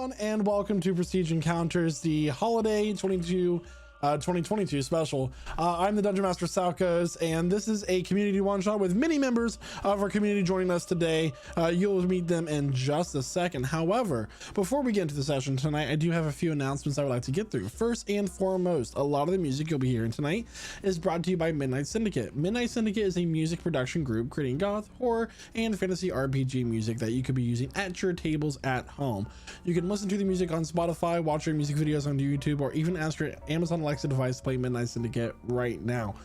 everyone, and welcome to Prestige Encounters, the holiday 2022 special. I'm the Dungeon Master Salkos, and this is a community one-shot with many members of our community joining us today. You'll meet them in just a second. However, before we get into the session tonight, I do have a few announcements I would like to get through. First and foremost, a lot of the music you'll be hearing tonight is brought to you by Midnight Syndicate. Midnight Syndicate is a music production group creating goth, horror, and fantasy RPG music that you could be using at your tables at home. You can listen to the music on Spotify, watch your music videos on YouTube, or even ask your Amazon Alexa device to play Midnight Syndicate right now.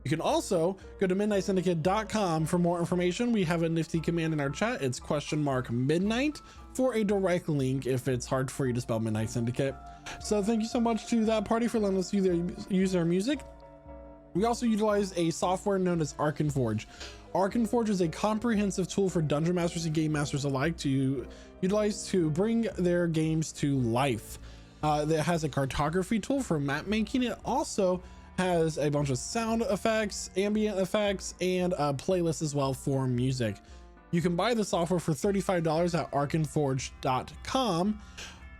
You can also go to midnightsyndicate.com for more information. We have a nifty command in our chat. It's !midnight for a direct link if it's hard for you to spell Midnight Syndicate. So thank you so much to that party for letting us use their music. We also utilize a software known as Arkenforge. Arkenforge is a comprehensive tool for dungeon masters and game masters alike to utilize to bring their games to life. That has a cartography tool for map making. It also has a bunch of sound effects, ambient effects, and a playlist as well for music. You can buy the software for $35 at arkenforge.com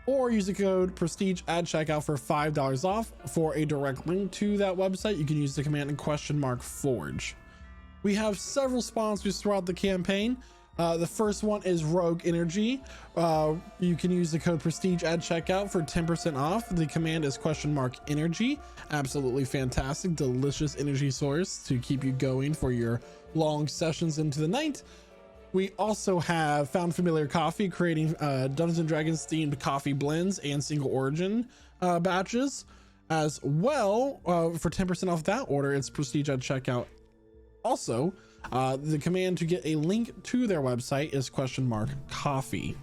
or use the code prestige at checkout for $5 off. For a direct link to that website, you can use the command in !forge. We have several sponsors throughout the campaign. The first one is Rogue Energy. You can use the code prestige at checkout for 10% off. The command is !energy. Absolutely fantastic, delicious energy source to keep you going for your long sessions into the night. We also have Found Familiar Coffee, creating Dungeons and Dragons themed coffee blends and single origin batches as well. For 10% off that order, it's prestige at checkout. Also, the command to get a link to their website is !coffee.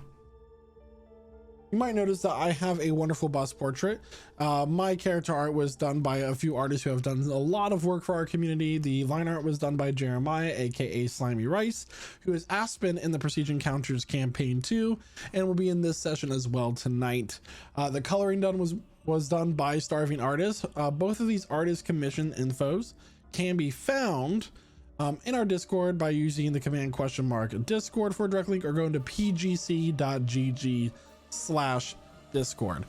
You might notice that I have a wonderful bust portrait. My character art was done by a few artists who have done a lot of work for our community. The line art was done by Jeremiah, aka Slimy Rice, who is Aspen in the Prestige Encounters campaign 2 and will be in this session as well tonight. The coloring was done by Starving Artists. Both of these artists' commission infos can be found in our Discord by using the command !Discord for a direct link, or going to pgc.gg/Discord.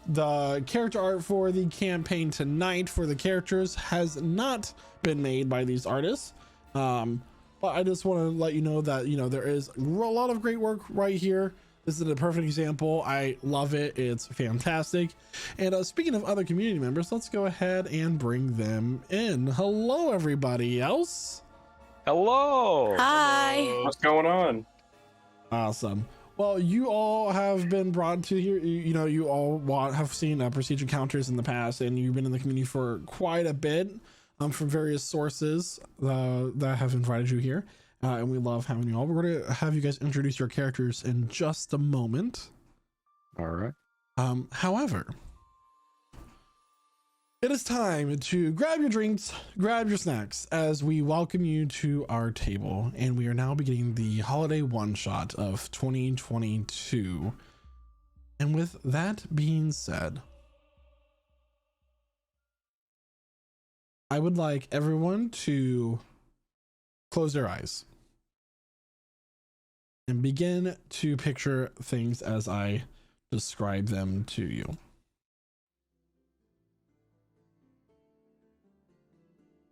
The character art for the campaign tonight for the characters has not been made by these artists, but I just want to let you know that there is a lot of great work right here. This is a perfect example. I love it. It's fantastic. And speaking of other community members, let's go ahead and bring them in. Hello, everybody else. Hello. Hi. What's going on? Awesome. Well, you all have been brought to here. You all have seen Prestige Encounters in the past, and you've been in the community for quite a bit from various sources that have invited you here. And we love having you all. We're going to have you guys introduce your characters in just a moment. All right. However, it is time to grab your drinks, grab your snacks, as we welcome you to our table. And we are now beginning the holiday one-shot of 2022. And with that being said, I would like everyone to close their eyes and begin to picture things as I describe them to you.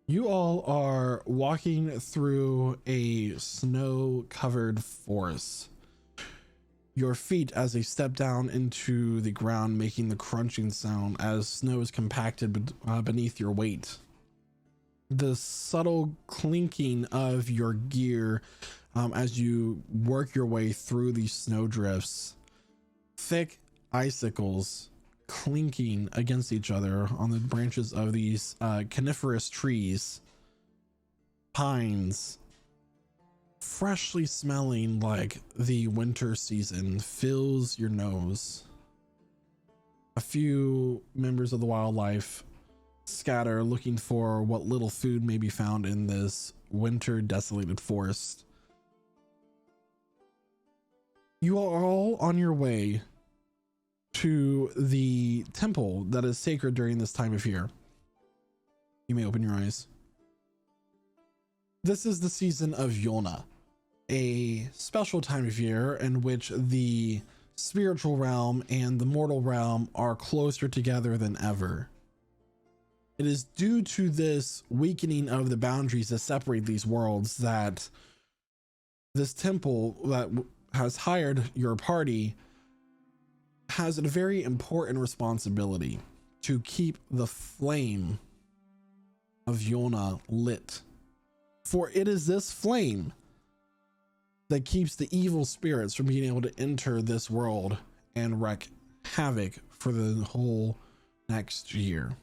You all are walking through a snow-covered forest. Your feet as they step down into the ground, making the crunching sound as snow is compacted beneath your weight. The subtle clinking of your gear as you work your way through these snowdrifts. Thick icicles clinking against each other on the branches of these coniferous trees. Pines, freshly smelling like the winter season, fills your nose. A few members of the wildlife scatter looking for what little food may be found in this winter desolated forest. You are all on your way to the temple that is sacred during this time of year. You may open your eyes. This is the season of Yona, a special time of year in which the spiritual realm and the mortal realm are closer together than ever. It is due to this weakening of the boundaries that separate these worlds that this temple that has hired your party has a very important responsibility to keep the flame of Yona lit. For it is this flame that keeps the evil spirits from being able to enter this world and wreak havoc for the whole next year.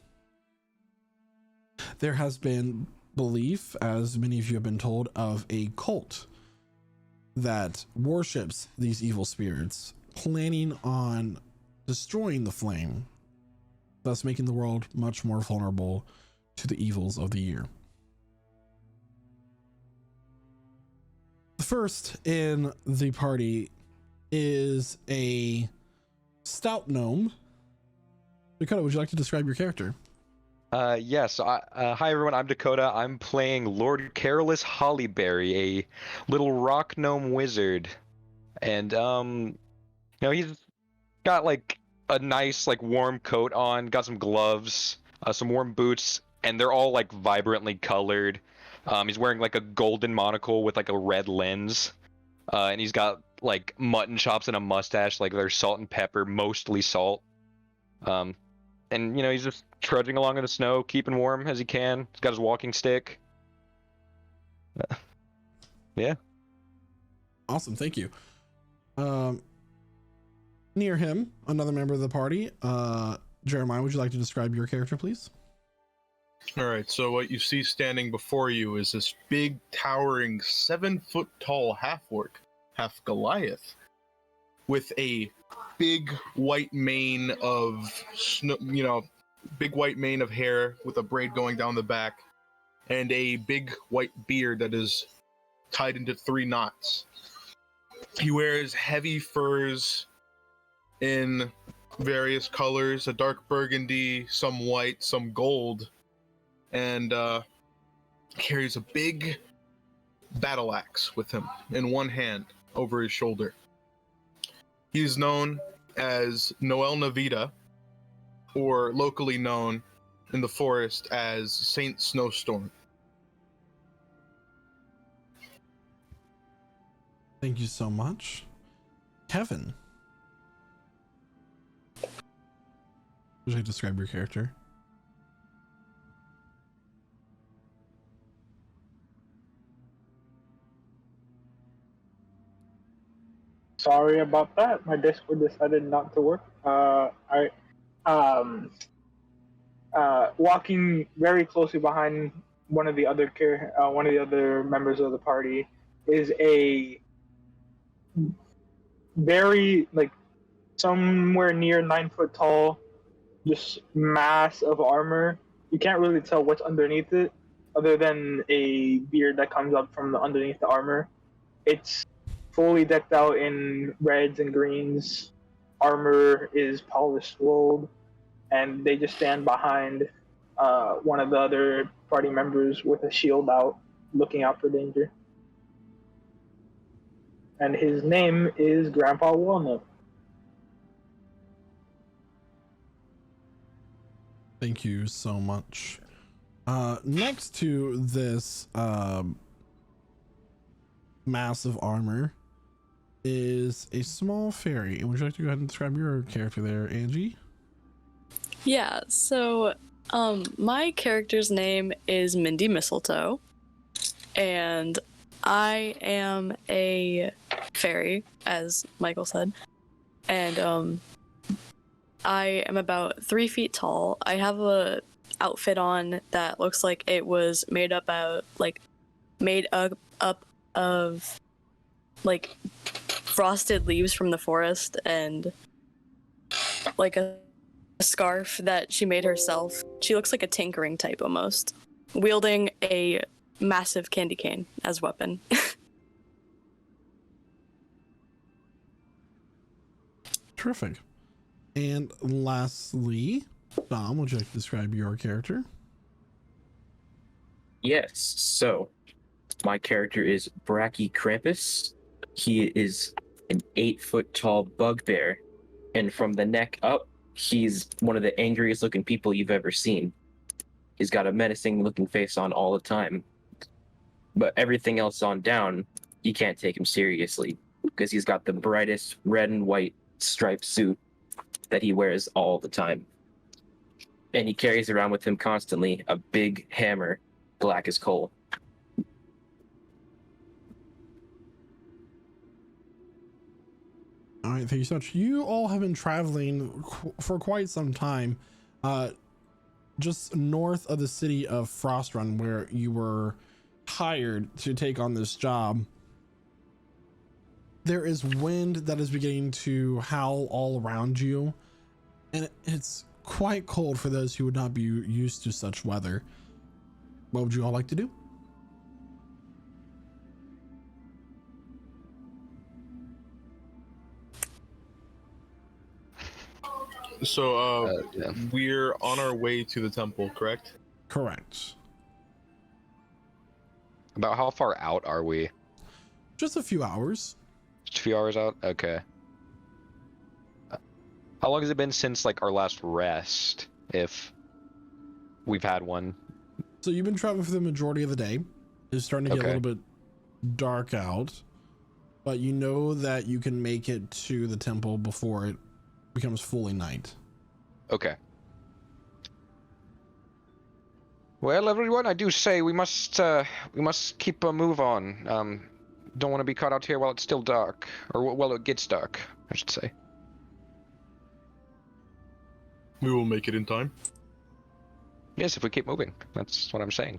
There has been belief, as many of you have been told, of a cult that worships these evil spirits, planning on destroying the flame, thus making the world much more vulnerable to the evils of the year. The first in the party is a stout gnome. Dakota, would you like to describe your character? Yes. Hi, everyone. I'm Dakota. I'm playing Lord Carolus Hollyberry, a little rock gnome wizard. And, he's got, like, a nice, like, warm coat on, got some gloves, some warm boots, and they're all, like, vibrantly colored. He's wearing, like, a golden monocle with, like, a red lens. And he's got, like, mutton chops and a mustache, like, they're salt and pepper, mostly salt. And, he's just trudging along in the snow, keeping warm as he can. He's got his walking stick. Yeah. Awesome, thank you. Near him, another member of the party, Jeremiah, would you like to describe your character, please? All right, so what you see standing before you is this big, towering, 7-foot tall half-orc, half Goliath, with a big white mane of big white mane of hair with a braid going down the back, and a big white beard that is tied into 3 knots. He wears heavy furs in various colors, a dark burgundy, some white, some gold, and carries a big battle axe with him in one hand over his shoulder. He is known as Noel Navita, or locally known in the forest as Saint Snowstorm. Thank you so much. Kevin, would you like to describe your character? Sorry about that. My Discord decided not to work. Walking very closely behind one of the other members of the party is a very, like, somewhere near 9 foot tall, just mass of armor. You can't really tell what's underneath it, other than a beard that comes up from underneath the armor. It's fully decked out in reds and greens. Armor is polished gold, and they just stand behind one of the other party members with a shield out, looking out for danger. And his name is Grandpa Walnut. Thank you so much. Next to this massive armor is a small fairy. Would you like to go ahead and describe your character there, Angie? Yeah, so my character's name is Mindy Mistletoe, and I am a fairy, as Michael said, and I am about 3 feet tall. I have a outfit on that looks like it was made up of like frosted leaves from the forest, and like a scarf that she made herself. She looks like a tinkering type almost, wielding a massive candy cane as a weapon. Terrific. And lastly, Dom, would you like to describe your character? Yes, so my character is Bracky Krampus. He is an 8-foot tall bugbear, and from the neck up, he's one of the angriest looking people you've ever seen. He's got a menacing looking face on all the time. But everything else on down, you can't take him seriously because he's got the brightest red and white striped suit that he wears all the time. And he carries around with him constantly a big hammer, black as coal. All right, thank you so much. You all have been traveling for quite some time, just north of the city of Frostrun, where you were hired to take on this job. There is wind that is beginning to howl all around you, and it's quite cold for those who would not be used to such weather. What would you all like to do? So, Yeah. we're on our way to the temple, correct? Correct. About how far out are we? Just a few hours. Just a few hours out? Okay. How long has it been since like our last rest, if we've had one? So you've been traveling for the majority of the day. It's starting to get a Okay. little bit dark out, but you know that you can make it to the temple before it becomes fully night. Okay. Well, everyone, I do say we must keep a move on. Don't want to be caught out here while it's still dark, or while it gets dark, I should say. We will make it in time. Yes, if we keep moving. That's what I'm saying.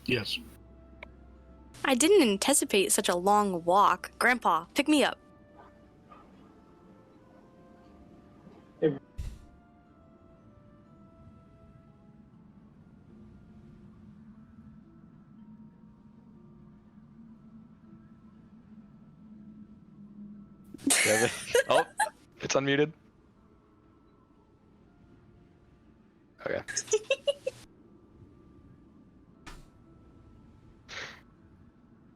Yes. I didn't anticipate such a long walk. Grandpa, pick me up. Oh, it's unmuted. Okay.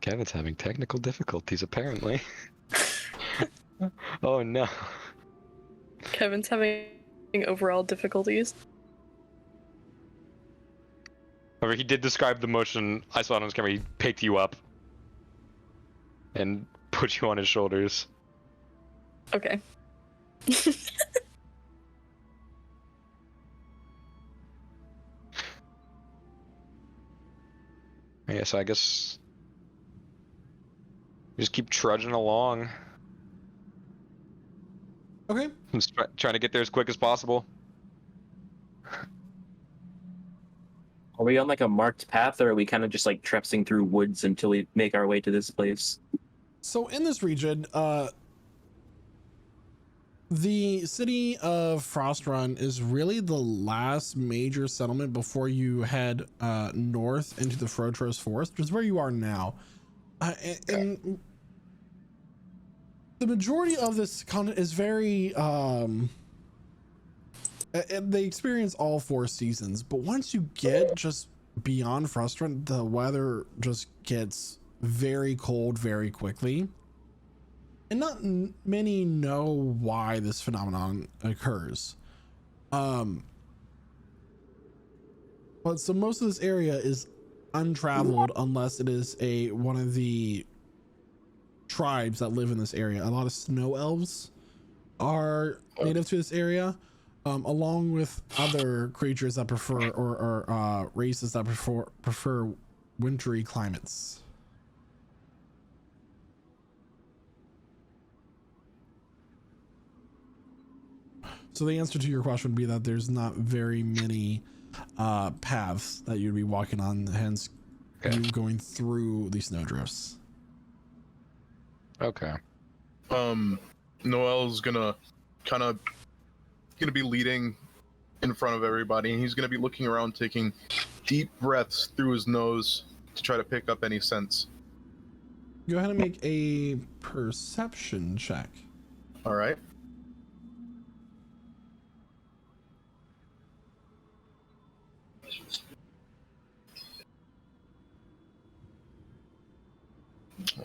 Kevin's having technical difficulties, apparently. Oh no. Kevin's having overall difficulties. However, he did describe the motion I saw on his camera. He picked you up and put you on his shoulders. Okay. Yeah, so I guess just keep trudging along. Okay. Just trying to get there as quick as possible. Are we on like a marked path, or are we kind of just like trespassing through woods until we make our way to this place? So in this region, the city of Frostrun is really the last major settlement before you head north into the Frotros Forest, which is where you are now. And the majority of this continent is very they experience all 4 seasons, but once you get just beyond Frostrun, the weather just gets very cold very quickly. And not many know why this phenomenon occurs. But so most of this area is untraveled unless it is one of the tribes that live in this area. A lot of snow elves are native to this area, along with other creatures that prefer or races that prefer wintry climates. So the answer to your question would be that there's not very many paths that you'd be walking on, hence you going through the snowdrifts. Okay. Noel's gonna be leading in front of everybody, and he's gonna be looking around, taking deep breaths through his nose to try to pick up any scents. Go ahead and make a perception check. All right.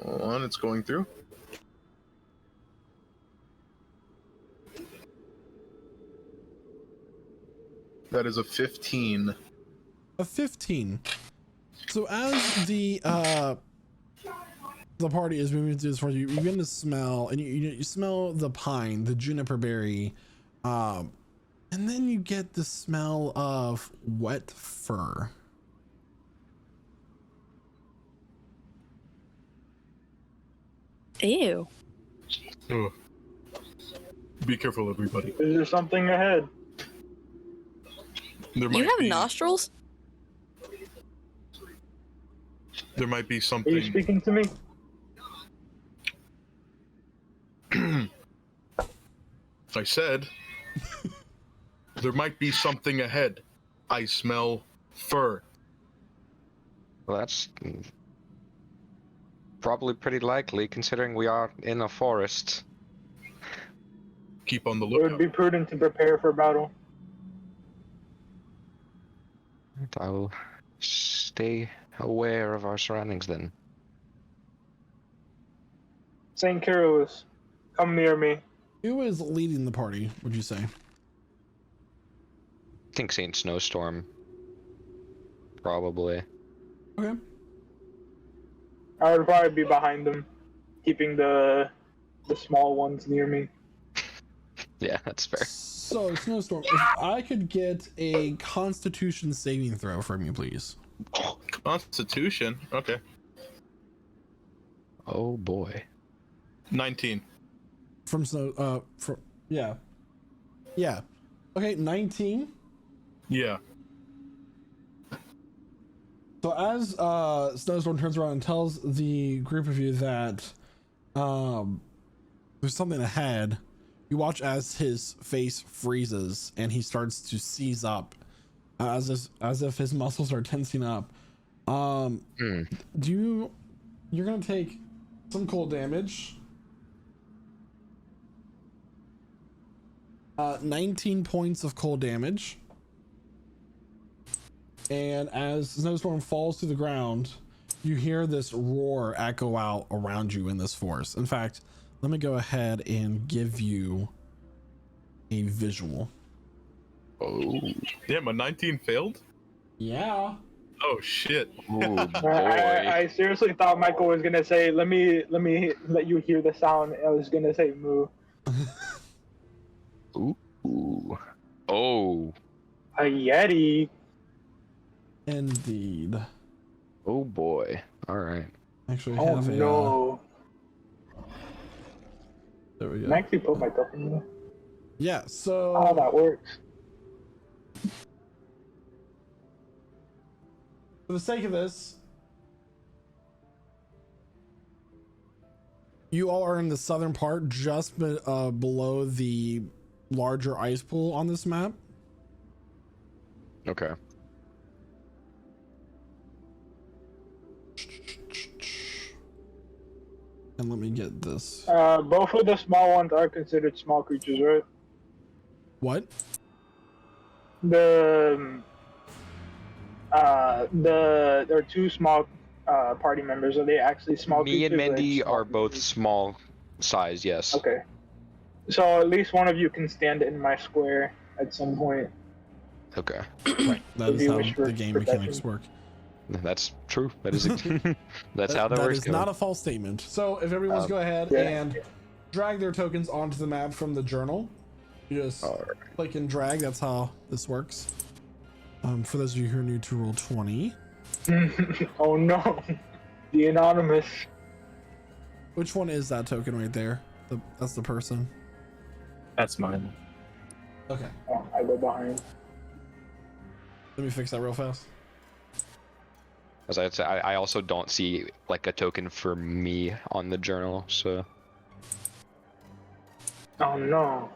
Hold on, it's going through. That is a 15. A 15. So as the party is moving through this forest, you begin to smell, and you smell the pine, the juniper berry, and then you get the smell of wet fur. Ew. Ugh. Be careful, everybody. Is there something ahead? There You might have be, nostrils? There might be Are you something. speaking to me? I said, there might be something ahead. I smell fur. Well, that's probably pretty likely, considering we are in a forest. Keep on the It would lookout. be prudent to prepare for battle. I'll stay aware of our surroundings then. St. Carolus, come near me. Who is leading the party, would you say? I think Saint Snowstorm. Probably. Okay. I would probably be behind them, keeping the small ones near me. Yeah, that's fair. So, Snowstorm, if I could get a Constitution saving throw from you, please. Constitution. Okay. Oh boy. 19. From yeah. Okay, 19. Yeah. So as Snowstorm turns around and tells the group of you that there's something ahead, you watch as his face freezes and he starts to seize up, as if his muscles are tensing up. You're gonna take some cold damage. 19 points of cold damage. And as Snowstorm falls to the ground, you hear this roar echo out around you in this forest. In fact, let me go ahead and give you a visual. Oh. Damn, a 19 failed? Yeah. Oh shit. Oh boy. I seriously thought Michael was gonna say, let me let you hear the sound. I was gonna say moo. Ooh. Oh. A Yeti. Indeed. Oh boy. All right. Actually, I Oh have no. there we Can go. I actually put myself in there? Yeah, How so that works. for the sake of this, you all are in the southern part, just below the larger ice pool on this map. Okay. And let me get this. Both of the small ones are considered small creatures, right? What? There are two small party members. Are they actually small Me creatures? and or Mindy small are both creatures? small size, yes. Okay. So at least one of you can stand in my square at some point. Okay. That If is you how wish for the game protection. mechanics work. That's true. That is that's how that That works. is not a false statement. So if everyone's go ahead yeah. and drag their tokens onto the map from the journal, you just click and drag. That's how this works. For those of you who are new to Roll20, Oh no. The anonymous. which one is that token right there? That's the person. That's mine. Okay, Oh, I go behind. let me fix that real fast. As I say, I also don't see like a token for me on the journal, so Oh no.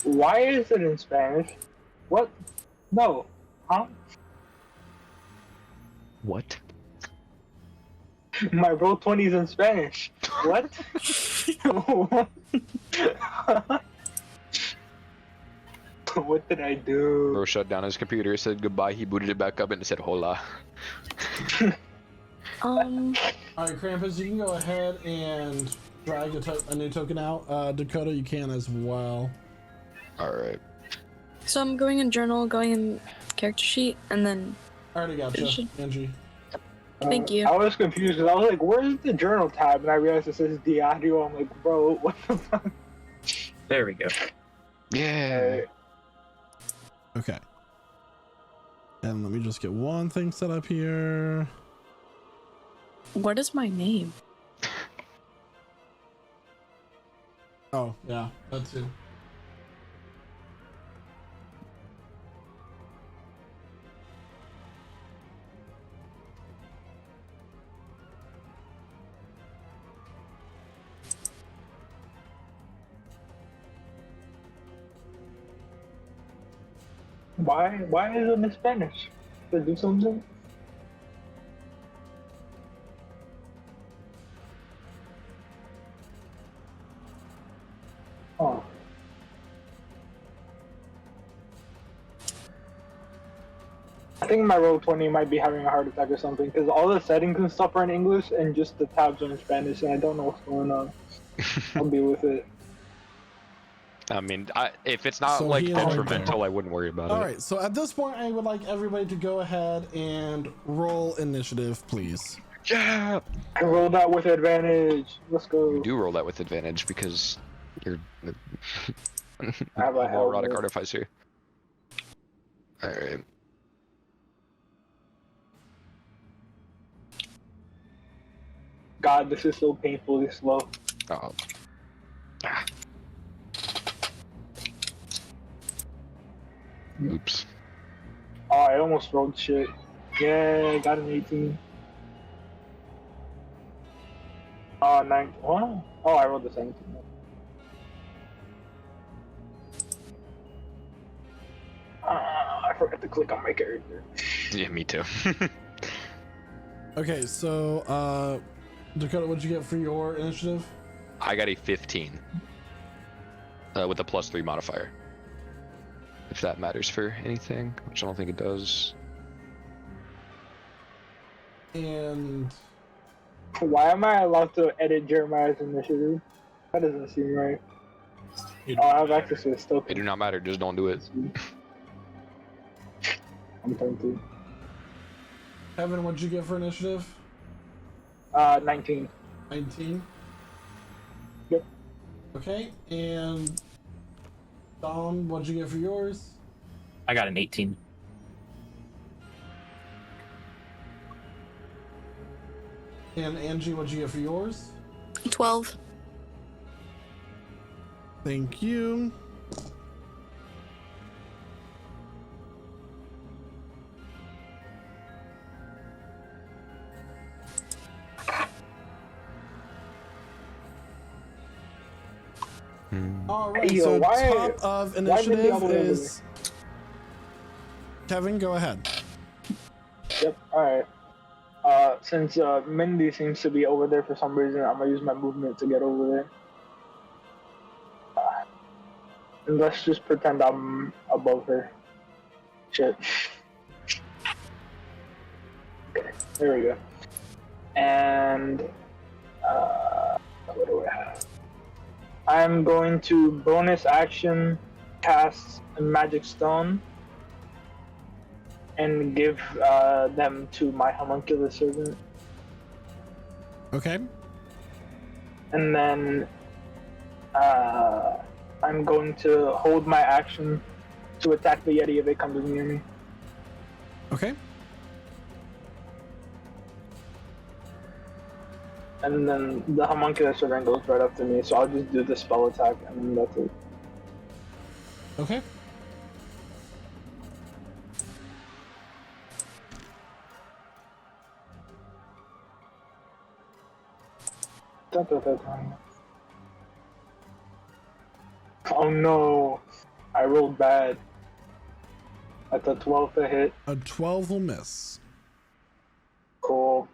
Why is it in Spanish? What? No. Huh? what? My Roll20 is in Spanish. What? What did I do? Bro shut down his computer, said goodbye, he booted it back up and said hola. All right, Krampus, you can go ahead and drag a new token out. Dakota, you can as well. All right. So I'm going in journal, going in character sheet, and then I already got you, Should- Angie. Thank you. I was confused because I was like, "Where's the journal tab?" And I realized it says Diario. I'm like, "Bro, what the fuck?" There we go. Yeah. Okay. And let me just get one thing set up here. What is my name? Oh, yeah, that too. Why is it in Spanish? To do something? Oh. I think my Roll20 might be having a heart attack or something because all the settings and stuff are in English and just the tabs are in Spanish and I don't know what's going on. I'll be with it. I mean, if it's not So like he is right detrimental, I wouldn't worry about All it. right, so at this point, I would like everybody to go ahead and roll initiative, please. Yeah. I rolled out with advantage. Let's go. You do roll that with advantage because you're I have a erotic helmet. artificer. All right. God, this is so painfully slow. Oh. Ah. Oops. Oh, I almost rolled shit. Yeah, I got an 18. Oh, 9. What? Oh, I rolled the 17. I forgot to click on my character. Yeah, me too. Okay, so Dakota, what'd you get for your initiative? I got a 15 with a +3 modifier. If that matters for anything, which I don't think it does. And Why am I allowed to edit Jeremiah's initiative? That doesn't seem right. Oh, I have access to it still. They do not matter. Just don't do it. I'm tempted. Evan, what'd you get for initiative? 19. 19. Yep. Okay, and Dom, what'd you get for yours? I got an 18. And Angie, what'd you get for yours? 12. Thank you. All right, Hey, yo, so why- top of Mindy initiative all the way over is Kevin. Go ahead. Yep, alright. Since Mindy seems to be over there for some reason, I'm gonna use my movement to get over there. And let's just pretend I'm above her. Shit. Okay, there we go. And, what do I have? I'm going to bonus action cast a magic stone and give them to my homunculus servant. Okay. And then I'm going to hold my action to attack the Yeti if it comes near me. Okay. And then the homunculus servant goes right up to me, so I'll just do the spell attack and then that's it. Okay. Oh no, I rolled bad. That's a 12 to hit. A 12 will miss. Cool.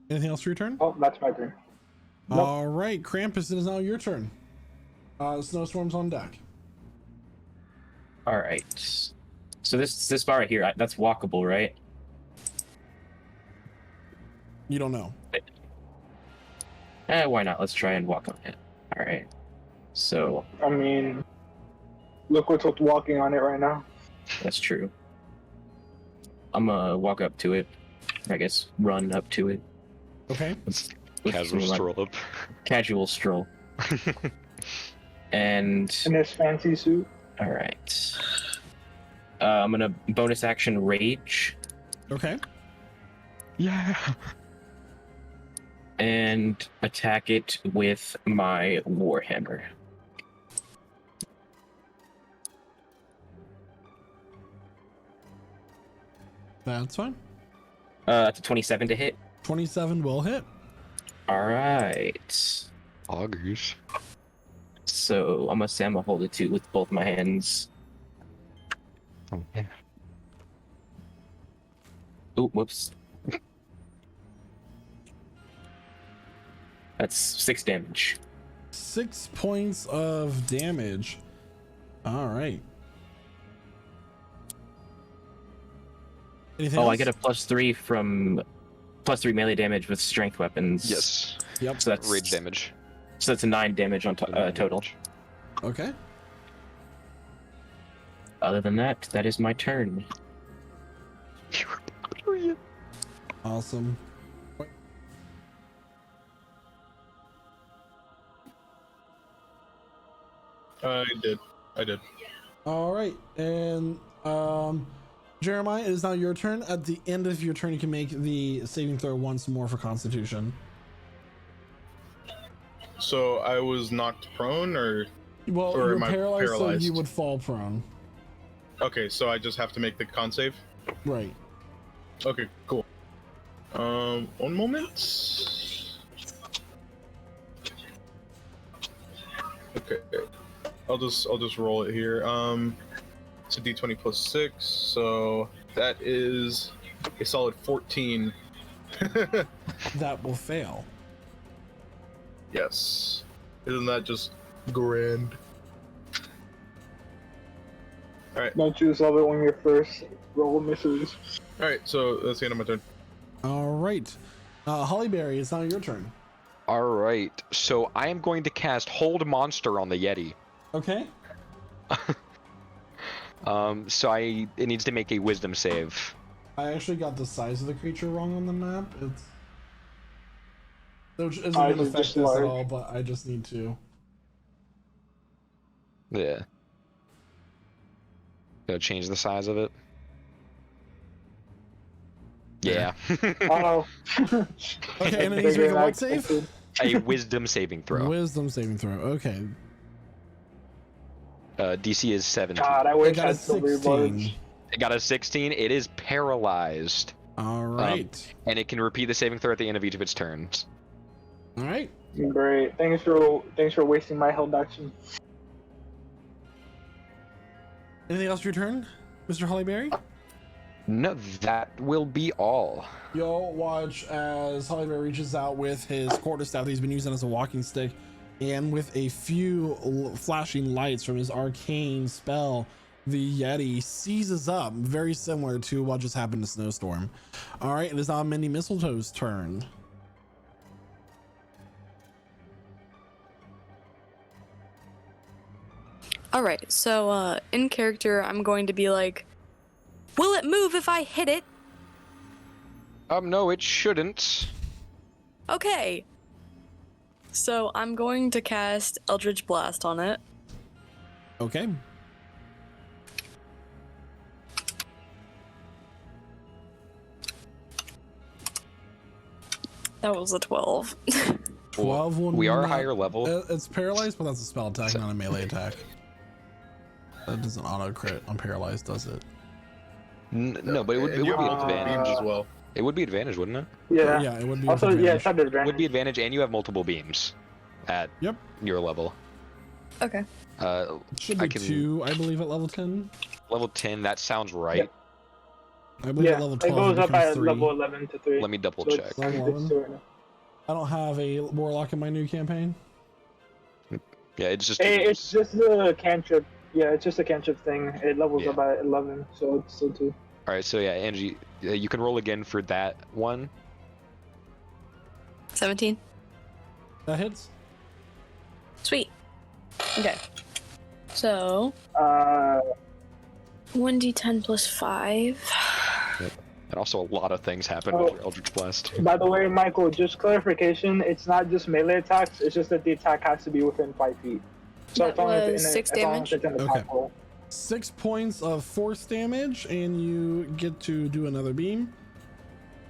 Anything else for your turn? Oh, that's my turn. Nope. All right, Krampus, it is now your turn. Snowstorm's on deck. All right. So this bar right here, that's walkable, right? You don't know. Why not? Let's try and walk on it. All right. So I mean, look what's walking on it right now. that's true. I'm gonna walk up to it. I guess run up to it. Okay. with Casual some, like, stroll up. Casual stroll. And In this fancy suit. all right. I'm gonna bonus action rage Okay. Yeah. and attack it with my warhammer. That's fine. That's a 27 to hit. 27 will hit. All right. Augers. So I'm gonna hold it to with both my hands. Oh, yeah. Oh, whoops. That's 6 damage. 6 points of damage. All right. Anything Oh, else? I get a +3 from +3 melee damage with strength weapons. Yes. Yep. So that's Rage damage. So that's a 9 damage on total. Okay. Other than that, that is my turn. Awesome. I did. All right. And Jeremiah, it is now your turn. At the end of your turn, you can make the saving throw once more for Constitution. So I was knocked prone, or Well, Or you're am I paralyzed, so paralyzed? you would fall prone. okay, so I just have to make the con save. Right. Okay, cool. One moment. Okay, I'll just roll it here. It's a d20 plus 6, so that is a solid 14. That will fail. Yes. Isn't that just grand? Don't you just love it when your first roll misses? All right, so that's the end of my turn. All right. Hollyberry, it's now your turn. All right. So I am going to cast Hold Monster on the Yeti. Okay. So it needs to make a Wisdom save. I actually got the size of the creature wrong on the map. Which isn't Ours going to is affect just this at large. all, but I just need to. Yeah. Gotta change the size of it. Yeah. Oh. Okay, and it needs to make a what save? A Wisdom saving throw. Wisdom saving throw. Okay. DC is 17. God, I I wish I got a had silver 16. bullets. It got a 16. It is paralyzed. All right. And it can repeat the saving throw at the end of each of its turns. All right. Great. Thanks for wasting my held action. Anything else for your turn, Mr. Hollyberry? No, that will be all. You'll watch as Hollyberry reaches out with his quarterstaff that he's been using as a walking stick, and with a few flashing lights from his arcane spell, the Yeti seizes up, very similar to what just happened to Snowstorm. All right, it is now Mindy Mistletoe's turn. Alright, so in character, I'm going to be like, will it move if I hit it? No, it shouldn't. Okay. So I'm going to cast Eldritch Blast on it. Okay. That was a 12. 12 will We are not- higher level. It's paralyzed, but that's a spell attack, not a melee attack. That doesn't auto crit on paralyzed, does it? No, but it would And be you have multiple advantage. beams as well. It would be advantage, wouldn't it? Yeah. Yeah, it would be. Also, with yeah, advantage. it's not the advantage. Would be advantage, and you have multiple beams at Yep. your level. Okay. It should I be can- 2, I believe, at level 10. Level 10, that sounds right. I believe Yeah, at level it 12 goes up becomes at 3. level 11 to 3. Let me double So check. it's- Level it's 2 right now. I don't have a warlock in my new campaign. Yeah, it's just. It's just the cantrip. Yeah, it's just a cantrip thing. It levels Yeah. up at 11, so it's still 2. All right, so yeah, Angie, you can roll again for that one. 17. That hits. Sweet. Okay. So, Uh, 1d10 plus 5. And also a lot of things happen Oh. with your Eldritch Blast. by the way, Michael, just clarification, it's not just melee attacks, it's just that the attack has to be within 5 feet. So That it's only was 6 as long as damage? it's in the Okay. top roll. 6 points of force damage, and you get to do another beam.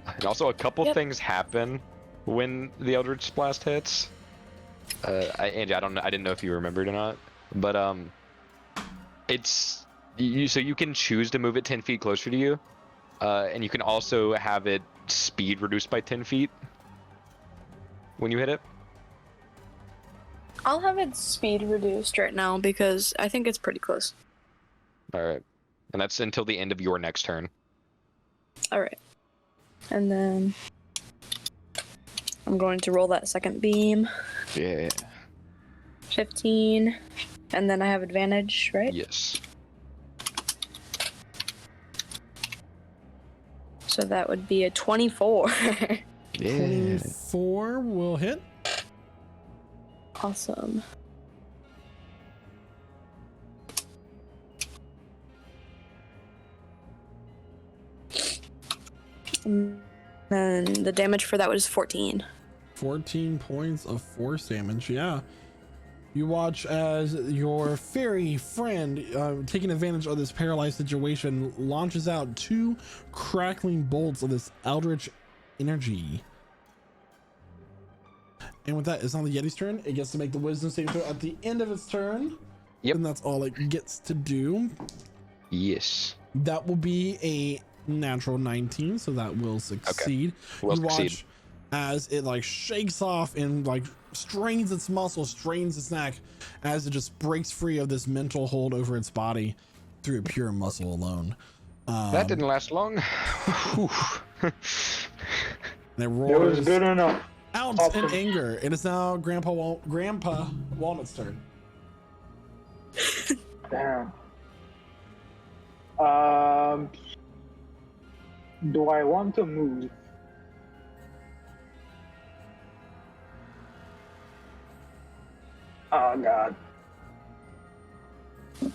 And also a couple Yep. things happen when the Eldritch Blast hits. Angie, I don't know. I didn't know if you remembered or not, but it's so you can choose to move it 10 feet closer to you, and you can also have it speed reduced by 10 feet when you hit it. I'll have its speed reduced right now because I think it's pretty close. All right, and that's until the end of your next turn. Alright. And then I'm going to roll that second beam. Yeah. 15. And then I have advantage, right? Yes. So that would be a 24. 24 will hit. Awesome. And then the damage for that was 14. 14 points of force damage. Yeah. You watch as your fairy friend, taking advantage of this paralyzed situation, launches out 2 crackling bolts of this eldritch energy. And with that, it's on the Yeti's turn. It gets to make the wisdom saving throw at the end of its turn. Yep. And that's all it gets to do. Yes. That will be a natural 19, so that will succeed. Will You succeed. watch as it like shakes off and like strains its muscles, strains its neck, as it just breaks free of this mental hold over its body through pure muscle alone. That didn't last long. Whew. And it It roars was good enough. out Awesome. in anger. It is now Grandpa Walnut's turn. Damn. Do I want to move? Oh god.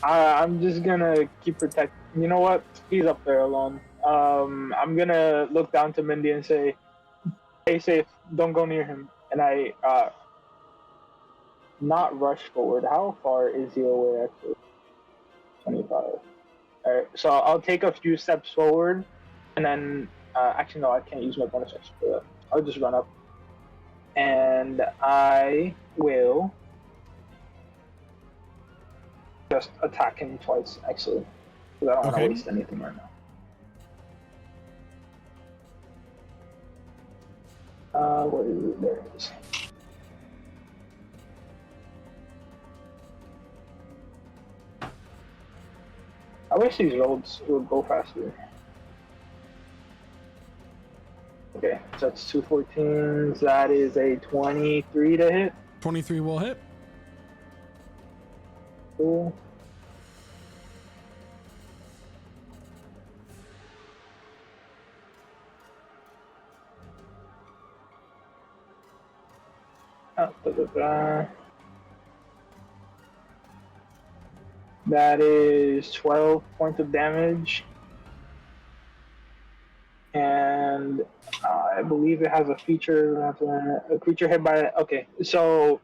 I'm just gonna keep protect. You know what? He's up there alone. I'm gonna look down to Mindy and say, "Stay safe. Don't go near him." And I not rush forward. How far is he away? Actually, 25. All right. So I'll take a few steps forward, and then actually no, I can't use my bonus action for that. I'll just run up, and I will just attack him twice. Actually, because I don't want Okay. to waste anything right now. Where is it? There it is. I wish these roads would go faster. Okay, so that's 2 14s. That is a 23 to hit. 23 will hit. Cool. That is 12 points of damage. And I believe it has a feature, a creature hit by. Okay, so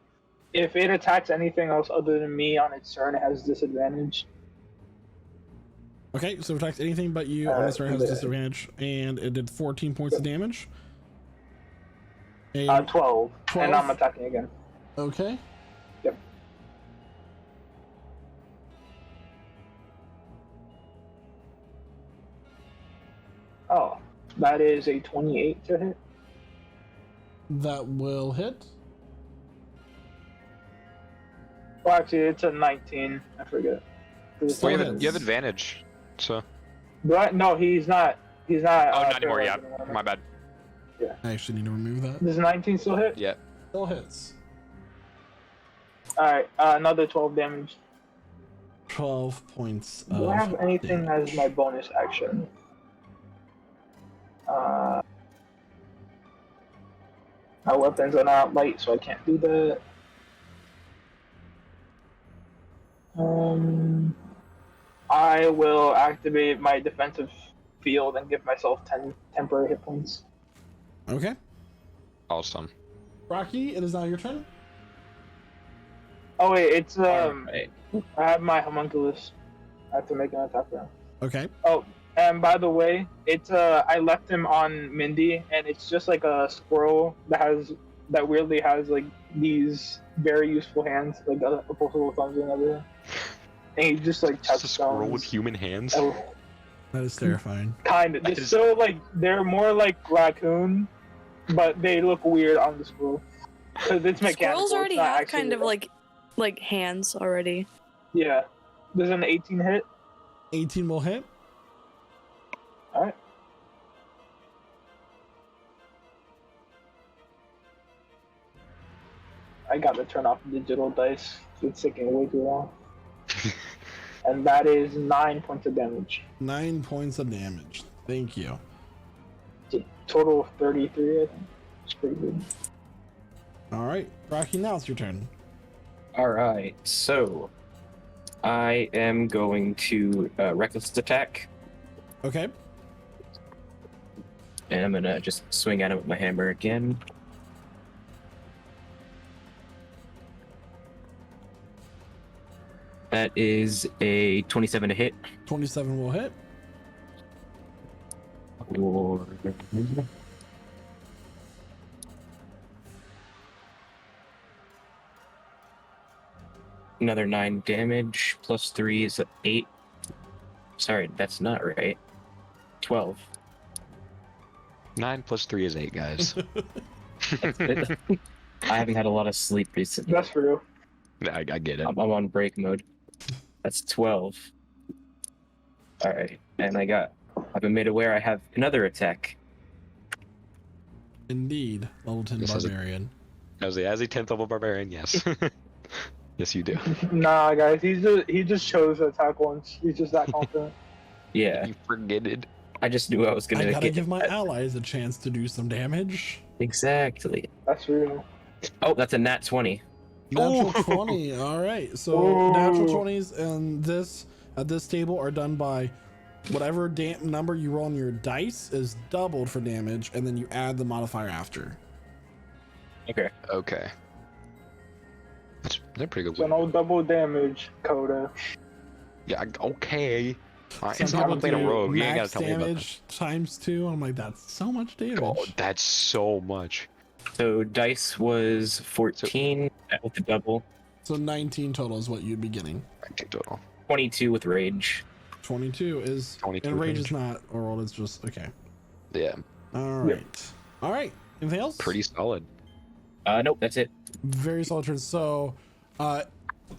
if it attacks anything else other than me on its turn, it has disadvantage. Okay, so it attacks anything but you on this turn has yeah. disadvantage, and it did 14 points of damage. And, 12, 12? and I'm attacking again. okay. Yep. Oh, that is a 28 to hit. That will hit. Well, actually, it's a 19. I forget. 'Cause it's Still Well, hits. you have advantage. So. Do I? No, he's not. He's not. Oh, not anymore. Yeah. paralyzed anymore. My bad. I actually need to remove that. Does 19 still hit? Yeah. Still hits. Alright, another 12 damage. 12 points of Do I have anything damage. as my bonus action? My weapons are not light, so I can't do that. I will activate my defensive field and give myself 10 temporary hit points. Okay. Awesome. Rocky, it is now your turn. Oh wait, it's Alright. I have my homunculus. I have to make an attack round. Okay. Oh, and by the way, it's I left him on Mindy, and it's just like a squirrel that weirdly has like these very useful hands, like opposable thumbs and everything. And he just like Just a squirrel touchstones. with human hands. Oh, That is terrifying. kind of. That It's is- so like they're more like raccoon, but they look weird on the squirrel. Because it's mechanical. Squirrels already it's not have actually kind of real. like hands already. Yeah. There's an 18 hit. 18 will hit. Alright. I got to turn off the digital dice. It's taking way too long. And that is 9 points of damage. 9 points of damage. Thank you. It's a total of 33, I think. It's pretty good. All right, Rocky, now it's your turn. Alright, so I am going to reckless attack, Okay. and I'm gonna just swing at him with my hammer again. That is a 27 to hit. 27 will hit. Or... Another 9 damage, plus 3 is 8. Sorry, that's not right. 12. 9 plus 3 is 8, guys. I haven't had a lot of sleep recently. That's for real. I get it. I'm on break mode. That's 12. Alright, and I've been made aware I have another attack. Indeed, level 10 This is a- barbarian. As a 10th level barbarian, yes. Yes, you do. Nah, guys, he just chose to attack once. He's just that confident. Yeah, You forget it. I just knew I was gonna I gotta get give my allies a chance to do some damage. Exactly. That's real. Oh, that's a nat 20. Natural Ooh. 20. All right. So Ooh. natural 20s and this at this table are done by whatever number you roll on your dice is doubled for damage, and then you add the modifier after. Okay. Okay. They're pretty good. So no double damage, Coda. Yeah, okay. Some It's not people playing a do rogue. You ain't gotta max tell me about that. damage times 2. I'm like, that's so much damage. Oh, that's so much. So dice was 14 with the double, So 19 total is what you'd be getting. 19 total. 22 with rage. 22 is 22 and rage damage. is not oral. It's just okay. Yeah, All right. All right. Anything else? pretty solid. Nope, that's it. Very solid turn. So,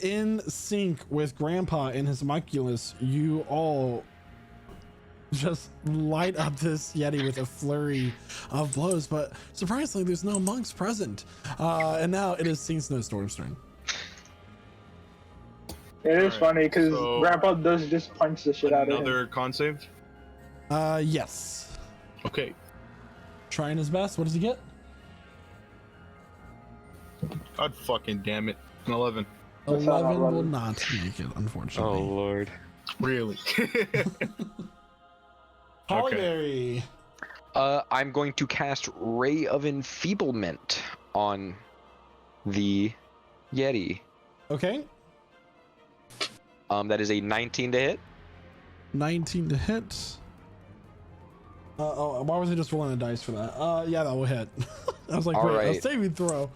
in sync with Grandpa and his homunculus, you all just light up this Yeti with a flurry of blows, but surprisingly, there's no monks present. And now it is Saint Snowstorm's turn. It is Alright, funny because so- Grandpa does just punch the shit out of him. Another con save. Yes. Okay. Trying his best. What does he get? God fucking damn it. An 11. That's not 11 will 11. not make it, unfortunately. Oh lord. Really? Hollyberry. I'm going to cast Ray of Enfeeblement on the Yeti. Okay. That is a 19 to hit. 19 to hit. Why was I just rolling a dice for that? Yeah, that will hit. I was like, All wait, a right. saving throw.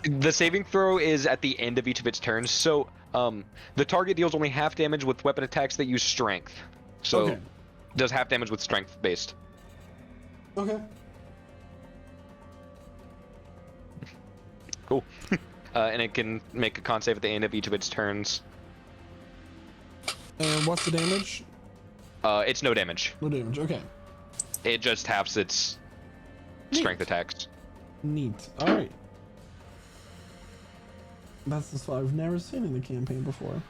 The saving throw is at the end of each of its turns. So, the target deals only half damage with weapon attacks that use strength. So, Okay. does half damage with strength based. Okay. Cool. And it can make a con save at the end of each of its turns. And what's the damage? It's no damage. No damage. Okay. It just halves its strength attacks. Neat. All right. That's the spot I've never seen in the campaign before.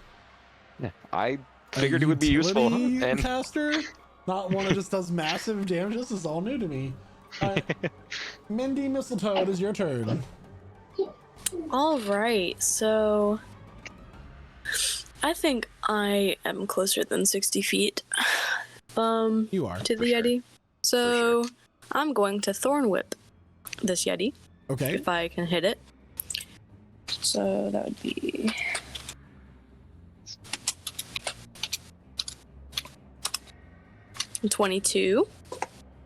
Yeah, I A figured it would be useful. utility And caster, not one that just does massive damage. This is all new to me. All right. Mindy Mistletoe, it is your turn. All right, so I think I am closer than 60 feet You are. to the For sure. Yeti. So I'm going to Thorn Whip this Yeti Okay. if I can hit it. So that would be 22.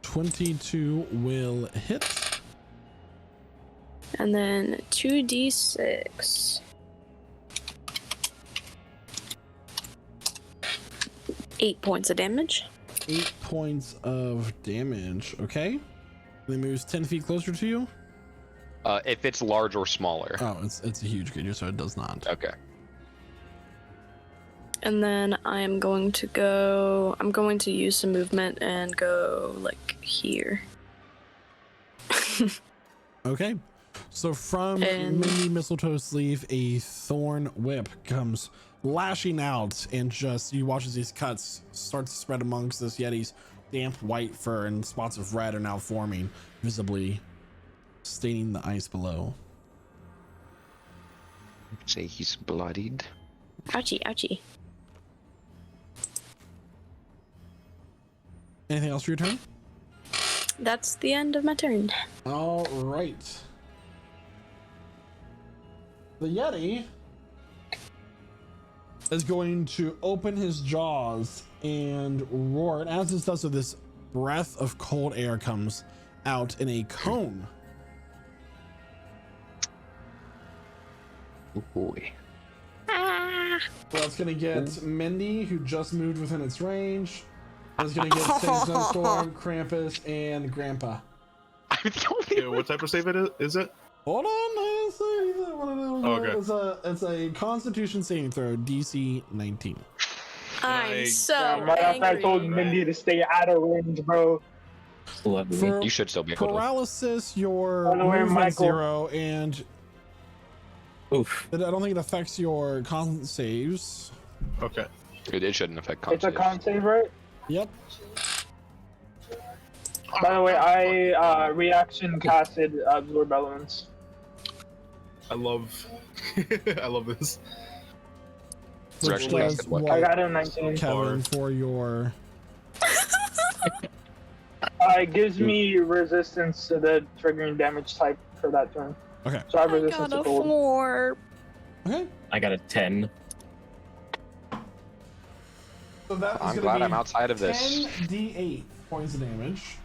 22 will hit. And then 2d6. 8 points of damage. 8 points of damage. Okay. And it moves 10 feet closer to you. If it's large or smaller. Oh, it's a huge creature, so it does not. Okay. And then I'm going to use some movement and go like here. Okay. So from And- Mindy Mistletoe's sleeve, a thorn whip comes lashing out, and just you watch as these cuts start to spread amongst this Yeti's damp white fur, and spots of red are now forming, visibly staining the ice below. Say he's bloodied. Ouchie, ouchie. Anything else for your turn? That's the end of my turn. All right. The Yeti is going to open his jaws and roar. And as this does so, this breath of cold air comes out in a cone. Oh boy. Ah! Well, it's going to get Mindy, who just moved within its range. It's going to get Snowstorm, Krampus, and Grandpa. I'm the only Yeah, what type of save is it? Hold on, let's see what it is. Okay. It's a Constitution saving throw, DC 19. I'm Nice. so Right after I told angry. Mindy to stay out of range, bro. Lovely. For You should still be able to. paralysis, your By the way, movement Michael. 0, and Oof. I don't think it affects your con saves. Okay. It shouldn't affect It's a saves. con save, right? Yep. By the way, I reaction casted absorb elements. I love I love this. It's Which actually does casted what? I what, got a 19. Kevin, for your... It gives me resistance to the triggering damage type for that turn. Okay. So I have I resistance got to a cold. 4. Okay. I got a 10. So that is I'm gonna glad be I'm outside of this. 10d8 points of damage.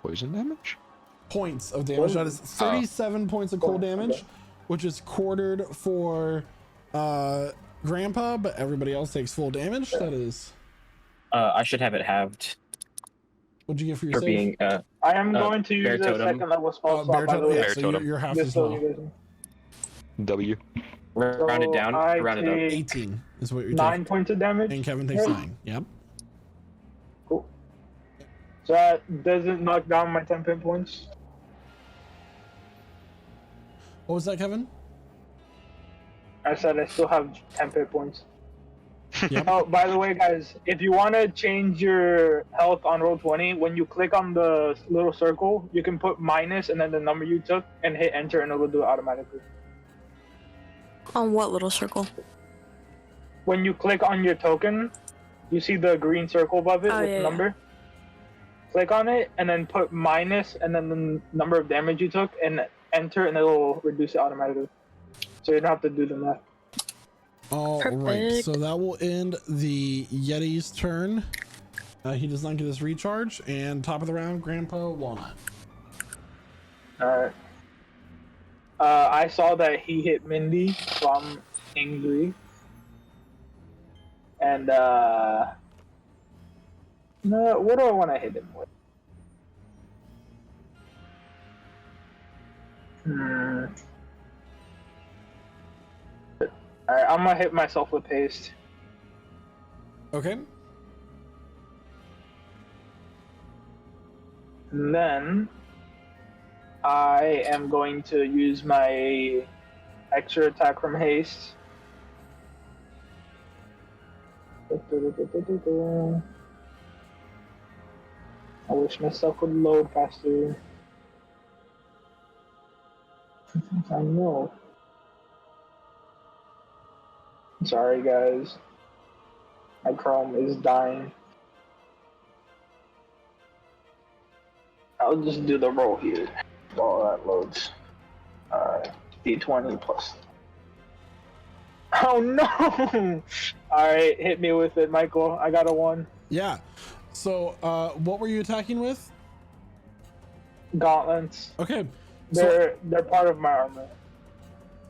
Poison damage? Points of damage. That is 37 points of cold damage, which is quartered for Grandpa, but everybody else takes full damage. That is... I should have it halved What'd you get for your for save? being I am going to bear use a totem. second level spell slot, Bear by the totem, way. yeah, Bear so totem. you're half Just as so well. you guys know. W. round it down, I round it up. take 18 is what you're 9 taking. points of damage. And Kevin takes Yeah. 9. Yep. Cool. So that doesn't knock down my 10 pin points. What was that, Kevin? I said I still have 10 pin points. Yep. Oh, by the way, guys, if you want to change your health on Roll20, when you click on the little circle, you can put minus and then the number you took and hit enter, and it will do it automatically. On what little circle? When you click on your token, you see the green circle above it Oh, with yeah, the yeah. number. Click on it and then put minus and then the number of damage you took and enter, and it will reduce it automatically. So you don't have to do the math. All right. Perfect. So that will end the Yeti's turn. He does not get his recharge. And top of the round, Grandpa Walnut. Alright. I saw that he hit Mindy, so I'm angry. And, no, what do I want to hit him with? Alright, I'm gonna hit myself with haste. Okay. And then I am going to use my extra attack from haste. I wish my stuff would load faster. I know. Sorry, guys. My Chrome is dying. I'll just do the roll here while that loads. D20 plus. Oh no! Alright, hit me with it, Michael. I got a 1. Yeah. So, what were you attacking with? Gauntlets. Okay. So, They're part of my armor.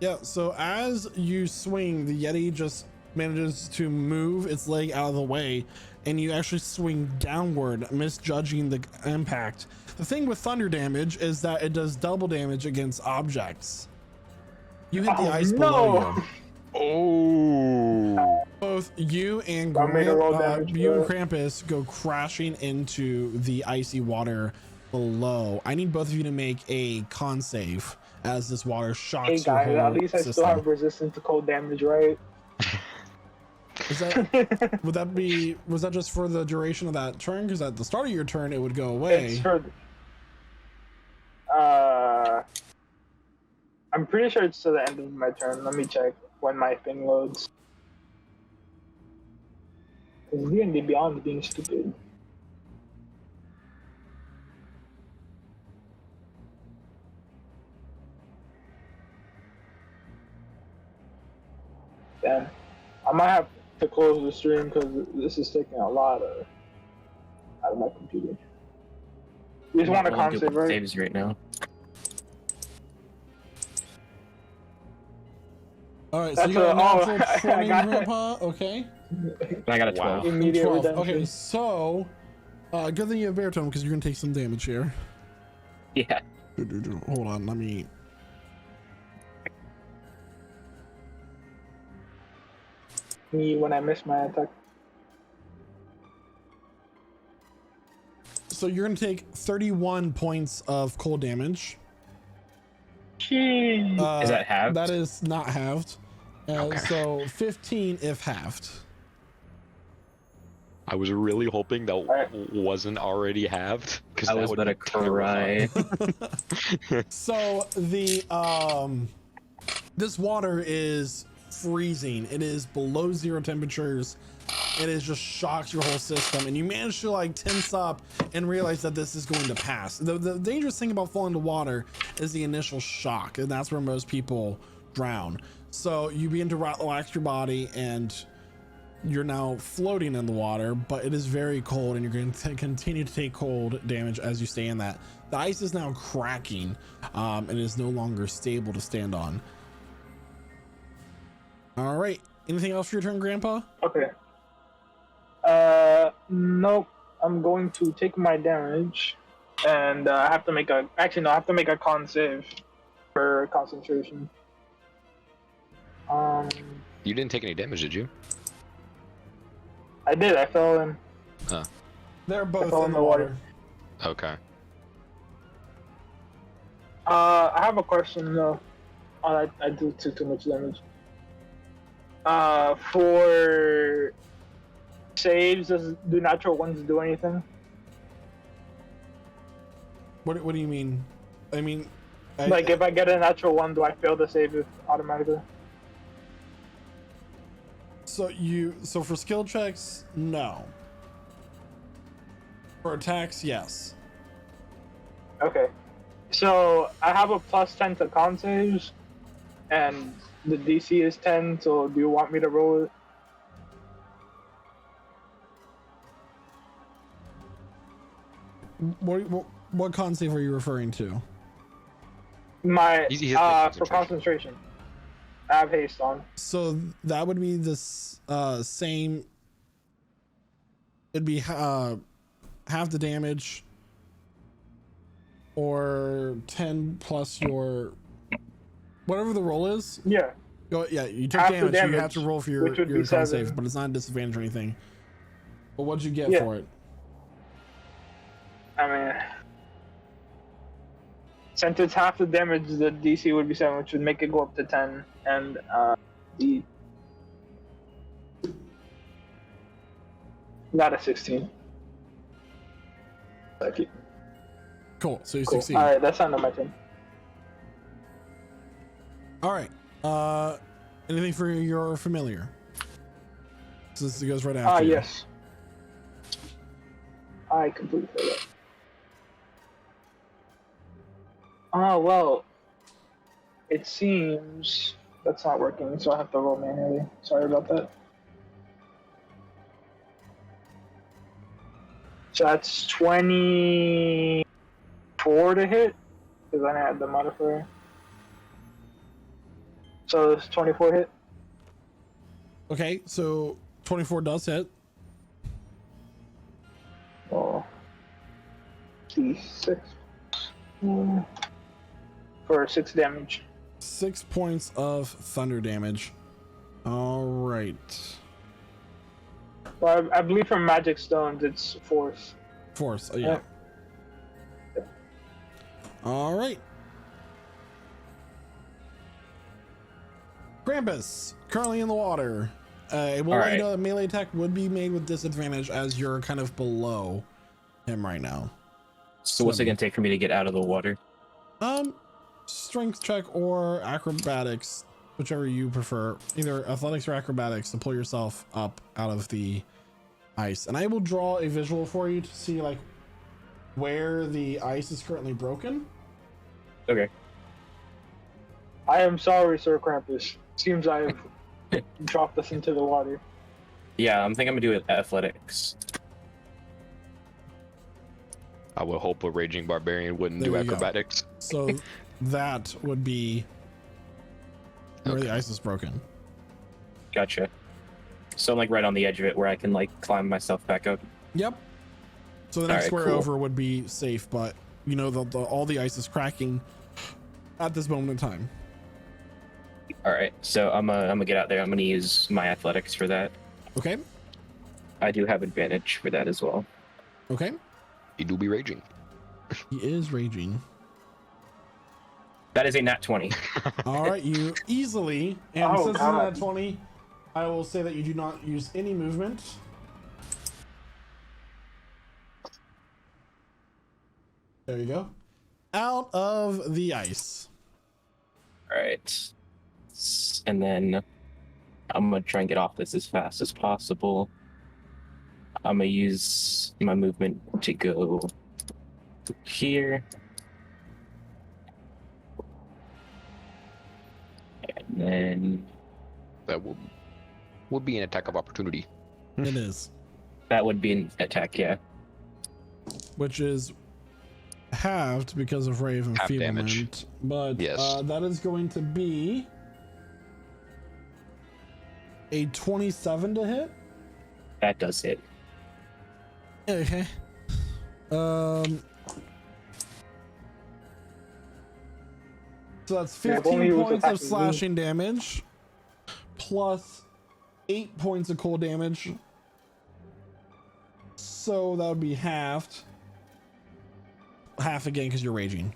yeah, so as you swing, the Yeti just manages to move its leg out of the way, and you actually swing downward, misjudging the impact. The thing with thunder damage is that it does double damage against objects. You hit the Oh, ice no. below you. Oh. Both you and Want me to roll damage you and for it? Krampus go crashing into the icy water below. I need both of you to make a con save as this water shocks Hey your guys, whole at least I system. still have resistance to cold damage, right? Is that was that just for the duration of that turn? Because at the start of your turn it would go away. It's for. I'm pretty sure it's to the end of my turn. Let me check when my thing loads. Because D&D Beyond is being stupid. Damn. I might have to close the stream because this is taking a lot out of my computer. You just want to Only good con save, right? saves right now. All right, so That's you got a a- natural I 20, got it. Grandpa. Okay. I got a Wow. 12. And Immediate 12. redemption. Okay, so good thing you have baritone because you're gonna take some damage here. Yeah. Hold on, let me. Me when I miss my attack. So you're gonna take 31 points of cold damage. Jeez. Is that halved? That is not halved. Okay. So 15 if halved. I was really hoping that Alright. wasn't already halved. Because I was would gonna be terrifying. cry. So the this water is freezing. It is below 0 temperatures. It is just shocks your whole system, and you manage to like tense up and realize that this is going to pass. The dangerous thing about falling into water is the initial shock, and that's where most people drown. So you begin to relax your body, and you're now floating in the water, but it is very cold, and you're going to continue to take cold damage as you stay in that. The ice is now cracking, and is no longer stable to stand on. All right. Anything else for your turn, Grandpa? Okay. Nope. I'm going to take my damage, and I have to make a. Actually, no. I have to make a con save for concentration. You didn't take any damage, did you? I did. I fell in. They're both fell in the water. Okay. I have a question though. I do too much damage. For saves, do natural ones do anything? What do you mean? I mean, Like if I get a natural one, do I fail the save automatically? So for skill checks, no. For attacks, yes. Okay. So I have a +10 to con saves, and the DC is 10. So do you want me to roll it? What con save are you referring to? My He has for concentration. I have haste on. So that would be this same. It'd be half the damage, or 10 plus your whatever the roll is. Yeah. Yeah, you take Half the damage, so you have damage, to roll for your which would be con 7. save, but it's not a disadvantage or anything. But what'd you get Yeah. for it? I mean, since it's half the damage, the DC would be 7, which would make it go up to 10, and the got a 16. Okay. Cool. So you Cool. succeed. All right, that's not my turn. All right. Anything for your familiar? Since it goes right after. you. Yes. I completely forgot. Well, it seems that's not working, so I have to roll manually. Sorry about that. So that's 24 to hit, because I had the modifier. So it's 24 hit. Okay, so 24 does hit. Oh, D6 for 6 damage. 6 points of thunder damage. All right. Well, I believe from magic stones it's force. Force. Oh, yeah. All right. Krampus, currently in the water. It will let you know that melee attack would be made with disadvantage as you're kind of below him right now. So what's it gonna take for me to get out of the water? Strength check or acrobatics, whichever you prefer. Either athletics or acrobatics to pull yourself up out of the ice. And I will draw a visual for you to see like where the ice is currently broken. Okay. I am sorry, Sir Krampus. Seems I've dropped us into the water. Yeah, I'm thinking I'm gonna do athletics. I would hope a raging barbarian wouldn't There do you go. acrobatics. So that would be where the ice is broken. Gotcha. So I'm like right on the edge of it where I can like climb myself back up. Yep. So the next Alright, square cool. over would be safe, but you know all the ice is cracking at this moment in time. All right, so I'm gonna get out there. I'm gonna use my athletics for that. Okay. I do have advantage for that as well. Okay. You do be raging. He is raging. That is a nat 20. All right, you easily, and Oh, since it's God. at 20, I will say that you do not use any movement. There you go. Out of the ice. All right, and then I'm gonna try and get off this as fast as possible. I'm gonna use my movement to go here. And then That would be an attack of opportunity. It is, that would be an attack, yeah. which is halved because of Rave Half damage. Enfeeblement. But Yes. that is going to be a 27 to hit. That does hit. Okay. So that's Yeah, if 15 only it was points of attacking me. slashing damage, plus 8 points of cold damage. So that would be halved. Half again because you're raging.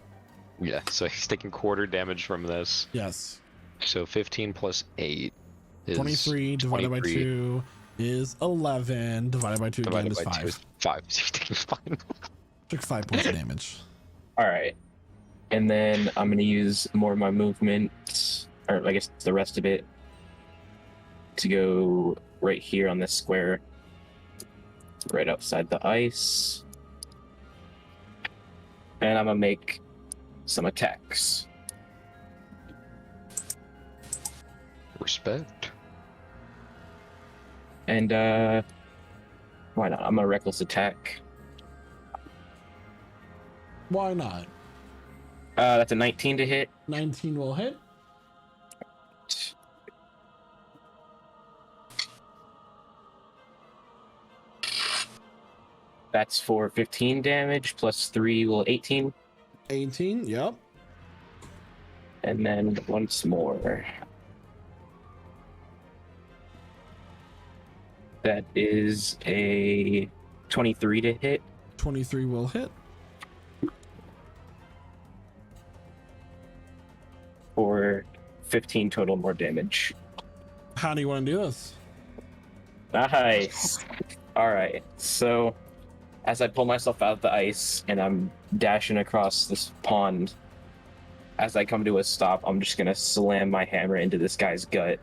Yeah, so he's taking quarter damage from this. Yes. So 15 plus 8 is 23 divided by 23 2 is 11. Divided by 2 again divided is by 2 is 5. 5. So he's taking 5. Took 5 points of damage. All right. And then I'm going to use more of my movement, or I guess the rest of it, to go right here on this square, right outside the ice. And I'm going to make some attacks. Respect. And, why not? I'm going to reckless attack. Why not? That's a 19 to hit. 19 will hit. That's for 15 damage, plus 3 will 18. 18, yep. And then once more. That is a 23 to hit. 23 will hit. For 15 total more damage. How do you want to do this? Nice. All right. So As I pull myself out of the ice and I'm dashing across this pond, as I come to a stop, I'm just gonna slam my hammer into this guy's gut.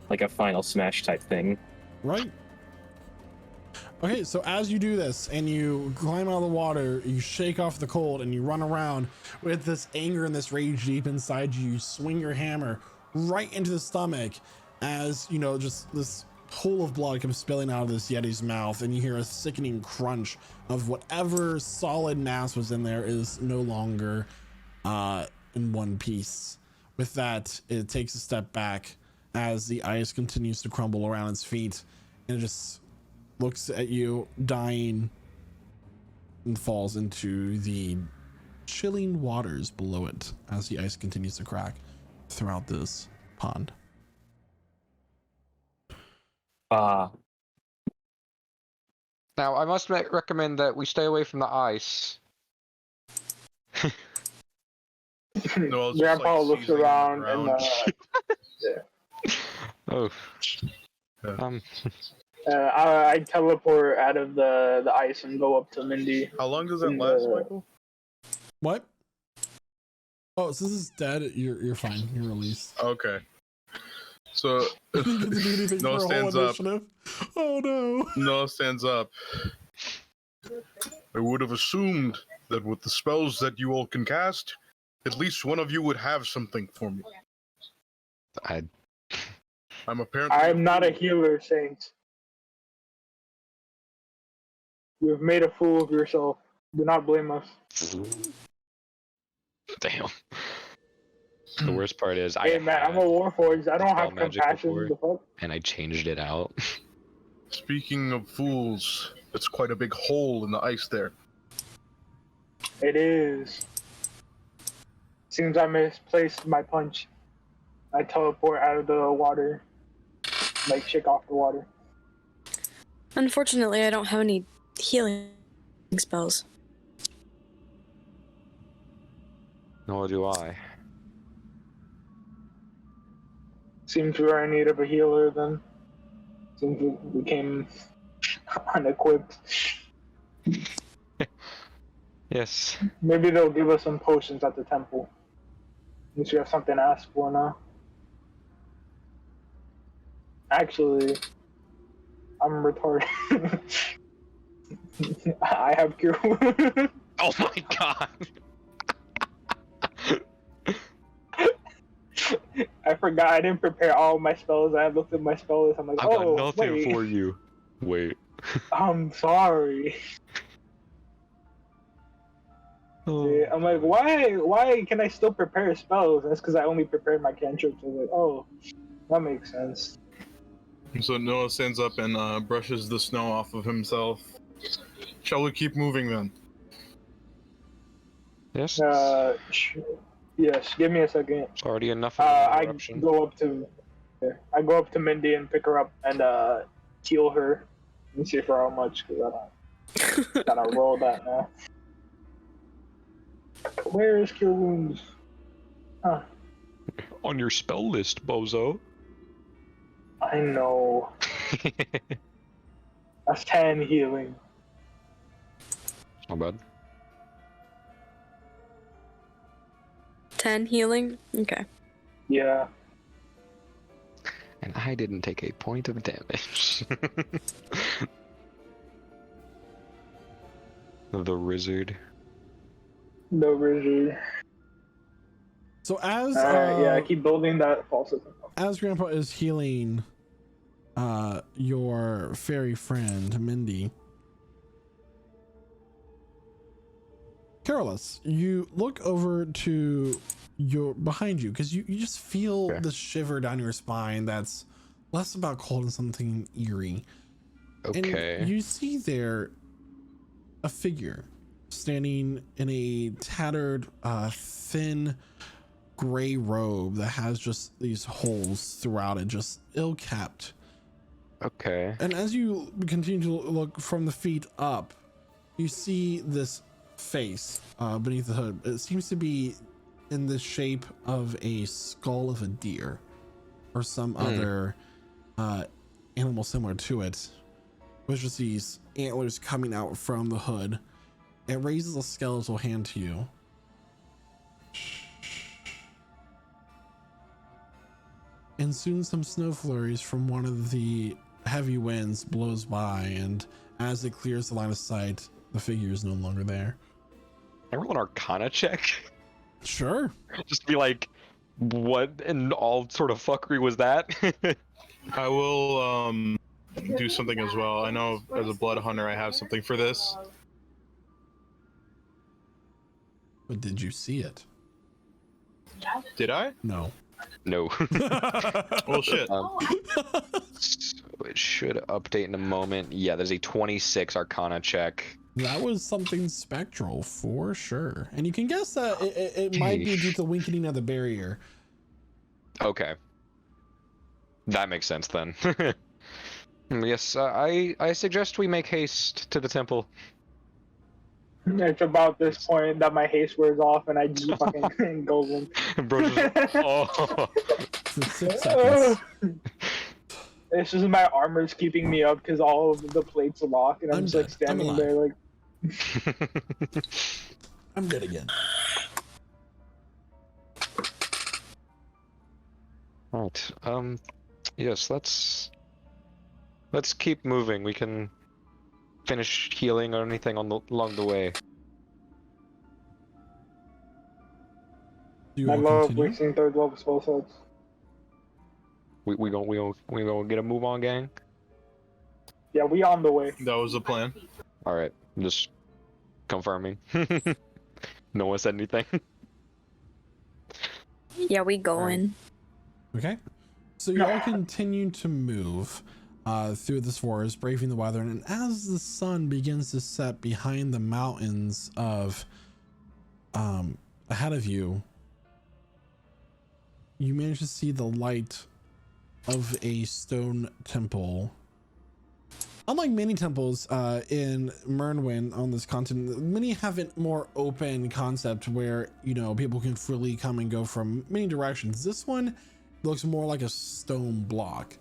Like a final smash type thing. Right. Okay, so as you do this and you climb out of the water, you shake off the cold and you run around with this anger and this rage deep inside you, you swing your hammer right into the stomach as, you know, just this pool of blood comes spilling out of this Yeti's mouth, and you hear a sickening crunch of whatever solid mass was in there is no longer in one piece. With that, it takes a step back as the ice continues to crumble around its feet, and it just looks at you dying and falls into the chilling waters below it as the ice continues to crack throughout this pond. Now, I must recommend that we stay away from the ice. Noel's just, Grandpa like, looks seizing around the and ground. Oh. I teleport out of the ice and go up to Mindy. How long does that last, Michael? What? Oh, so this is dead. You're fine. You're released. Okay. So You didn't get to do anything Noah for a whole stands up. initiative. Oh no. Noah stands up. I would have assumed that with the spells that you all can cast, at least one of you would have something for me. I'm apparently. I'm not a healer, Saint. You have made a fool of yourself. Do not blame us. Damn. The worst part is Hey man, I'm a Warforged. I don't spell have magic compassion. before. The fuck? and I changed it out. Speaking of fools, it's quite a big hole in the ice there. It is. Seems I misplaced my punch. I teleport out of the water. Like, shake off the water. Unfortunately, I don't have any healing spells. Nor do I. Seems we're in need of a healer then. Seems we became unequipped. Yes. Maybe they'll give us some potions at the temple. At least we have something to ask for now. Actually, I'm retarded. I have cure. Oh my god! I forgot I didn't prepare all my spells. I looked at my spell list. I'm like, I've got oh, nothing wait. for you. Wait. I'm sorry. Oh. Yeah, I'm like, why can I still prepare spells? That's because I only prepared my cantrips. I was like, oh, that makes sense. So Noah stands up and brushes the snow off of himself. Shall we keep moving then? Yes. Yes. Give me a second. It's already enough of an I interruption. go up to Mindy and pick her up and heal her. Let me see for how much, because I don't gotta roll that now. Where is Cure Wounds? Huh. On your spell list, bozo. I know. That's 10 healing. Not bad. 10 healing? Okay. Yeah. And I didn't take a point of damage. The wizard. No wizard. So as Yeah, keep building that false system. as Grandpa is healing your fairy friend Mindy, Carolus, you look over to your behind you because you just feel Okay. the shiver down your spine that's less about cold and something eerie. Okay. And you see there a figure standing in a tattered, thin gray robe that has just these holes throughout it, just ill-kept. Okay. And as you continue to look from the feet up, you see this face beneath the hood. It seems to be in the shape of a skull of a deer or some other animal similar to it. with just these antlers coming out from the hood. It raises a skeletal hand to you. And soon some snow flurries from one of the heavy winds blows by, and as it clears the line of sight, the figure is no longer there. I roll an Arcana check. Sure. Just be like, what in all sort of fuckery was that? I will do something as well. I know as a blood hunter, I have something for this. But did you see it? Did I? No. No. Well, shit. So it should update in a moment. Yeah, there's a 26 Arcana check. That was something spectral for sure. And you can guess that it might be due to the weakening of the barrier. Okay. That makes sense then. Yes, I suggest we make haste to the temple. It's about this point that my haste wears off and I just fucking go in. Bro, just, oh. For 6 seconds. It's just my armor's keeping me up because all of the plates are locked, and I'm just like dead. I'm standing alive. there like. I'm dead again. Right. Yes, let's keep moving. We can finish healing or anything along the way. Do you I want to love continue? wasting third level spell sets. We gonna get a move on, gang. Yeah, we on the way. That was the plan. All right, just confirming. No one said anything. Yeah, we going. Okay. So you all continue to move through this forest, braving the weather, and as the sun begins to set behind the mountains of ahead of you, you manage to see the light of a stone temple. Unlike many temples in Mernwin on this continent, many have a more open concept where, you know, people can freely come and go from many directions. This one looks more like a stone block,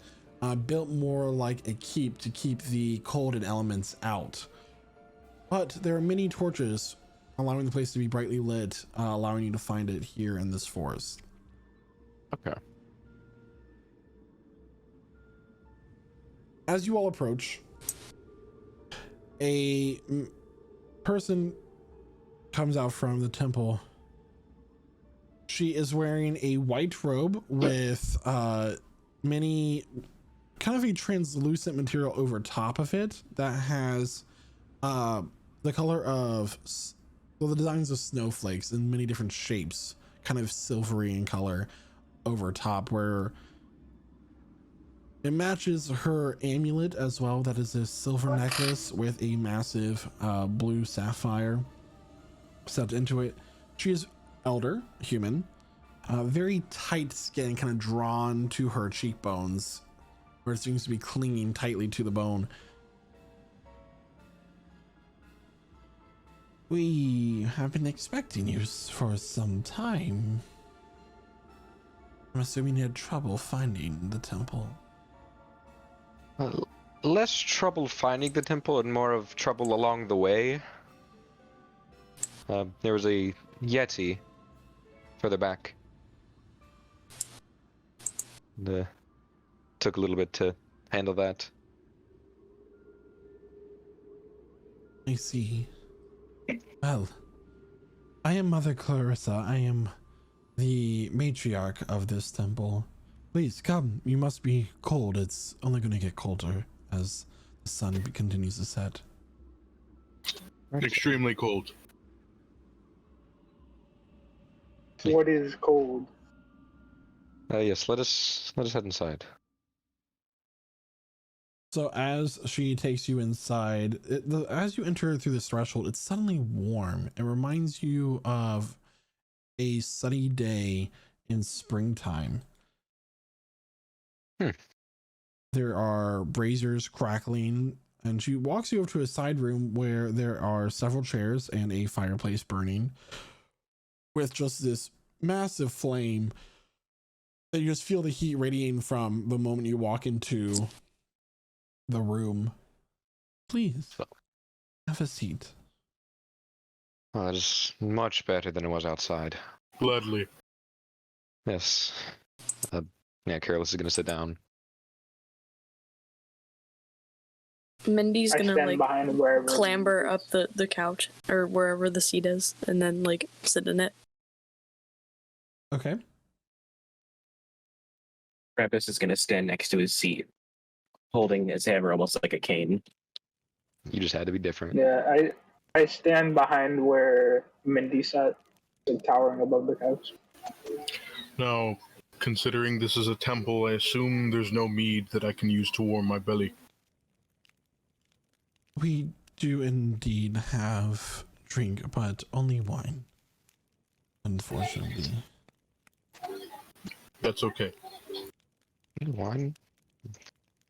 built more like a keep to keep the cold and elements out. But there are many torches allowing the place to be brightly lit, allowing you to find it here in this forest. Okay. As you all approach, a person comes out from the temple. She is wearing a white robe with many kind of a translucent material over top of it that has the color of, well, the designs of snowflakes in many different shapes, kind of silvery in color over top, where it matches her amulet as well. That is a silver necklace with a massive blue sapphire set into it. She is elder, human, very tight skin, kind of drawn to her cheekbones, where it seems to be clinging tightly to the bone. We have been expecting you for some time. I'm assuming you had trouble finding the temple. Less trouble finding the temple and more of trouble along the way. There was a Yeti further back. Took a little bit to handle that. I see. Well, I am Mother Clarissa. I am the matriarch of this temple. Please come. You must be cold. It's only going to get colder as the sun continues to set. Extremely cold. What is cold? Yes, let us head inside. So as she takes you inside, as you enter through this threshold, it's suddenly warm. It reminds you of a sunny day in springtime. There are braziers crackling, and she walks you over to a side room where there are several chairs and a fireplace burning with just this massive flame that you just feel the heat radiating from the moment you walk into the room. Please have a seat. Oh, that is much better than it was outside. Gladly. Yes. Yeah, Careless is gonna sit down. Mindy's I gonna stand like behind wherever. clamber up the couch or wherever the seat is, and then like sit in it. Okay. Krampus is gonna stand next to his seat, holding his hammer almost like a cane. You just had to be different. Yeah, I stand behind where Mindy sat, like, towering above the couch. Now, considering this is a temple, I assume there's no mead that I can use to warm my belly. We do indeed have drink, but only wine. Unfortunately. That's okay. Wine?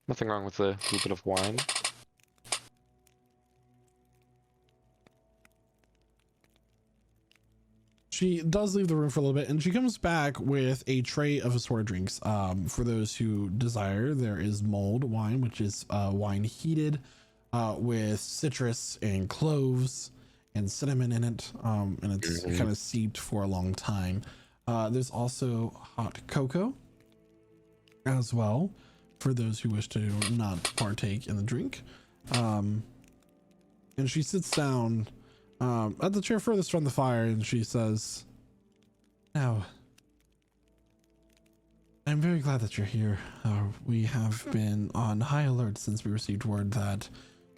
Nothing wrong with a little bit of wine. She does leave the room for a little bit, and she comes back with a tray of assorted drinks. For those who desire, there is mulled wine, which is wine heated with citrus and cloves and cinnamon in it, and it's kind of seeped for a long time. There's also hot cocoa as well, for those who wish to not partake in the drink. And she sits down at the chair furthest from the fire, and she says, "Now, I'm very glad that you're here. We have been on high alert since we received word that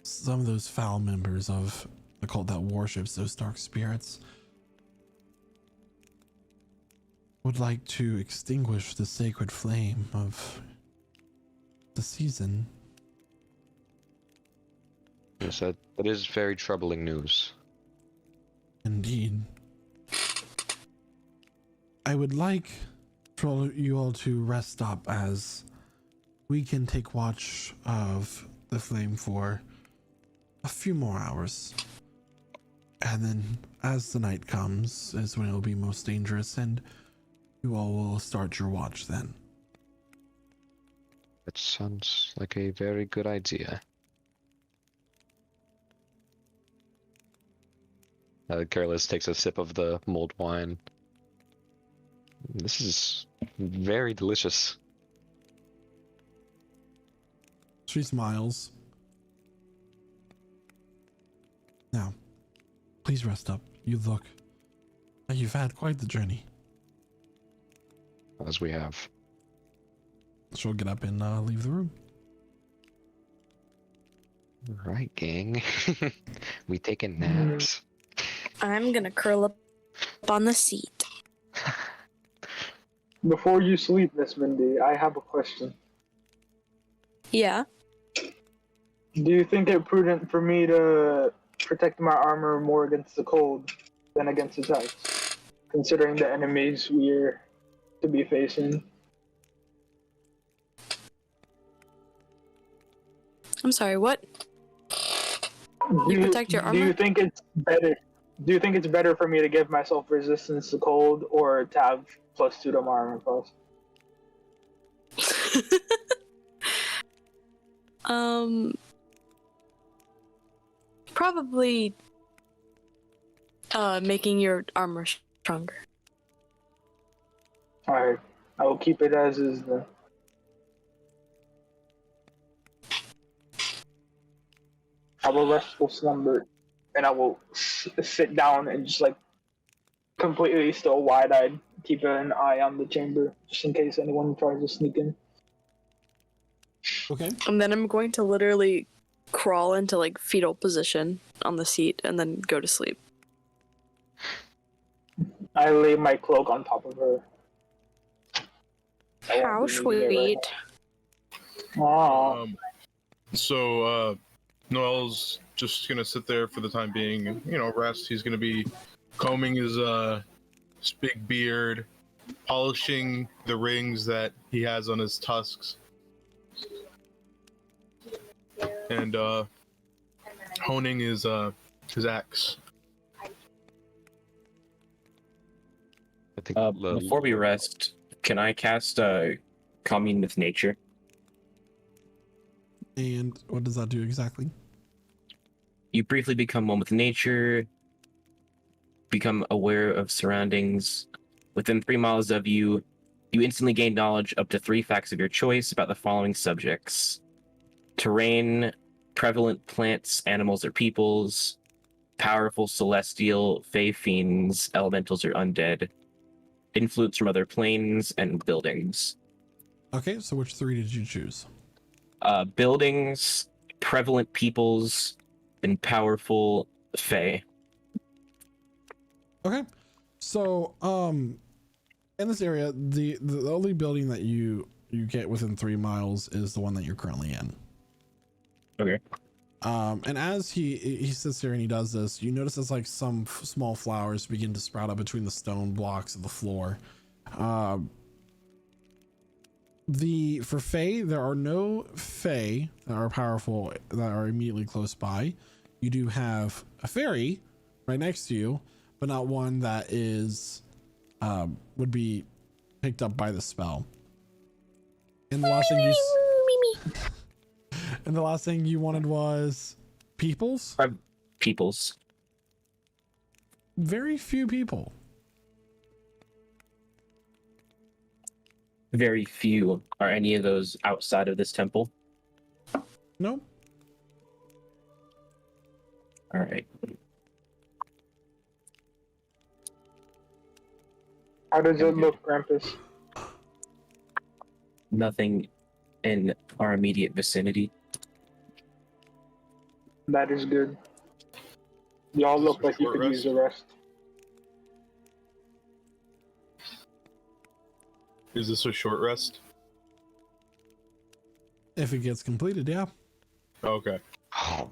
some of those foul members of the cult that worships those dark spirits would like to extinguish the sacred flame of the season." Yes, that is very troubling news. Indeed. I would like for you all to rest up, as we can take watch of the flame for a few more hours. And then as the night comes is when it will be most dangerous, and you all will start your watch then. That sounds like a very good idea. Careless takes a sip of the mulled wine. This is very delicious. She smiles. Now, please rest up. You look like you've had quite the journey. As we have. She'll get up and leave the room. Right, gang. We taking naps. I'm gonna curl up on the seat. Before you sleep, Miss Mindy, I have a question. Yeah. Do you think it prudent for me to protect my armor more against the cold than against attacks, considering the enemies we're to be facing? I'm sorry, what? You protect your Do armor? you think it's better? Do you think it's better for me to give myself resistance to cold, or to have +2 to my armor class? Probably making your armor stronger. Alright, I will keep it as is then. I will restful slumber, and I will sit down and just like completely still wide-eyed, keep an eye on the chamber just in case anyone tries to sneak in. Okay. And then I'm going to literally crawl into like fetal position on the seat and then go to sleep. I lay my cloak on top of her. I How won't be needing it sweet. right now. Aw. So Noel's just gonna sit there for the time being and, rest. He's gonna be combing his big beard, polishing the rings that he has on his tusks, and honing his axe. I think Before we rest, can I cast Commune with Nature? And what does that do exactly? You briefly become one with nature, become aware of surroundings. Within 3 miles of you, you instantly gain knowledge up to 3 facts of your choice about the following subjects: terrain, prevalent plants, animals, or peoples, powerful celestial, fey fiends, elementals, or undead, influence from other planes, and buildings. Okay, so which 3 did you choose? Buildings, prevalent peoples, and powerful fey. Okay, so in this area, the only building that you get within 3 miles is the one that you're currently in. Okay. And as he sits there and he does this, you notice as like some small flowers begin to sprout up between the stone blocks of the floor. For Fae, there are no Fae that are powerful that are immediately close by. You do have a fairy right next to you, but not one that is would be picked up by the spell. And the last thing and the last thing you wanted was peoples? Peoples. Very few people. Very few. Are any of those outside of this temple? No. All right. How does it look, Grampus? Nothing in our immediate vicinity. That is good. Y'all look like you could use a rest. Is this a short rest? If it gets completed, yeah. Okay. Oh,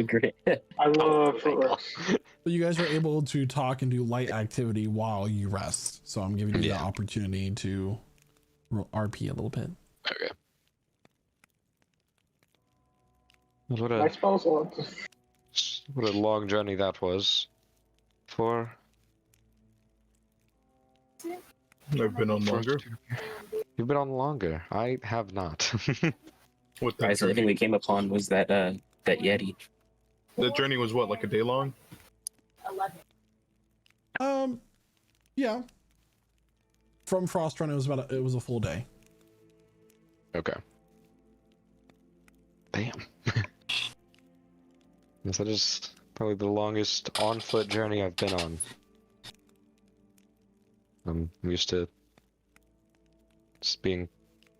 great. I love short rests. But you guys are able to talk and do light activity while you rest. So I'm giving you the opportunity to RP a little bit. Okay. My spells are What a long journey that was. For I've been on longer. You've been on longer. I have not. What Right, so the thing we came upon was that Yeti. The journey was what, like a day long? Yeah. From Frostrun, it was a full day. Okay. Damn. Yes, that is probably the longest on-foot journey I've been on. I'm used to just being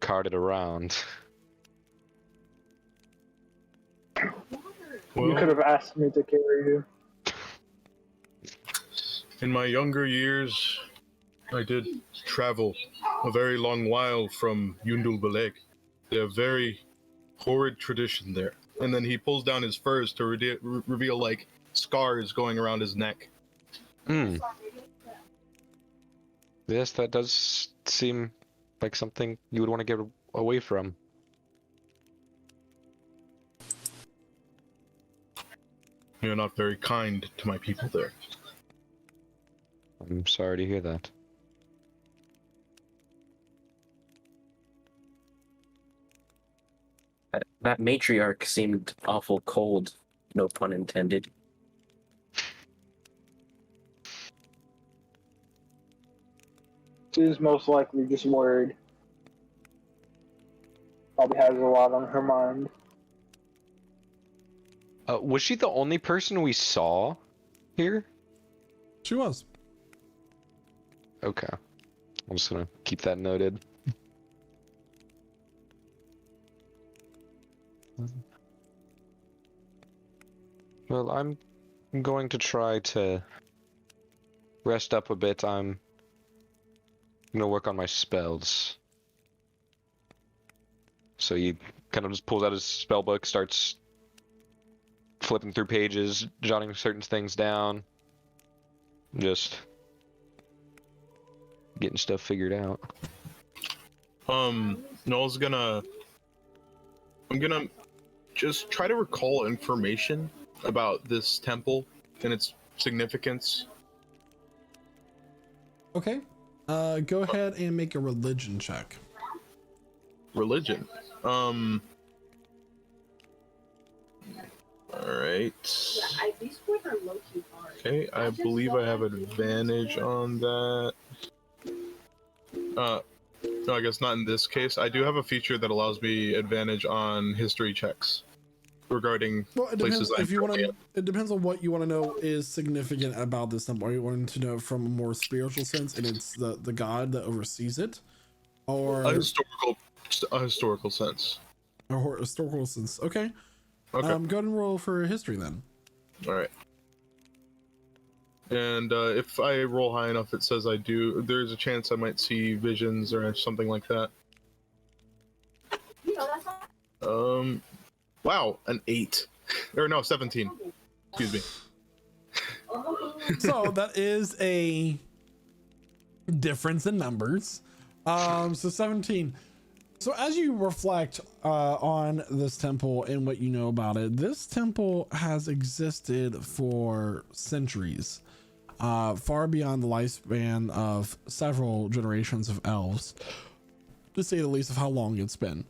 carted around. You could have asked me to carry you. In my younger years, I did travel a very long while from Yundul Beleg. They have very horrid tradition there. And then he pulls down his furs to reveal like scars going around his neck. Hmm. Yes, that does seem like something you would want to get away from. You're not very kind to my people there. I'm sorry to hear that. That matriarch seemed awful cold, no pun intended. She's most likely just worried. Probably has a lot on her mind. Was she the only person we saw here? She was. Okay. I'm just gonna keep that noted. Well, I'm going to try to rest up a bit. I'm gonna work on my spells. So he kind of just pulls out his spell book, starts flipping through pages, jotting certain things down. Just getting stuff figured out. Noel's I'm gonna just try to recall information about this temple and its significance. Okay. Go ahead and make a religion check. Religion. Alright. These boys are low key hard. Okay, I believe I have advantage on that. No, I guess not in this case. I do have a feature that allows me advantage on history checks regarding Well, it places depends if you want currently to. It depends on what you want to know is significant about this temple. Are you wanting to know from a more spiritual sense, and it's the god that oversees it, or a historical sense. a historical sense? Okay. Okay. Go ahead and roll for history then. All right. And if I roll high enough, it says I do. There's a chance I might see visions or something like that. Wow, an 8, or no, 17. Excuse me. So that is a difference in numbers. So 17. So as you reflect on this temple and what you know about it, this temple has existed for centuries, far beyond the lifespan of several generations of elves, to say the least of how long it's been.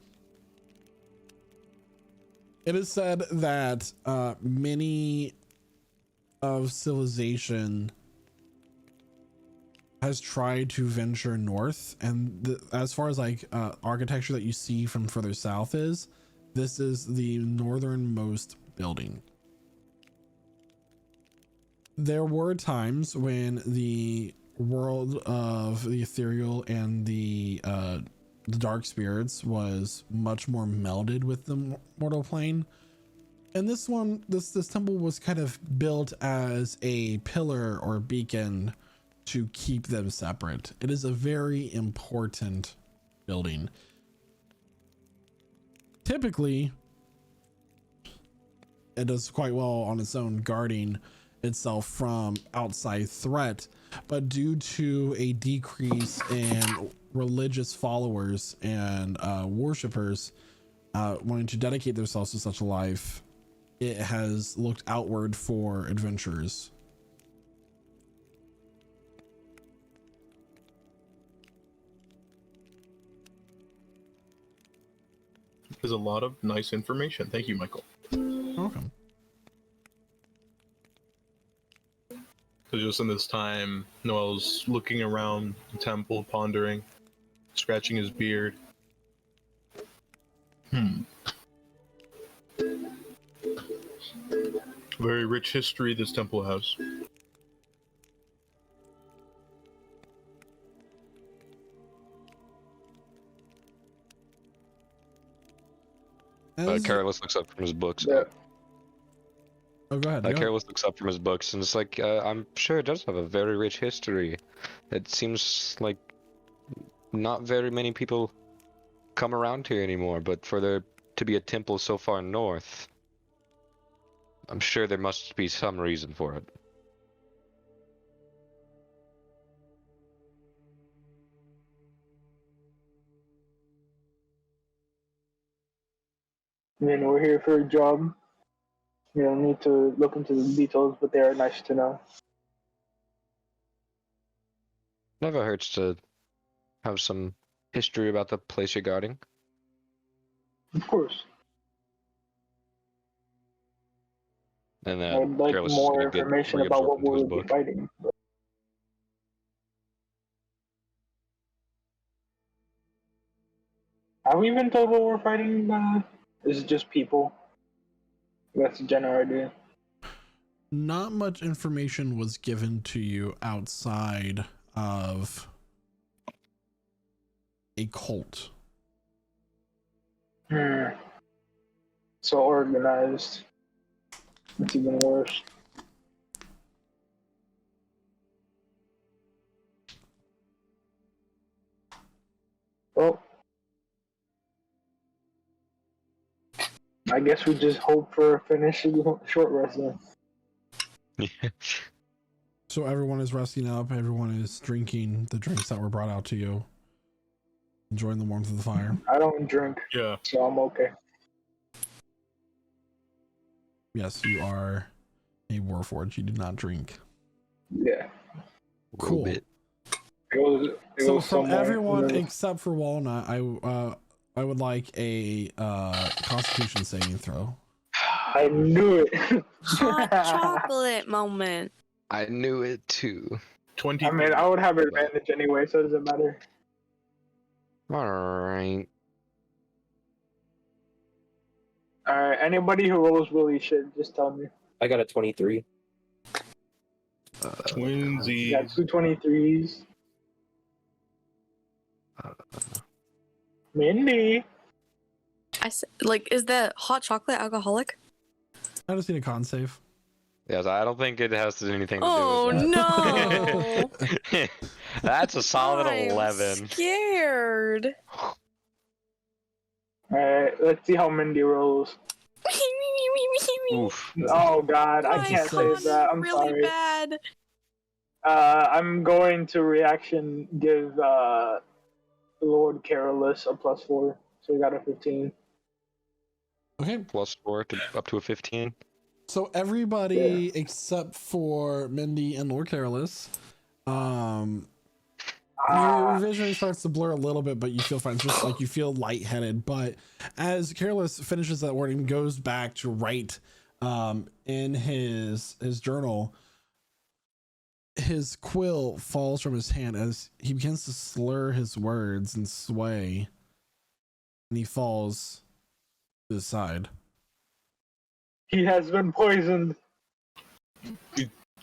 It is said that many of civilization has tried to venture north, and as far as like architecture that you see from further south this is the northernmost building. There were times when the world of the ethereal and the dark spirits was much more melded with the mortal plane, and this temple was kind of built as a pillar or beacon to keep them separate. It is a very important building. Typically, it does quite well on its own, guarding itself from outside threat, but due to a decrease in religious followers and worshippers wanting to dedicate themselves to such a life, it has looked outward for adventurers. There's a lot of nice information. Thank you, Michael. Welcome. So just in this time, Noel's looking around the temple, pondering, scratching his beard. Very rich history this temple has. Careless looks up from his books. Yeah. Oh, go ahead. Careless looks up from his books, and it's like, I'm sure it does have a very rich history. It seems like not very many people come around here anymore, but for there to be a temple so far north, I'm sure there must be some reason for it. I mean, we're here for a job. You don't need to look into the details, but they are nice to know. Never hurts to have some history about the place you're guarding. Of course. And then I'd like Careless is more gonna get information about what reabsorbed into we his will be book. fighting. Have we been told what we're fighting? Is it just people? That's a general idea. Not much information was given to you outside of a cult. So organized. It's even worse. Well, I guess we just hope for a finish short rest then. So everyone is resting up. Everyone is drinking the drinks that were brought out to you, enjoying the warmth of the fire. I don't drink, Yeah. so I'm okay. Yes, you are a Warforged. You do not drink. Yeah. Cool. Bit. It So was from somewhere everyone in the- except for Walnut, I would like a Constitution saving throw. I knew it. Hot chocolate moment. I knew it too. 20. I mean, I would have advantage anyway, so it doesn't matter. Alright. Alright, anybody who rolls really should just tell me. I got a 23. Twinsies. Yeah, 223s. Mindy. Is that hot chocolate alcoholic? I just need a con save. Yes, I don't think it has anything to Oh do with no! that. That's a solid I'm 11. scared. Alright, let's see how Mindy rolls. Oof. Oh god, I My can't con save that. I'm really sorry. bad. I'm going to reaction give Lord Carolus a +4. So we got a 15. Okay, +4 to up to a 15. so everybody except for Mindy and Lord Carolus, your vision starts to blur a little bit, but you feel fine. It's just like you feel lightheaded. But as Carolus finishes that word and goes back to write in his journal, his quill falls from his hand as he begins to slur his words and sway, and he falls to the side. He has been poisoned.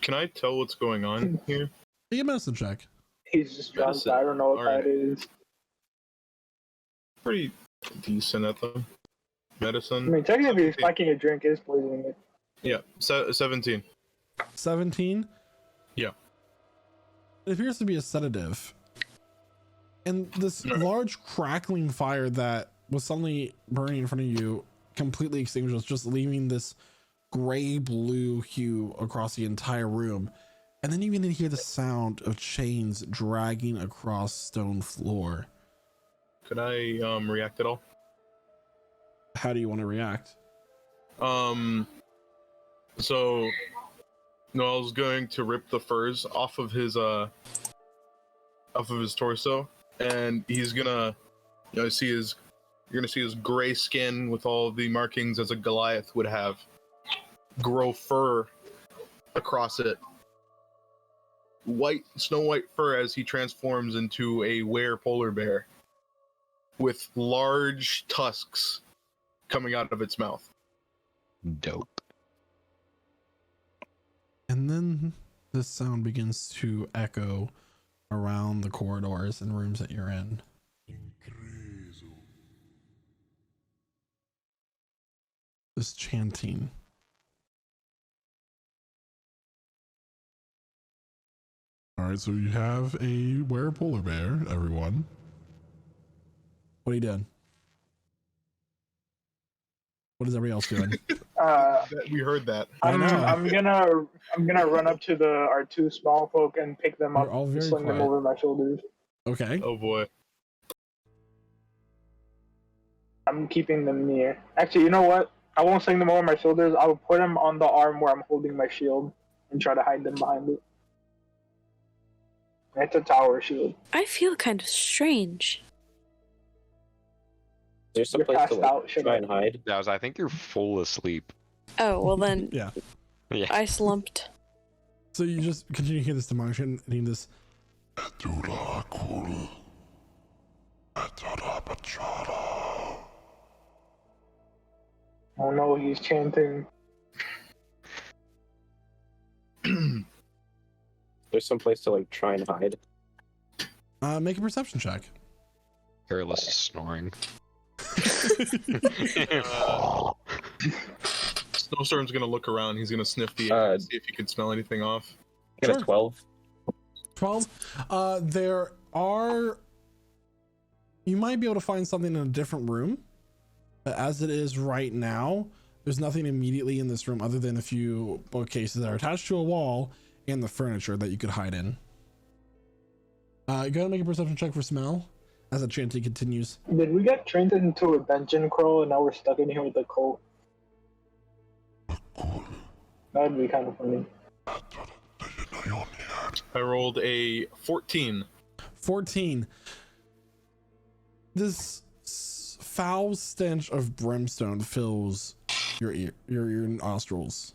Can I tell what's going on here? Take a medicine check. He's just drunk. Medicine. I don't know what Alright. that is. Pretty decent at them. I Medicine. mean, technically, spiking a drink is poisoning it. Yeah, 17. 17. Yeah. It appears to be a sedative. And this large crackling fire that was suddenly burning in front of you completely extinguishes, just leaving this gray blue hue across the entire room. And then you begin to hear the sound of chains dragging across stone floor. Could I react at all? How do you want to react? So Noel's going to rip the furs off of his torso, and he's gonna, you're gonna see his gray skin with all the markings as a Goliath would have grow fur across it. Snow white fur as he transforms into a were-polar bear with large tusks coming out of its mouth. Dope. And then this sound begins to echo around the corridors and rooms that you're in. This chanting. All right, so you have a were-polar bear, everyone. What are you doing? What is everybody else doing? We heard that. I'm gonna run up to our two small folk and pick them up You're all and very sling them quiet. over my shoulders. Okay. Oh boy. I'm keeping them near. Actually, you know what? I won't sling them over my shoulders. I'll put them on the arm where I'm holding my shield and try to hide them behind it. It's a tower shield. I feel kind of strange. There's some You're place to passed out, shut try up. and hide. I think you're full asleep. Oh, well then, Yeah. Yeah. I slumped. So you just continue to hear this demonic chant and hear this. Oh no, he's chanting. There's some place to try and hide. Make a perception check. Careless is snoring. Snowstorm's gonna look around. He's gonna sniff the air and see if he can smell anything off. I got Sure. a 12. 12. There are. You might be able to find something in a different room, but as it is right now, there's nothing immediately in this room other than a few bookcases that are attached to a wall and the furniture that you could hide in. Go ahead and make a perception check for smell as the chanting continues. Did we get trained into a dungeon crawl and now we're stuck in here with the cult? That'd be kind of funny. I rolled a 14. 14. This foul stench of brimstone fills your nostrils,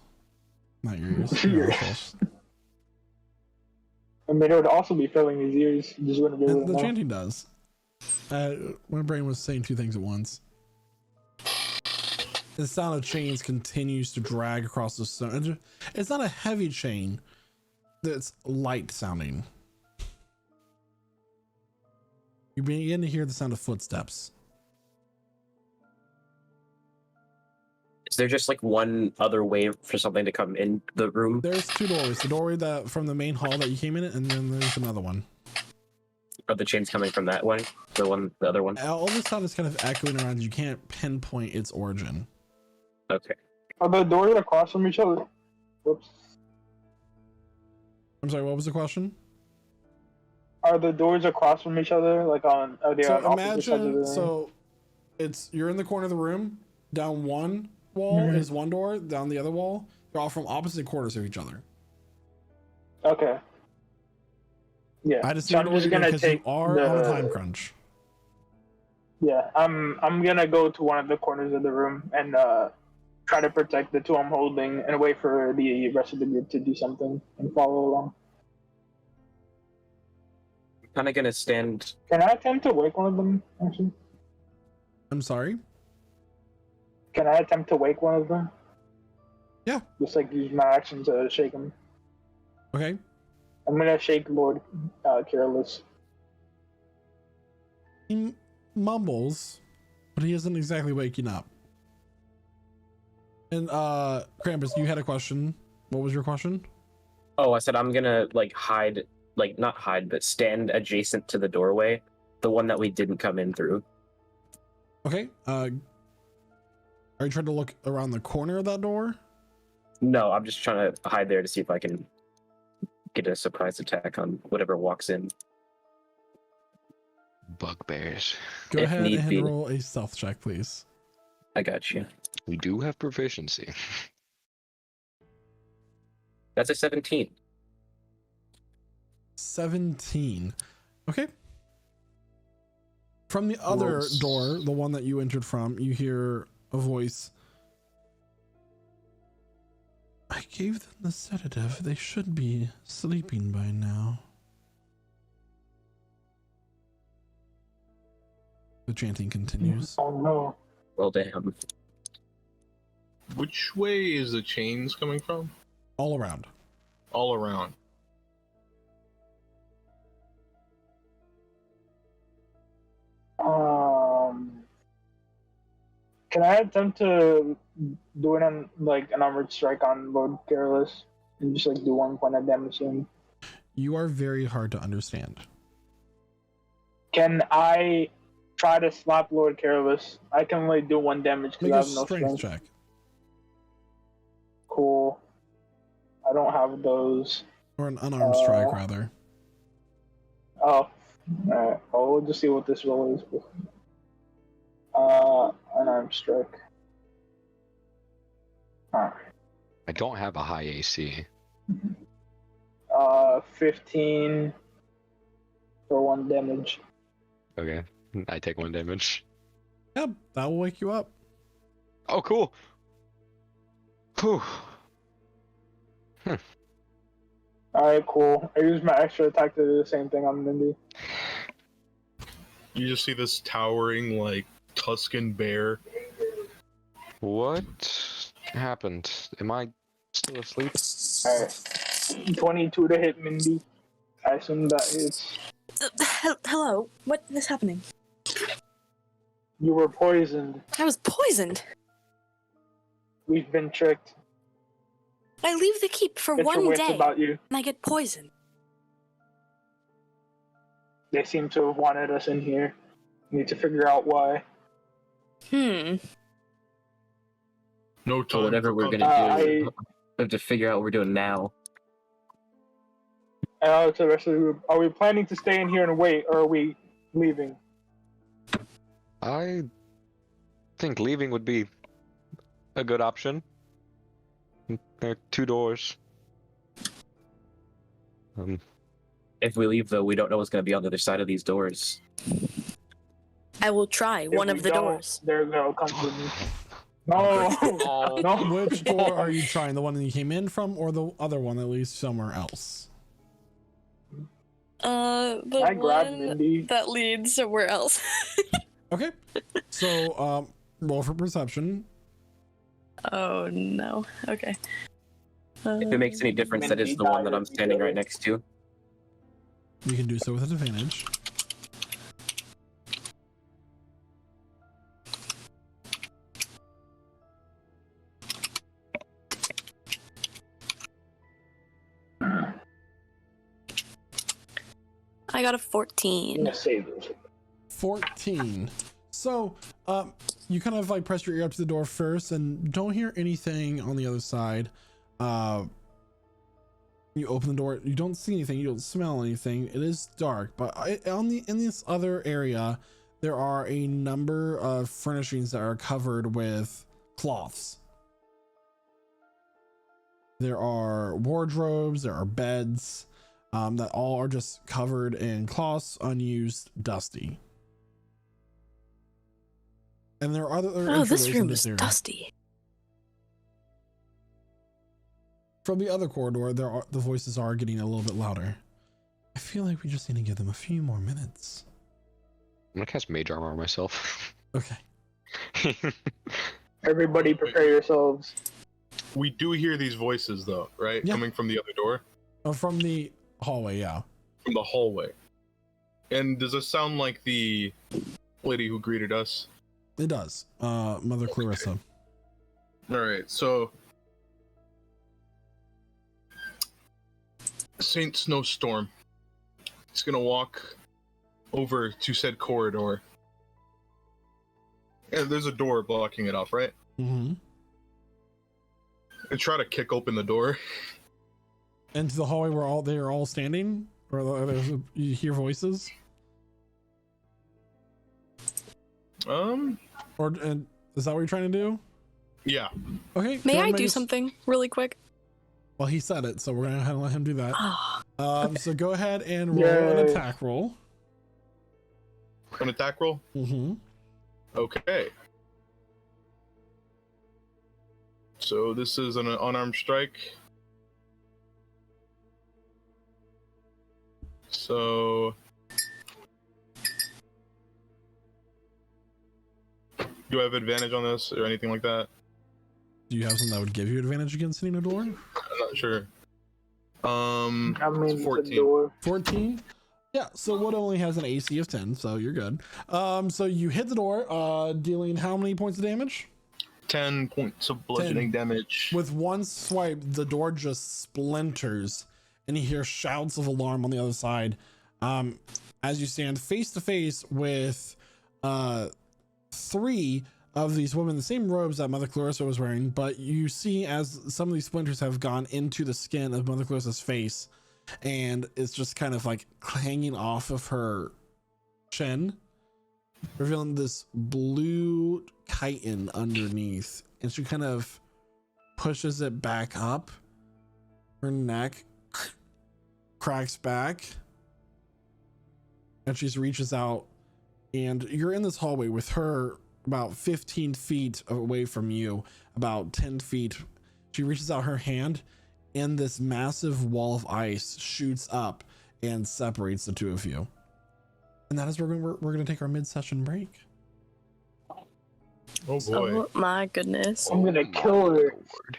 not your ears. Your nostrils. I mean, it would also be filling his ears. You just wouldn't be able And to the know. chanting does. My brain was saying two things at once. The sound of chains continues to drag across the stone. It's not a heavy chain. That's light sounding. You begin to hear the sound of footsteps. Is there just like one other way for something to come in the room? There's two doorways. The doorway that from the main hall that you came in, and then there's another one. Are the chains coming from that way? The other one? All this sound is kind of echoing around. You can't pinpoint its origin. Okay. Are the doors across from each other? Whoops. I'm sorry. What was the question? Are the doors across from each other? Like on? Are they on So opposite sides of the imagine. room? So you're in the corner of the room. Down one wall Mhm. is one door. Down the other wall, they're all from opposite quarters of each other. Okay. Yeah. I just so need I'm just to gonna because you take are on a the- time crunch. Yeah, I'm gonna go to one of the corners of the room and try to protect the two I'm holding and wait for the rest of the group to do something and follow along. I'm kind of gonna stand. Can I attempt to wake one of them? Actually, I'm sorry. can I attempt to wake one of them? Yeah. Just like use my action to shake him. Okay. I'm gonna shake Lord Careless. He mumbles, but he isn't exactly waking up. And Krampus, you had a question. What was your question? Oh, I said I'm gonna like hide, like not hide, but stand adjacent to the doorway, the one that we didn't come in through. Okay. Are you trying to look around the corner of that door? No, I'm just trying to hide there to see if I can get a surprise attack on whatever walks in. Bugbears. Go If ahead need and be. roll a stealth check, please. I got you. We do have proficiency. That's a 17. 17. Okay. From the other Gross. door, the one that you entered from, you hear a voice. I gave them the sedative. They should be sleeping by now. The chanting continues. Oh no. Well, damn. Which way is the chains coming from? All around. All around. Can I attempt to do an armored strike on Lord Careless and just like do 1 point of damage to him? You are very hard to understand. Can I try to slap Lord Careless? I can only do 1 damage because Make I a have no strength strength. check. Cool. I don't have those. Or an unarmed strike, rather. Oh, alright. Well, we'll just see what this roll is. Unarmed strike. Alright. I don't have a high AC. 15 for 1 damage. Okay. I take 1 damage. Yep, that will wake you up. Oh, cool. Whew. Alright, cool. I use my extra attack to do the same thing on Mindy. You just see this towering, like, Tuscan bear. What happened? Am I still asleep? Alright. 22 to hit Mindy. I assume that is. Hello, what is happening? You were poisoned. I was poisoned. We've been tricked. I leave the keep for It's a one witch day about you. and I get poisoned. They seem to have wanted us in here. Need to figure out why. Hmm. No So time. whatever for we're com- gonna do, we have to figure out what we're doing now. To the rest of the group, are we planning to stay in here and wait, or are we leaving? I think leaving would be a good option. There are 2 doors. If we leave, though, we don't know what's gonna be on the other side of these doors. I will try If one we of the don't, doors. They're gonna come to me. No, Oh. no. Which door are you trying? The one that you came in from, or the other one that leads somewhere else? The I grabbed one Mindy. that leads somewhere else. Okay. So, roll for perception. Oh no. Okay. If it makes any difference, that is the one that I'm standing right next to. You can do so with advantage. I got a I'm 14. gonna save this. 14. So, you kind of like press your ear up to the door first and don't hear anything on the other side. You open the door, you don't see anything, you don't smell anything. It is dark, but in this other area, there are a number of furnishings that are covered with cloths. There are wardrobes, there are beds, that all are just covered in cloths, unused, dusty. And there are other Oh, this entryways in room is area. dusty. From the other corridor, the voices are getting a little bit louder. I feel like we just need to give them a few more minutes. I'm gonna cast Mage Armor on myself. Okay. Everybody, prepare yourselves. We do hear these voices though, right? Yeah. Coming from the other door, From the hallway, yeah. from the hallway. And does it sound like the lady who greeted us? It does. Mother Clarissa. All right, so Saint Snowstorm is gonna walk over to said corridor. And there's a door blocking it off, right? Mm-hmm. And try to kick open the door. Into the hallway where they are all standing, or you hear voices, or and is that what you're trying to do? Yeah. Okay. May go ahead I and do make something really quick? Well, he said it, so we're gonna have to let him do that. Oh, So go ahead and roll an Yay. attack roll. An attack roll? Mm-hmm. Okay. So this is an unarmed strike. So do I have advantage on this or anything like that? Do you have something that would give you advantage against hitting a door? I'm not sure. I mean, It's the 14. door. 14. Yeah, so Wood only has an AC of 10, so you're good. So you hit the door, dealing how many points of damage? 10 points of bludgeoning damage. With one swipe, the door just splinters, and you hear shouts of alarm on the other side. As you stand face to face with three of these women, the same robes that Mother Clarissa was wearing, but you see as some of these splinters have gone into the skin of Mother Clarissa's face, and it's just kind of like hanging off of her chin, revealing this blue chitin underneath, and she kind of pushes it back up. Her neck cracks back, and she reaches out, and you're in this hallway with her about 15 feet away from you, about 10 feet. She reaches out her hand, and this massive wall of ice shoots up and separates the two of you. And that is where we're going to take our mid-session break. Oh boy. oh my goodness. I'm gonna kill her. Lord.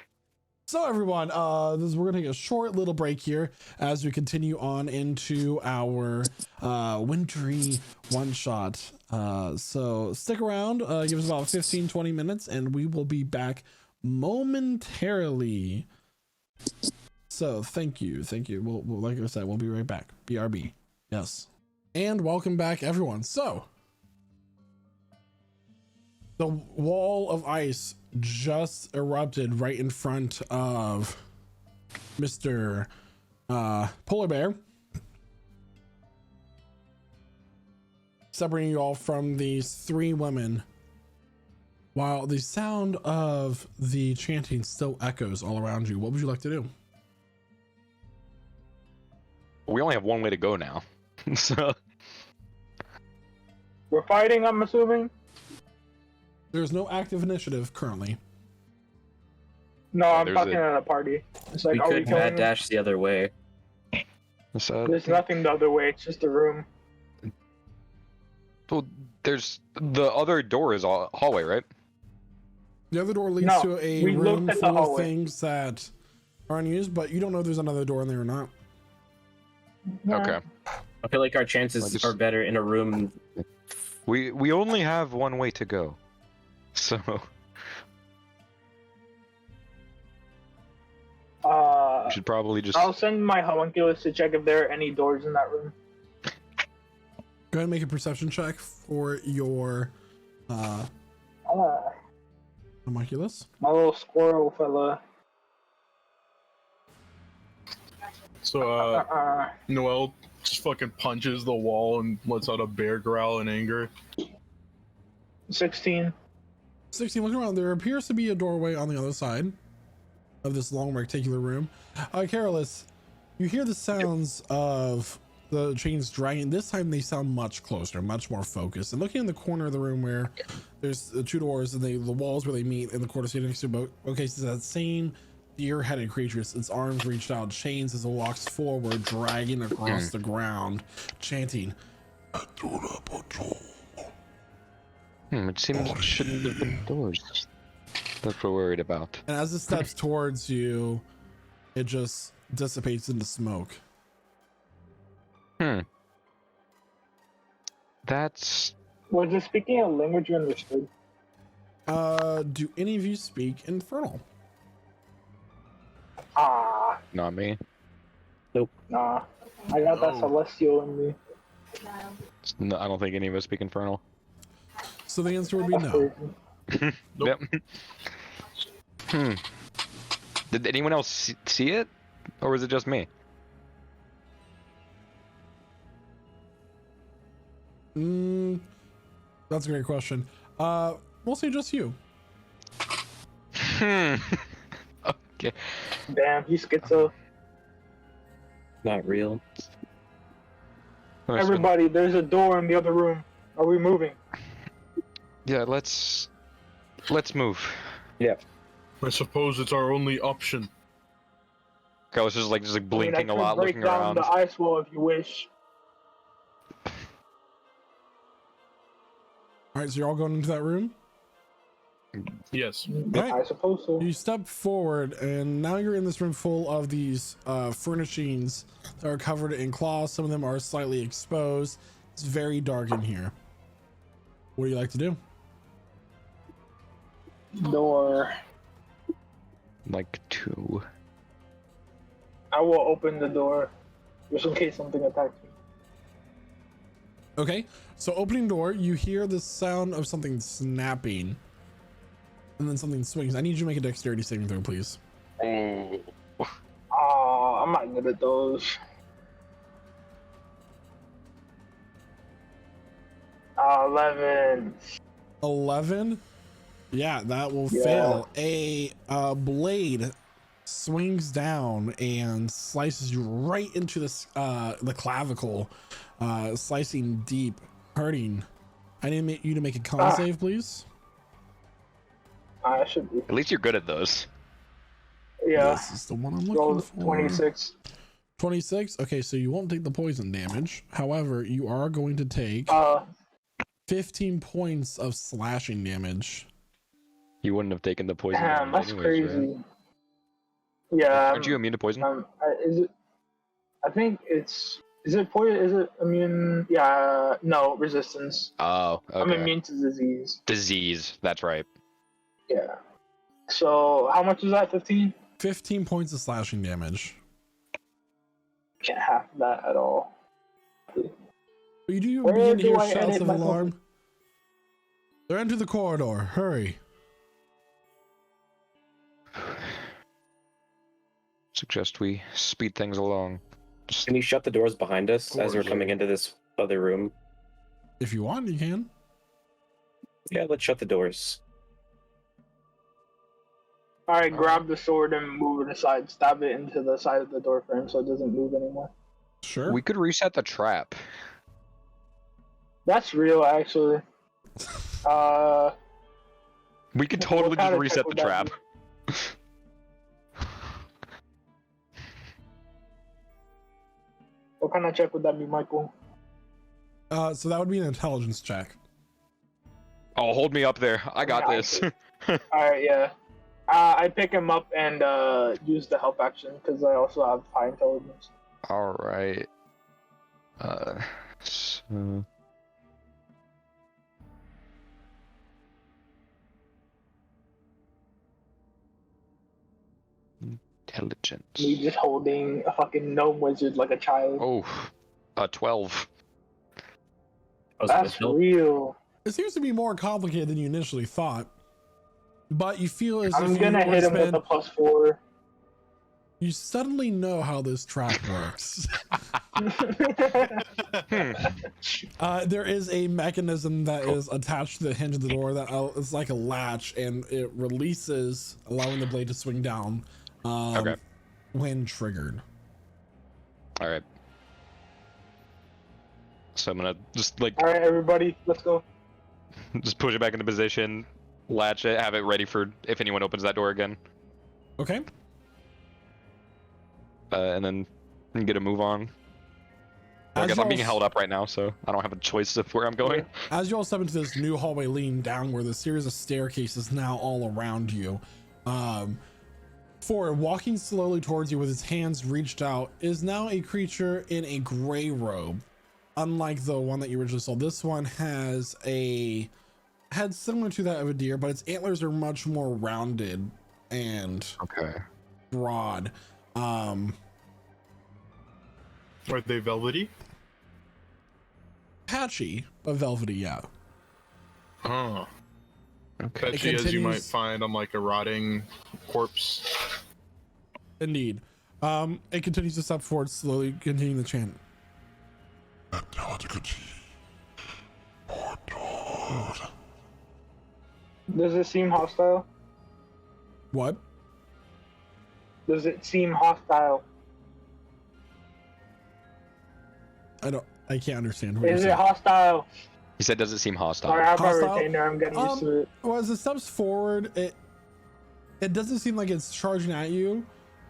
So everyone, we're gonna take a short little break here as we continue on into our wintry one shot. So stick around, give us about 15-20 minutes, and we will be back momentarily. So thank you. We'll like I said, we'll be right back. BRB. Yes. And welcome back, everyone. So the wall of ice just erupted right in front of Mr. Polar Bear, separating you all from these three women, while the sound of the chanting still echoes all around you. What would you like to do? We only have one way to go now. So We're fighting, I'm assuming. There's no active initiative currently. No, I'm There's talking a- at a party. It's like, We are we could killing mad them? dash the other way. So, There's nothing the other way. It's just a room. well, there's the other door is a hallway, right? The other door leads No, to a we looked room at the full of hallway. things that are unused, but you don't know if there's another door in there or not. Okay. I feel like our chances I just- are better in a room. We only have one way to go, so we should probably just. I'll send my homunculus to check if there are any doors in that room. Go ahead and make a perception check for your homunculus. My little squirrel fella. So, Noel just fucking punches the wall and lets out a bear growl in anger. 16. 16, look around. There appears to be a doorway on the other side of this long rectangular room. Carolus, you hear the sounds of the chains dragging. This time they sound much closer, much more focused. And looking in the corner of the room where there's the two doors and the walls where they meet in the corner seat next to both. Okay, so that same deer-headed creature, its arms reached out, chains as it walks forward, dragging across the ground, chanting. It seems it shouldn't have been doors. That's what we're worried about. And as it steps towards you, it just dissipates into smoke. That's Was it speaking a language you understood? Do any of you speak Infernal? Ah, not me. nah. I got that No. celestial in me. No, I don't think any of us speak Infernal. So the answer would be That's no. crazy. Nope. Yep. Did anyone else see it, or was it just me? That's a great question. We'll say just you. Okay. Damn, he's schizo. Not real. Everybody, there's a door in the other room. Are we moving? Yeah, let's move. I suppose it's our only option. Carlos is just I mean, I blinking a could lot, break looking down around. the ice wall if you wish. All right, so you're all going into that room. Yes. Right. I suppose so. You step forward, and now you're in this room full of these furnishings that are covered in cloth. Some of them are slightly exposed. It's very dark in here. What do you like to do? Door. Like two. I will open the door just in case something attacks me. Okay, so opening door, you hear the sound of something snapping, and then something swings. I need you to make a dexterity saving throw, please. Oh. Oh, I'm not good at those. 11. 11. Yeah, that will Yeah. fail. A blade swings down and slices you right into the clavicle, slicing deep, hurting. I need you to make a con save, please. I should be. At least you're good at those. Yeah. This is the one I'm looking Rolled for. 26. 26. Okay, so you won't take the poison damage. However, you are going to take 15 points of slashing damage. You wouldn't have taken the poison. Damn, damage that's anyways, crazy. right? Yeah. Aren't you immune to poison? Is it? I think it's. Is it poison? Is it immune? Yeah. No, resistance. Oh, okay. I'm immune to disease. Disease. That's right. Yeah. So how much is that? 15? 15 points of slashing damage. Can't have that at all. But you do Where begin to do hear I shouts edit of my alarm. They're into the corridor. Hurry. Suggest we speed things along. Just Can we shut the doors behind us Of as we're course, coming into this other room? If you want, you can. Yeah, let's shut the doors. Alright, grab the sword and move it aside. Stab it into the side of the door frame so it doesn't move anymore. Sure. we could reset the trap. That's real, actually. We could What totally kind just of reset check the would that trap. be? What kind of check would that be, Michael? So that would be an intelligence check. Oh, hold me up there. I got Yeah, I this. Alright, yeah. I pick him up and use the help action because I also have high intelligence. All right. So... Intelligence. Me just holding a fucking gnome wizard like a child. Oh, 12. I was That's with help. real. It seems to be more complicated than you initially thought, but you feel as I'm if gonna you, hit him with a +4. you suddenly know how this trap works. There is a mechanism that is attached to the hinge of the door that is like a latch, and it releases, allowing the blade to swing down Okay. when triggered. All right. So I'm gonna just like Alright, everybody, let's go. just push it back into position, latch it, have it ready for if anyone opens that door again, Okay. and then get a move on. I As guess you I'm being all- held up right now, so I don't have a choice of where I'm going. As you all step into this new hallway leading downward, the series of staircases now all around you. For walking slowly towards you with his hands reached out is now a creature in a gray robe. Unlike the one that you originally saw, this one has a head similar to that of a deer, but its antlers are much more rounded and Okay. broad. Are they velvety? Patchy, but velvety, yeah. Oh. Okay. Patchy as you might continues- find on like a rotting corpse. Indeed. It continues to step forward slowly, continuing the chant. Does it seem hostile? What? Does it seem hostile? I can't understand what you're Is it saying. hostile? He said, "Does it seem hostile?" Sorry, I have my Hostile? retainer. I'm getting used to it. Well, as it steps forward, it doesn't seem like it's charging at you,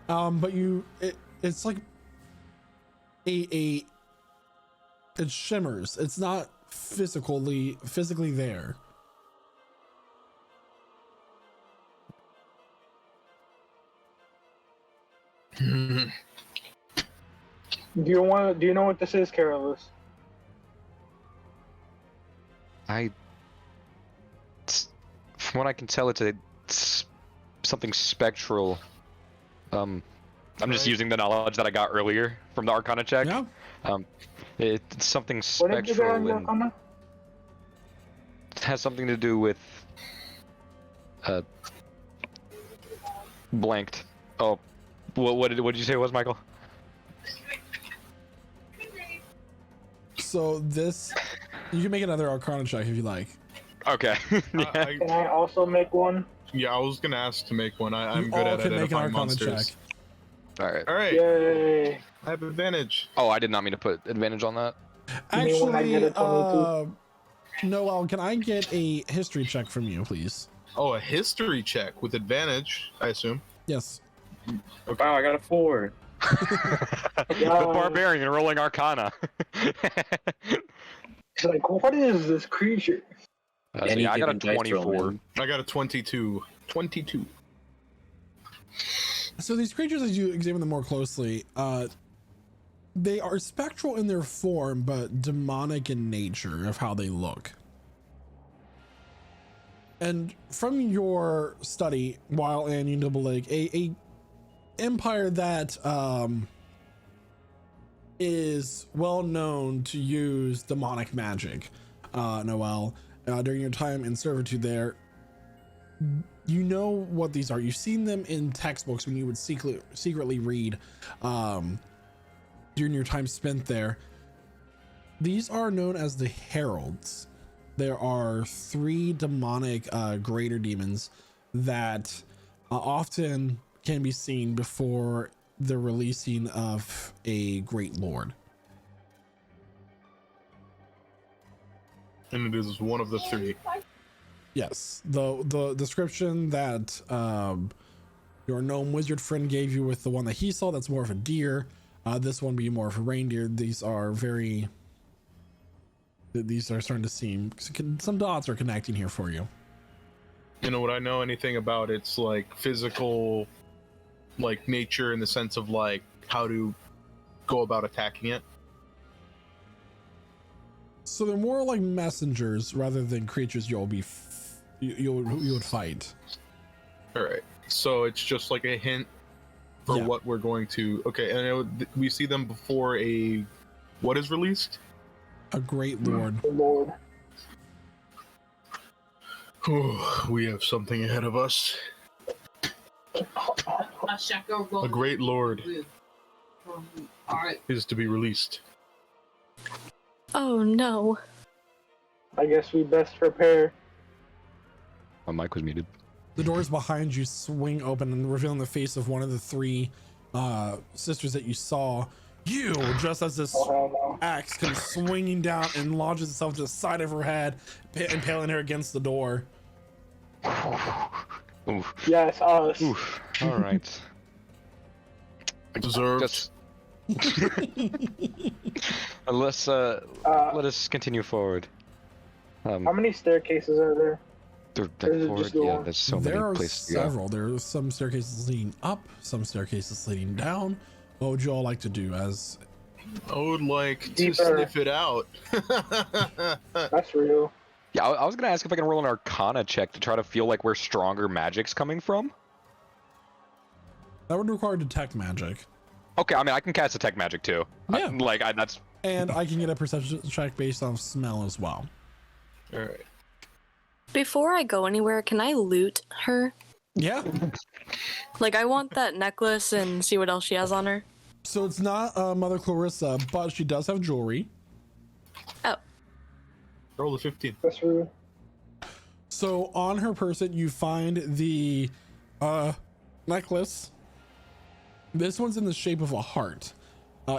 but it's like it shimmers. It's not physically there. Do you know what this is, Carolus? From what I can tell, it's something spectral. I'm just Right. using the knowledge that I got earlier from the Arcana check. Yeah. It's something What did you get on spectral your and Arcana? it has something to do with blanked. Oh, what did you say it was, Michael? So this, you can make another Arcana check if you like. Okay. Yeah. Can I also make one? Yeah, I was gonna ask to make one. I'm You good all at can make an identifying Arcana monsters. check. All right. All right, Yay! I have advantage. Oh, I did not mean to put advantage on that. You mean when I get Actually, a 22? Noel, can I get a history check from you, please? Oh, a history check with advantage, I assume. Yes. Wow, I got a 4. The barbarian rolling Arcana. It's like, what is this creature? So Any yeah, I got a given dice roll, 24. man. I got a 22. 22. So these creatures, as you examine them more closely, they are spectral in their form, but demonic in nature of how they look. And from your study while in Union Lake, a empire that is well known to use demonic magic, Noel, during your time in servitude there, you know what these are. You've seen them in textbooks when you would secretly read during your time spent there. These are known as the Heralds. There are 3 demonic greater demons that often can be seen before the releasing of a great lord. And it is one of the 3. Yes, the description that your gnome wizard friend gave you with the one that he saw, that's more of a deer. This one being more of a reindeer. These are starting to seem, some dots are connecting here for you. You know, would I know anything about its like physical, like nature in the sense of like how to go about attacking it? So they're more like messengers rather than creatures you would fight. All right. So it's just like a hint for Yeah. what we're going to. Okay, and we see them before what is released? A great lord. The Lord. We have something ahead of us. A great lord Alright. is to be released. Oh no. I guess we best prepare. My mic was muted. The doors behind you swing open and revealing the face of one of the three sisters that you saw. You, just as this Oh hell no. axe comes swinging down and lodges itself to the side of her head, impaling her against the door. Oof. Yes, us. Oof. All right. Deserved. Just let's let us continue forward. How many staircases are there? There, Or is it just the yeah, one? there's so There many are places to go. several. There are some staircases leading up, some staircases leading down. What would you all like to do? As I would like to Deeper. sniff it out. That's real. Yeah, I was gonna ask if I can roll an Arcana check to try to feel like where stronger magic's coming from. that would require detect magic, Okay, I mean I can cast detect magic too. Yeah. That's and I can get a perception check based on smell as well. All right. Before I go anywhere, can I loot her? Yeah. Like, I want that necklace and see what else she has on her. So it's not Mother Clarissa, but she does have jewelry. Oh, Roll a 15. That's real. So on her person, you find the necklace. This one's in the shape of a heart.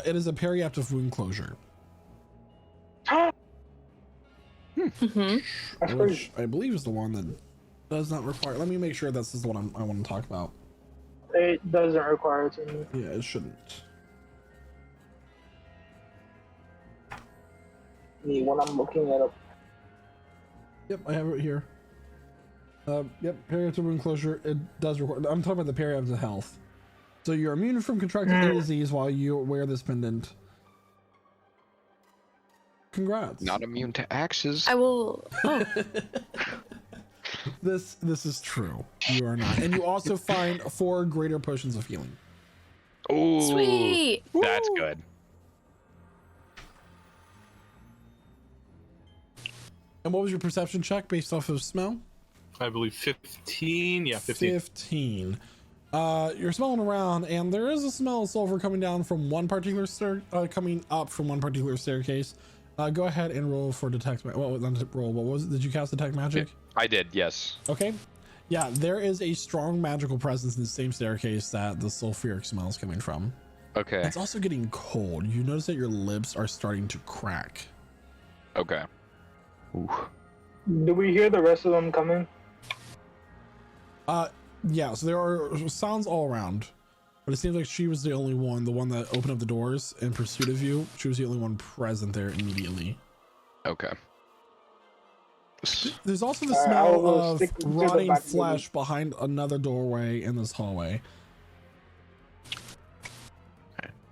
It is a periaptive wound closure, mm-hmm. That's which crazy. I believe is the one that does not require. Let me make sure this is the one I want to talk about. It doesn't require it to me. Yeah, it shouldn't. Me when I'm looking it up. Yep, I have it here. Yep, periaptive wound closure. It does require. I'm talking about the periaptive health. So you're immune from contracting any disease while you wear this pendant. Congrats. not immune to axes. I will. Oh, This is true. You are not. And you also find 4 greater potions of healing. Ooh, sweet. that's good. And what was your perception check based off of smell? I believe 15. Yeah, 15. 15. You're smelling around, and there is a smell of sulfur coming down from one particular coming up from one particular staircase. Go ahead and roll for detect. Well, not roll. What was it? Did you cast detect magic? I did, yes. Okay. Yeah, there is a strong magical presence in the same staircase that the sulfuric smell is coming from. Okay, It's also getting cold. You notice that your lips are starting to crack. okay. Ooh. Do we hear the rest of them coming? Yeah, so there are sounds all around, but it seems like she was the only one, the one that opened up the doors in pursuit of you. She was the only one present there immediately. Okay. There's also the I'll smell go of stick to the rotting back of the flesh behind another doorway in this hallway.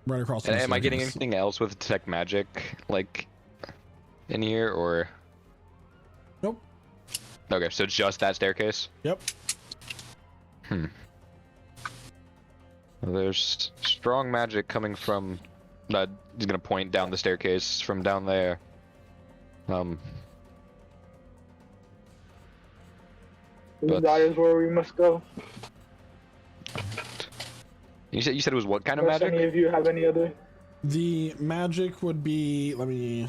Right across from And the am I getting staircase. anything else with detect magic, like, in here, or? Nope. Okay, so just that staircase? Yep. There's strong magic coming from. He's gonna point down the staircase from down there. But- That is where we must go. You said it was what kind of Unless magic? any of you have any other. The magic would be. Let me.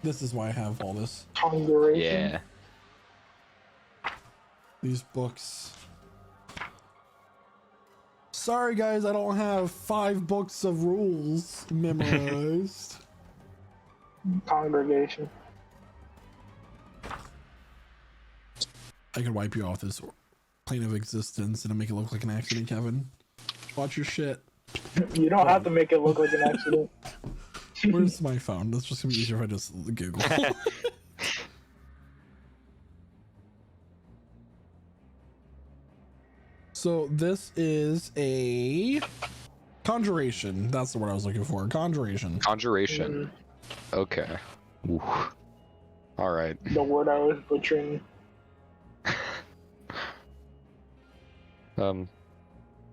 This is why I have all this. Congregation. Yeah. These books. Sorry, guys, I don't have 5 books of rules memorized. Congregation. I could wipe you off this plane of existence and make it look like an accident, Kevin. Watch your shit. You don't have to make it look like an accident. Where's my phone? That's just gonna be easier if I just Google. So this is a conjuration. That's the word I was looking for. Conjuration. Conjuration. Okay. Ooh. All right. The word I was butchering.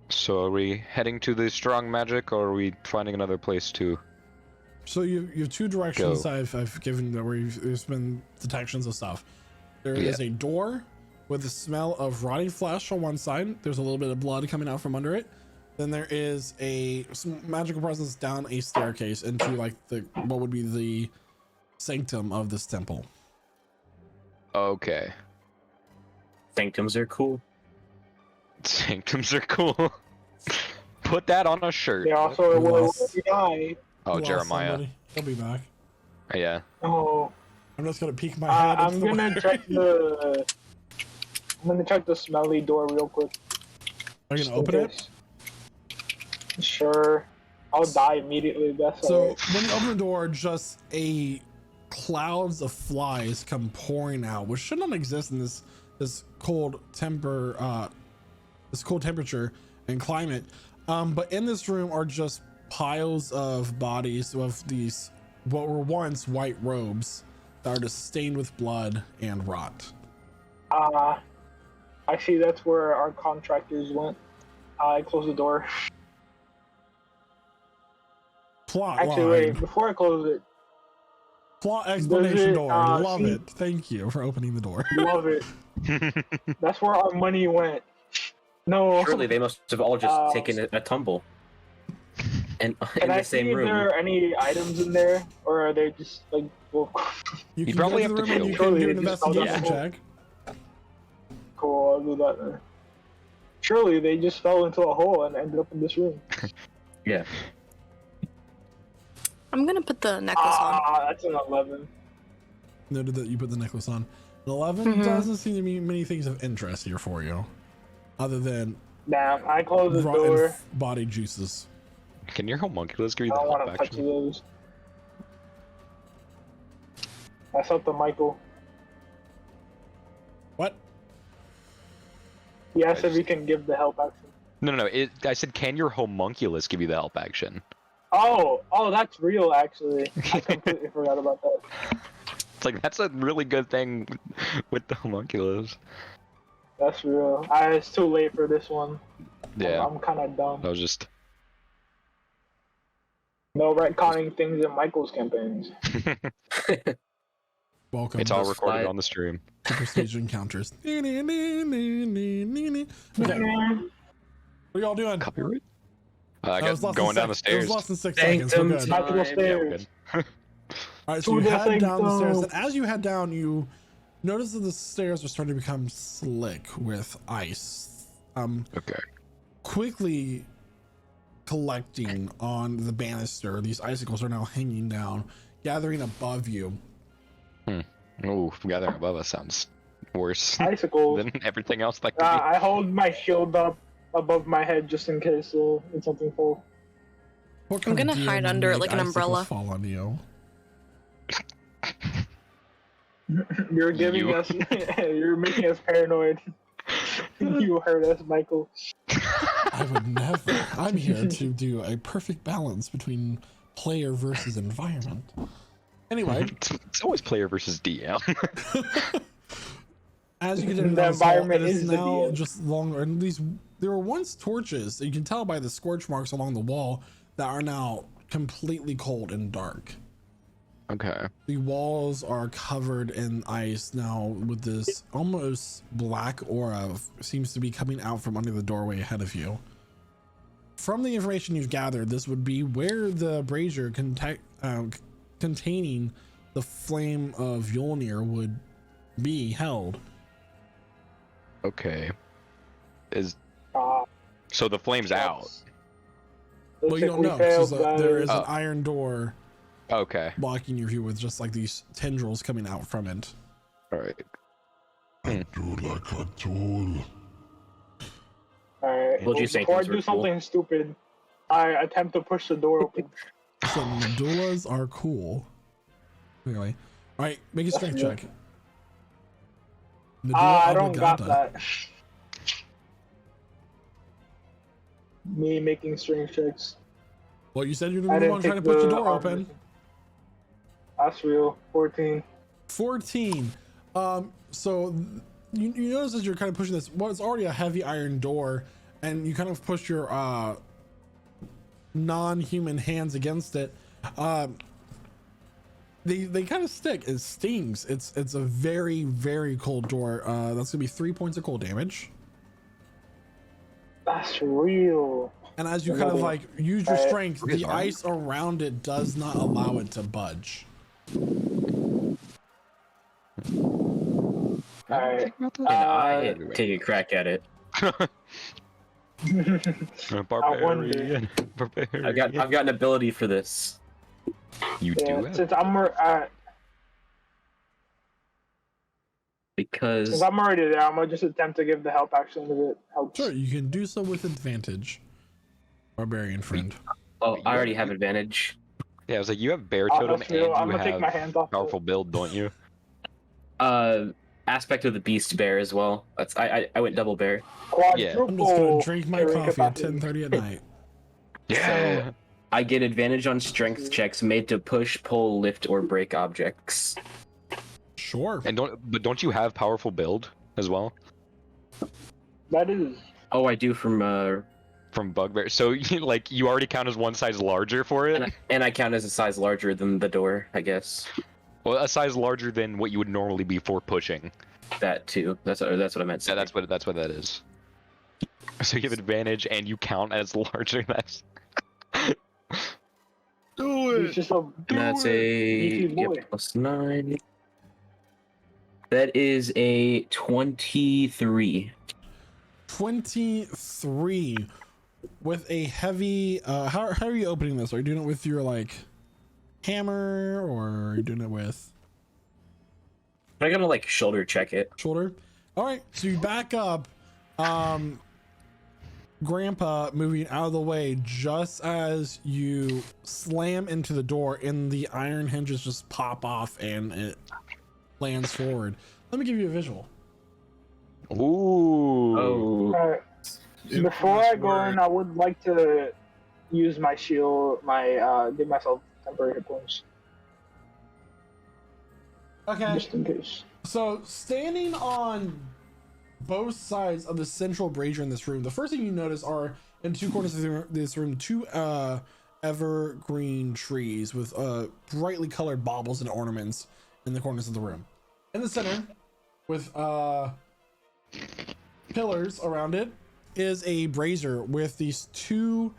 So are we heading to the strong magic, or are we finding another place to? So you have two directions Go. I've given where there's been detections of stuff. There is a door with the smell of rotting flesh on one side. There's a little bit of blood coming out from under it. Then there is some magical presence down a staircase into like what would be the sanctum of this temple. Okay. Sanctums are cool. Sanctums are cool. Put that on a shirt. They also will Lost. die. Oh, Lost Jeremiah. somebody. He'll be back. Yeah. Oh, I'm just gonna peek my head. I'm into the gonna check the. I'm gonna check the smelly door real quick. Are you gonna open it? Sure. I'll die immediately. That's So alright. when you open the door, just clouds of flies come pouring out, which should not exist in this cold temperature and climate. But in this room are just piles of bodies of these what were once white robes that are just stained with blood and rot. I see that's where our contractors went. I close the door. Plot Actually, line. wait. Before I close it, Plot explanation it, door. Love see- it. Thank you for opening the door. love it. That's where our money went. No. Surely they must have all just Uh, taken a tumble. And in Can I the same see if room. there are any items in there, or are they just like? Well, You You'd can probably go to have the to room and you kill can do them. an Just tell them investigation to- check. cool. I'll do that then. Surely they just fell into a hole and ended up in this room. Yeah. I'm gonna put the necklace on. That's an 11. Noted that you put the necklace on. An 11 Mhm. doesn't seem to be many things of interest here for you, other than Damn, I close the rotten door. body juices. Can your homunculus give you I the don't want help to touch action? those. That's up to Michael. What? He asked if he can give the help action. No. I said, can your homunculus give you the help action? Oh, that's real actually. I completely forgot about that. It's like that's a really good thing with the homunculus. That's real. It's too late for this one. Yeah. I'm kind of dumb. I was just. No retconning things in Michael's campaigns. Welcome It's all to recorded slide. on the stream. Prestige Encounters. Okay, what are y'all doing? Copyright? I That was got less than going down the six- It was stairs. less than 6 seconds. We're good. Michael Time. stairs. Good. All right, so To you the head down the stairs, sanctum. and as you head down, you notice that the stairs are starting to become slick with ice. Okay. Quickly collecting on the banister. These icicles are now hanging down, gathering above you. Ooh, gathering above us sounds worse Icicles. than everything else that could I hold my shield up above my head just in case it's something full. What I'm kind of gonna hide DM under it made like an icicles umbrella. Fall on you. You're giving You- us. You're making us paranoid. You hurt us, Michael. I would never. I'm here to do a perfect balance between player versus environment. Anyway, it's always player versus DM. as you get into The the environment it is is the now DM. just longer. And there were once torches. You can tell by the scorch marks along the wall that are now completely cold and dark. Okay. The walls are covered in ice now with this almost black aura seems to be coming out from under the doorway ahead of you. From the information you've gathered, this would be where the brazier containing the flame of Yolnir would be held. Okay. Is Uh, so the flame's out. looks Well, you like don't we know. failed, There is Oh. an iron door Okay. blocking your view with just like these tendrils coming out from it. All right. Do like a tool. Alright. Told you Before I sanctums do were cool. something stupid, I attempt to push the door open. So medullas are cool. Anyway, all right, make a strength check. Medulla I don't got oblongata. that. Me making strength checks. Well, you said you're the I one didn't trying to take push the the door armor. open. That's real. 14. 14. So you notice as you're kind of pushing this, well, it's already a heavy iron door, and you kind of push your non-human hands against it. They kind of stick. It stings. It's a very, very cold door. That's gonna be 3 points of cold damage. That's real. And as you kind of like use your Alright. strength, Look at the his arm. ice around it does not allow it to budge. Alright. And I Uh, take a crack at it. Barbarian. Barbarian. I've got an ability for this You do yeah, it. since I'm because already there, I'm gonna just attempt to give the help action if it helps. Sure, you can do so with advantage, barbarian friend. I already have advantage. Yeah, I was like, you have bear Oh, totem that's and real. I'm you gonna take my have hands off. powerful build, don't you? Aspect of the beast bear as well. That's I went double bear. Quadruple. I'm just gonna drink my carry coffee at capacity. 10:30 at night. Yeah. I get advantage on strength checks made to push, pull, lift, or break objects. Sure. And don't you have powerful build as well That is. Oh, I do from from bugbear? So you already count as one size larger for it. and I count as a size larger than the door, I guess. Well, a size larger than what you would normally be for pushing. That too. That's what I meant. Yeah, that's what that is. So you have advantage and you count as larger. That's do He's just a. And that's a Beefy boy. +9. That is a 23. 23 with a heavy. How are you opening this? Are you doing it with your like hammer, or are you doing it with I'm gonna like shoulder check it. shoulder? All right, so you back up. Grandpa moving out of the way just as you slam into the door, and the iron hinges just pop off and it lands forward. Let me give you a visual. Ooh. Oh, Alright. Before I go in, I would like to use my shield, give myself temporary hit points, Okay. just in case. So, standing on both sides of the central brazier in this room, the first thing you notice are in two corners of this room, two evergreen trees with brightly colored baubles and ornaments in the corners of the room. In the center, with pillars around it, is a brazier with these two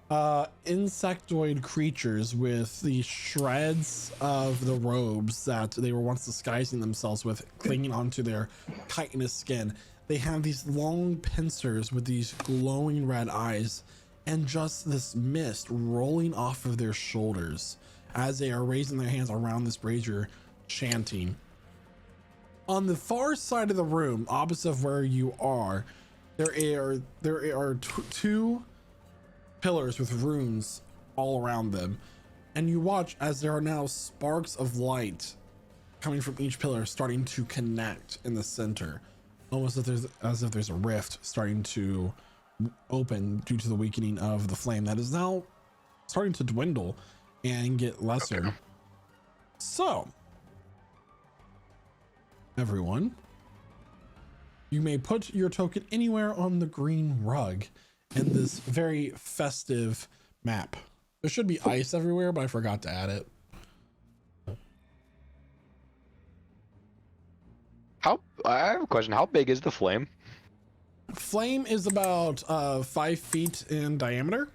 insectoid creatures with the shreds of the robes that they were once disguising themselves with clinging onto their chitinous skin. They have these long pincers with these glowing red eyes and just this mist rolling off of their shoulders as they are raising their hands around this brazier, chanting. On the far side of the room, opposite of where you are, there are two pillars with runes all around them, and you watch as there are now sparks of light coming from each pillar starting to connect in the center, almost as if there's a rift starting to open due to the weakening of the flame that is now starting to dwindle and get lesser. Okay. So everyone, you may put your token anywhere on the green rug in this very festive map. There should be ice everywhere, but I forgot to add it. I have a question. How big is the flame? Flame is about 5 feet in diameter.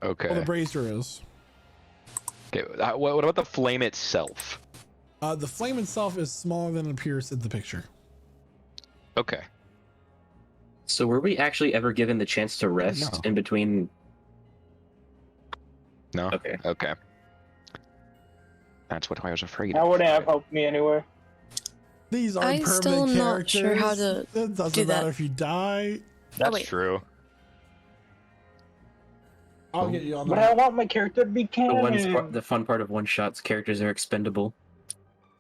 Okay. Well, the brazier is. Okay. What about the flame itself? The flame itself is smaller than it appears in the picture. Okay. so were we actually ever given the chance to rest No. in between? No. Okay. Okay. That's what I was afraid That of. wouldn't have helped me anyway. These are I'm permanent still characters. not sure how to It doesn't do that. matter if you die. That's wait. true. I'll get you on the But I map. want my character to be canon. The fun part of one shots, characters are expendable.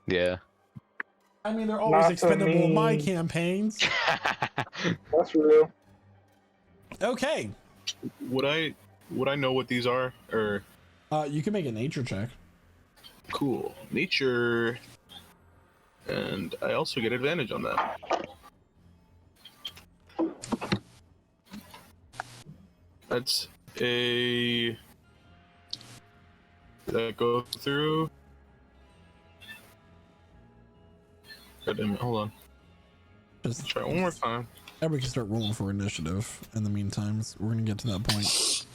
Yeah. I mean, they're always Not to expendable in my me. campaigns. That's real. Okay. Would I know what these are? Or You can make a nature check. cool. Nature. And I also get advantage on that. That's a. Did that go through? God damn it, hold on. Just Try it one more time. everybody can start rolling for initiative. In the meantime, we're gonna get to that point.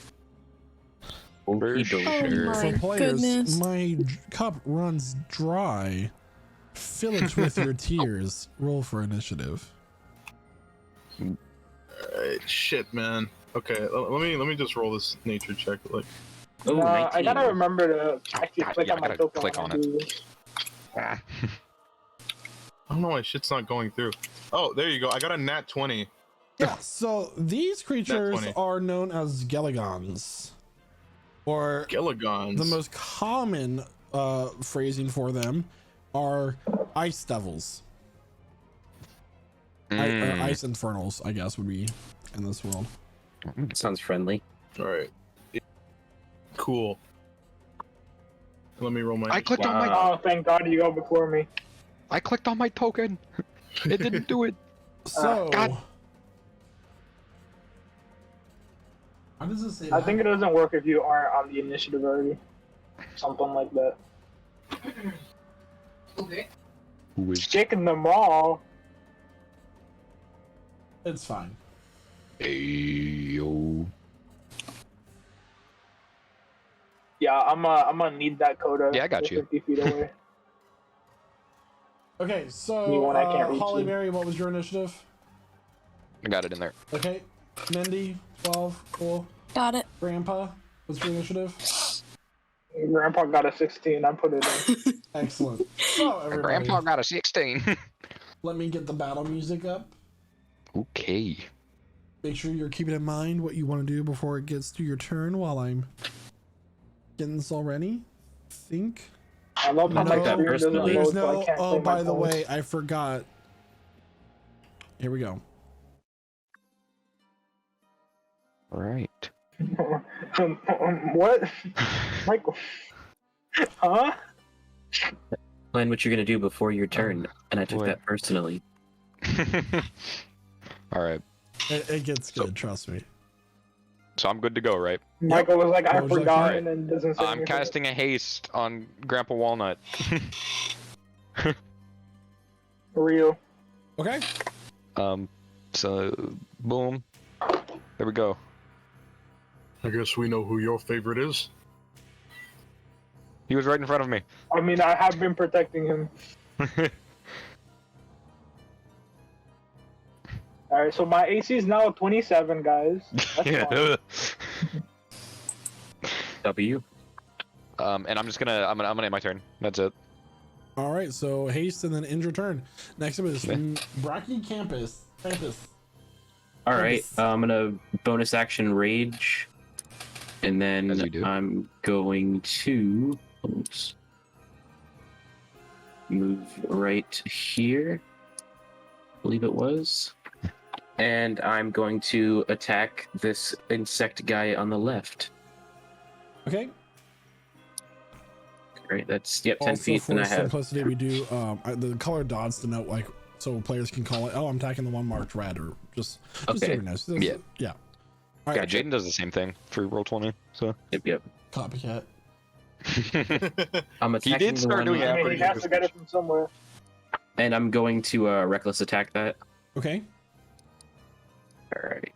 For Okey-doke. sure. My For players, goodness. my cup runs dry. Fill it with your tears. Roll for initiative. Shit, man. Okay, let me just roll this nature check. Like, Oh, I 19. gotta remember to actually click Yeah, on I my gotta token. click when on I do this. I don't know why shit's not going through. Oh, there you go. I got a nat 20. Yeah, so these creatures 20. are known as Geligons. Or Gilligons. the most common phrasing for them are ice devils. Or Mm. ice infernals, I guess, would be in this world. Sounds friendly. All right. Cool. Let me roll my. I clicked on my Oh, thank God you go before me. token. It didn't do it. So, God. how does it say I that? think it doesn't work if you aren't on the initiative already. Something like that. Okay. Who is Chicken them all. It's fine. Ayo? Yeah, I'm gonna need that coda. Yeah, I got They're you. 50 feet away. Okay, Me so when I can't reach Holly you. Berry, what was your initiative? I got it in there. Okay, Mindy, 12, cool. Got it. Grandpa, what's your initiative? Grandpa got a 16. I put it in. Excellent. So, everybody, Grandpa got a 16. let me get the battle music up. Okay. Make sure you're keeping in mind what you want to do before it gets to your turn while I'm getting this all ready. Think. I love how No, my that screen doesn't personally. There's load, so I no. can't Oh, play my by the phone. way, I forgot. Here we go. All right. What? Michael? Huh? Plan what you're gonna do before your turn, and I took boy. that personally. All right. It gets So- good. Trust me. So I'm good to go, right? Michael was like, I What would you like to forgot, do? and then doesn't say I'm anything. casting a haste on Grandpa Walnut. Real. Okay. So boom. There we go. I guess we know who your favorite is. He was right in front of me. I mean, I have been protecting him. Alright, so my AC is now 27, guys. That's fine. W. And I'm gonna end my turn. That's it. All right. So haste and then end your turn. Next up is Yeah. Bracky Campus. All right, Yes. I'm gonna bonus action rage, and then As you do. I'm going to oops, move right here. I believe it was, and I'm going to attack this insect guy on the left. Okay. Right, that's 10 Also, feet, for and I have simplicity, we do the color dots denote like so players can call it. Oh, I'm attacking the one marked red, or just so Okay. you know. So Yeah. Yeah. All Yeah, right. Jaden does the same thing for Roll20. So yep. Copycat. I'm He attacking did the start one, doing I it. mean, but he he has was- to get it from somewhere. and I'm going to reckless attack that. Okay. Alrighty.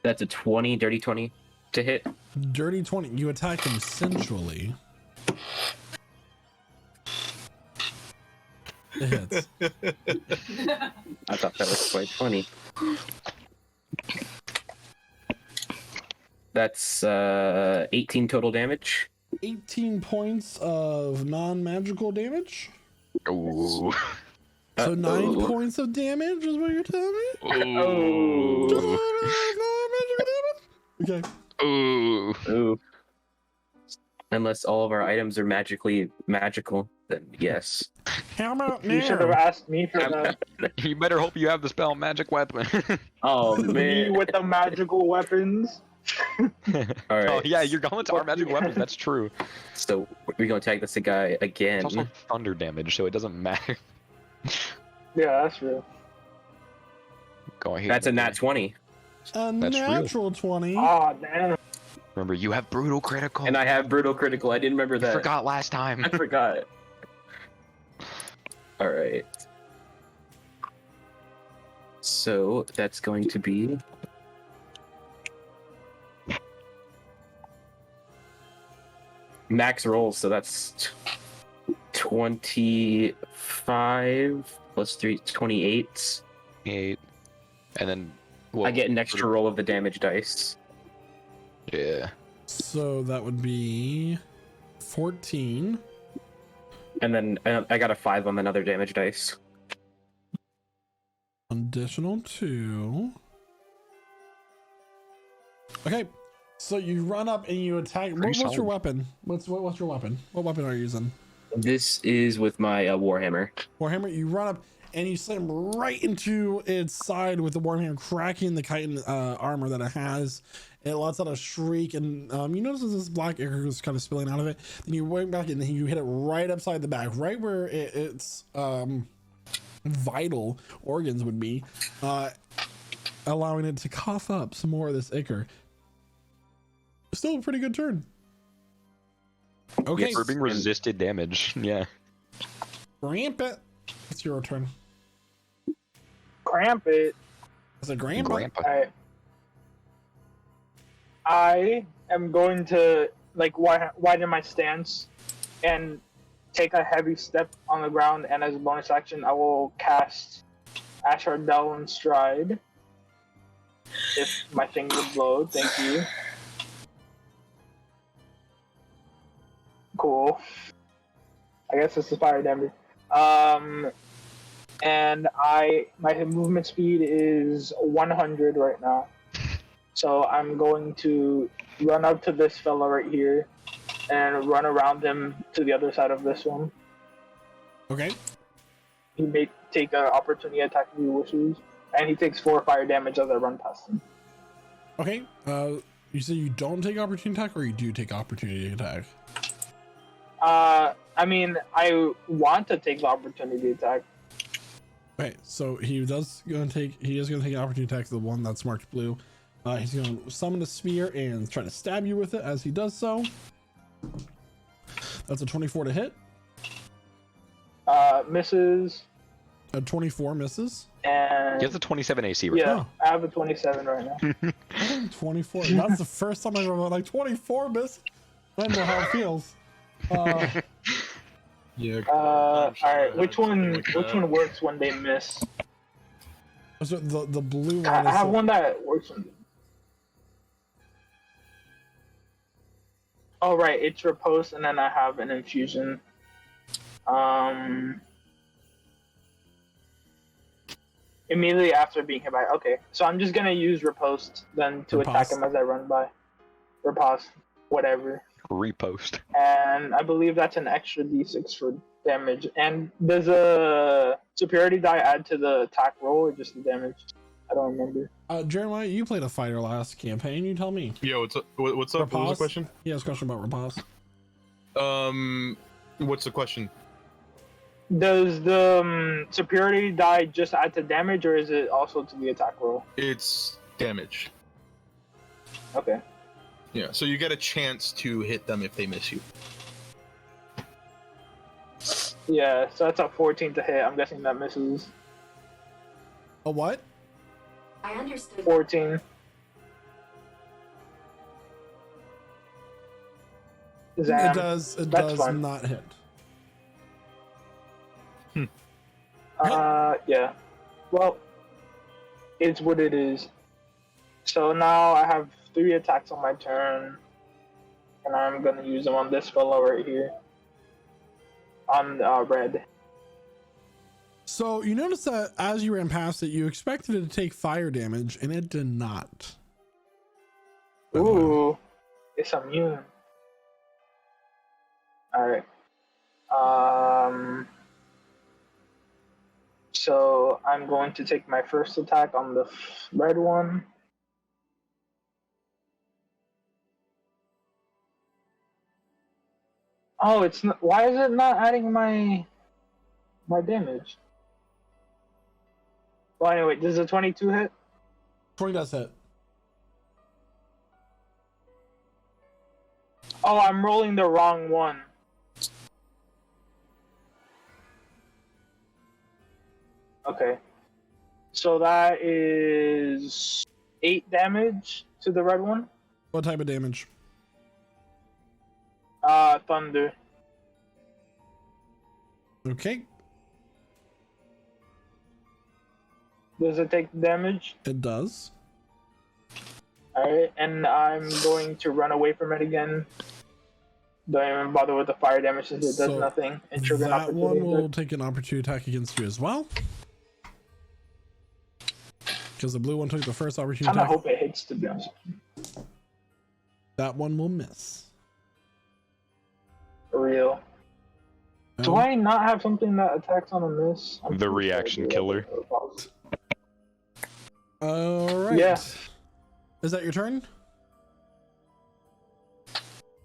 That's a 20, dirty 20 to hit. Dirty 20. You attack him sensually. It hits. I thought that was quite funny. That's 18 total damage. 18 points of non-magical damage. Ooh. So 9 Uh-oh. points of damage is what you're telling me? Ooh. Okay. Ooh. Ooh. Unless all of our items are magically magical, then yes. How about You should have now? asked me for that. You better hope you have the spell Magic Weapon. Oh Me man. with the magical weapons. All right. Oh yeah, your gauntlets are magic weapons. That's true. So we're gonna tag this guy again. It's also thunder damage, so it doesn't matter. Yeah, that's real. Go ahead. That's a nat 20, A That's real. natural 20. Oh damn. Remember, you have brutal critical. and I have brutal critical. I didn't remember You that. forgot last time. I forgot. All right. So that's going to be max rolls. So that's 25 plus 3, 28. 8. And then well, I get an extra roll of the damage dice. Yeah. So that would be 14. And then I got a 5 on another damage dice. Additional 2. Okay. So you run up and you attack. What's your solid. weapon? What's your weapon? What weapon are you using? This is with my Warhammer. Warhammer. You run up and you slam right into its side with the Warhammer, cracking the chitin armor that it has. It lets out a shriek, and you notice this black ichor is kind of spilling out of it. Then you went back and then you hit it right upside the back, right where its vital organs would be, allowing it to cough up some more of this ichor. Still a pretty good turn. Okay, For being resisted damage. Yeah. Ramp it. It's your turn. Cramp it. It's a Grandpa. Grandpa. I am going to like widen my stance and take a heavy step on the ground, and as a bonus action, I will cast Ashar Delvin Stride. If my thing would load, thank you. Cool. I guess this is fire damage. And my movement speed is 100 right now. So I'm going to run up to this fella right here and run around him to the other side of this one. Okay. He may take an opportunity attack if he wishes, and he takes 4 fire damage as I run past him. Okay. You say you don't take opportunity attack, or you do take opportunity attack? I mean, I want to take the opportunity attack. Okay, so he is gonna take an opportunity attack, the one that's marked blue. He's gonna summon a spear and try to stab you with it as he does so. That's a 24 to hit. Misses, A 24 misses. and He has a 27 AC right yeah, now. I have a 27 right now. 24. That's the first time I've ever like 24 miss. I don't know how it feels. Yeah. Alright, which one works when they miss? So the blue one. I is have one that works when. Oh right, it's riposte, and then I have an infusion. Immediately after being hit by. Okay, so I'm just gonna use riposte then to attack Riposte. him as I run by. Riposte, whatever. Repost. And I believe that's an extra d6 for damage. And does a superiority die add to the attack roll or just the damage? I don't remember. Jeremiah, you played a fighter last campaign. You tell me. Yo, what's up? What was the Rapaz? question? He has a question about Rapaz. What's the question? Does the superiority die just add to damage, or is it also to the attack roll? It's damage. Okay. Yeah, so you get a chance to hit them if they miss you. Yeah, so that's a 14 to hit. I'm guessing that misses. A what? I understood. 14. It Zam. does. It That's does fine. not hit. Yeah. Well, it's what it is. So now I have 3 attacks on my turn, and I'm gonna use them on this fellow right here. On red. So you notice that as you ran past it, you expected it to take fire damage, and it did not. Ooh, it's immune. Alright. So I'm going to take my first attack on the red one. Oh, it's not. Why is it not adding my damage? Well, anyway, does a 22 hit? 20 does hit. Oh, I'm rolling the wrong one. Okay. So that is 8 damage to the red one. What type of damage? Thunder. Okay, Does it take damage? it does. Alright, and I'm going to run away from it again. Don't even bother with the fire damage since it does So nothing. And trigger an That opportunity one will attack. take an opportunity attack against you as well. Because the blue one took the first opportunity Kinda attack. hope it hits, to be honest. That one will miss. For real. Do I not have something that attacks on a miss? I'm The pretty sure I reaction do. killer. All right. Yeah. Is that your turn?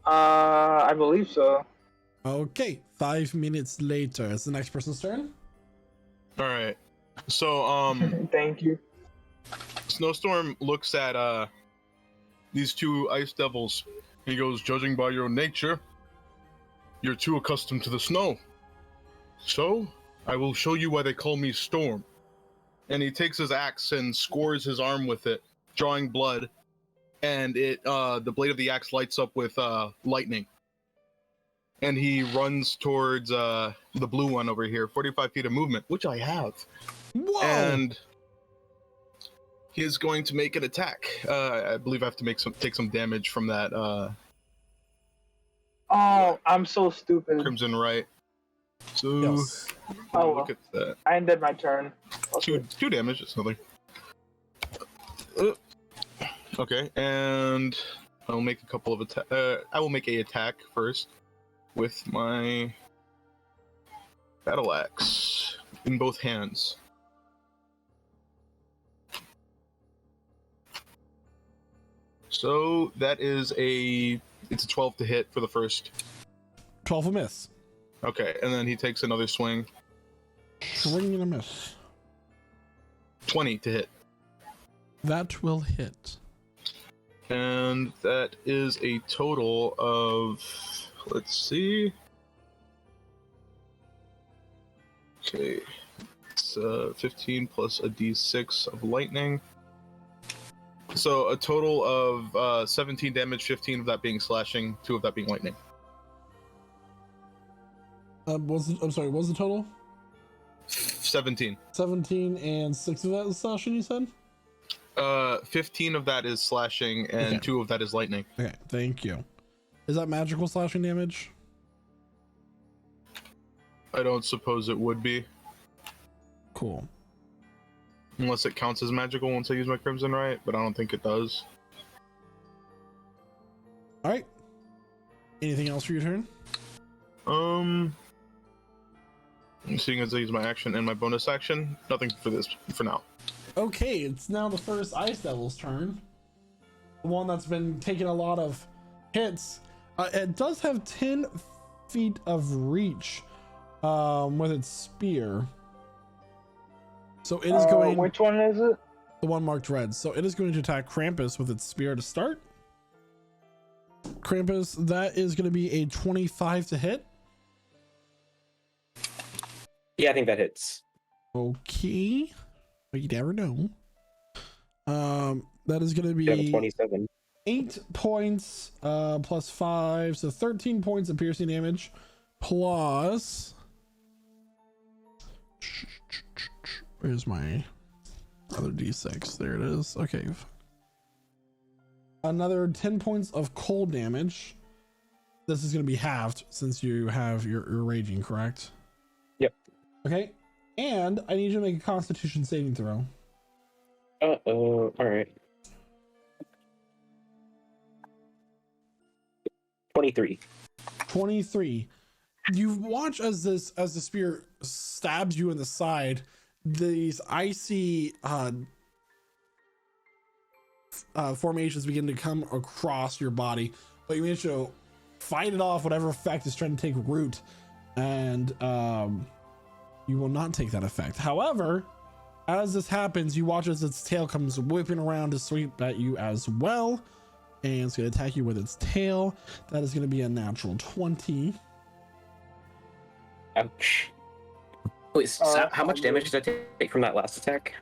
I believe so. Okay. 5 minutes later. It's the next person's turn. All right. So Thank you. Snowstorm looks at these two ice devils. He goes, "Judging by your nature, you're too accustomed to the snow. So I will show you why they call me Storm." And he takes his axe and scores his arm with it, drawing blood. And it the blade of the axe lights up with lightning. And he runs towards the blue one over here, 45 feet of movement, which I have. Whoa! And he is going to make an attack. I believe I have to take some damage from that Oh, I'm so stupid. Crimson Right. So Yes. Oh, look at that. I ended my turn. Okay. Two damage. It's nothing. Okay, and I'll make a couple of attack. I will make a attack first with my battle axe in both hands. So that is it's a 12 to hit for the first. 12 will miss. Okay, and then he takes another swing. Swing and a miss. 20 to hit. That will hit. And that is a total of, let's see. Okay, it's 15 plus a d6 of lightning. So a total of 17 damage, 15 of that being slashing, 2 of that being lightning. I'm sorry, what was the total? 17. 17 and 6 of that is slashing, you said? 15 of that is slashing, and Okay. 2 of that is lightning. Okay, thank you. Is that magical slashing damage? I don't suppose it would be, Cool. unless it counts as magical once I use my Crimson Right, but I don't think it does. All right. Anything else for your turn? Seeing as I use my action and my bonus action, nothing for this for now. Okay, it's now the first Ice Devil's turn. The one that's been taking a lot of hits. It does have 10 feet of reach with its spear. So it is going... Which one is it? The one marked red. So it is going to attack Krampus with its spear to start. Krampus, that is going to be a 25 to hit. Yeah, I think that hits. Okay. But you never know. That is going to You have a be 27. 8 points plus 5. So 13 points of piercing damage. Plus... Where's my other d6? There it is. Okay. another 10 points of cold damage. This is going to be halved since you have your raging, correct? Yep. Okay. And I need you to make a Constitution saving throw. All right. 23. 23. You watch as the spear stabs you in the side. These icy formations begin to come across your body, but you manage to fight it off, whatever effect is trying to take root, and you will not take that effect. However, as this happens, you watch as its tail comes whipping around to sweep at you as well, and it's going to attack you with its tail. That is going to be a natural 20. Ouch. Wait, so how much damage did I take from that last attack?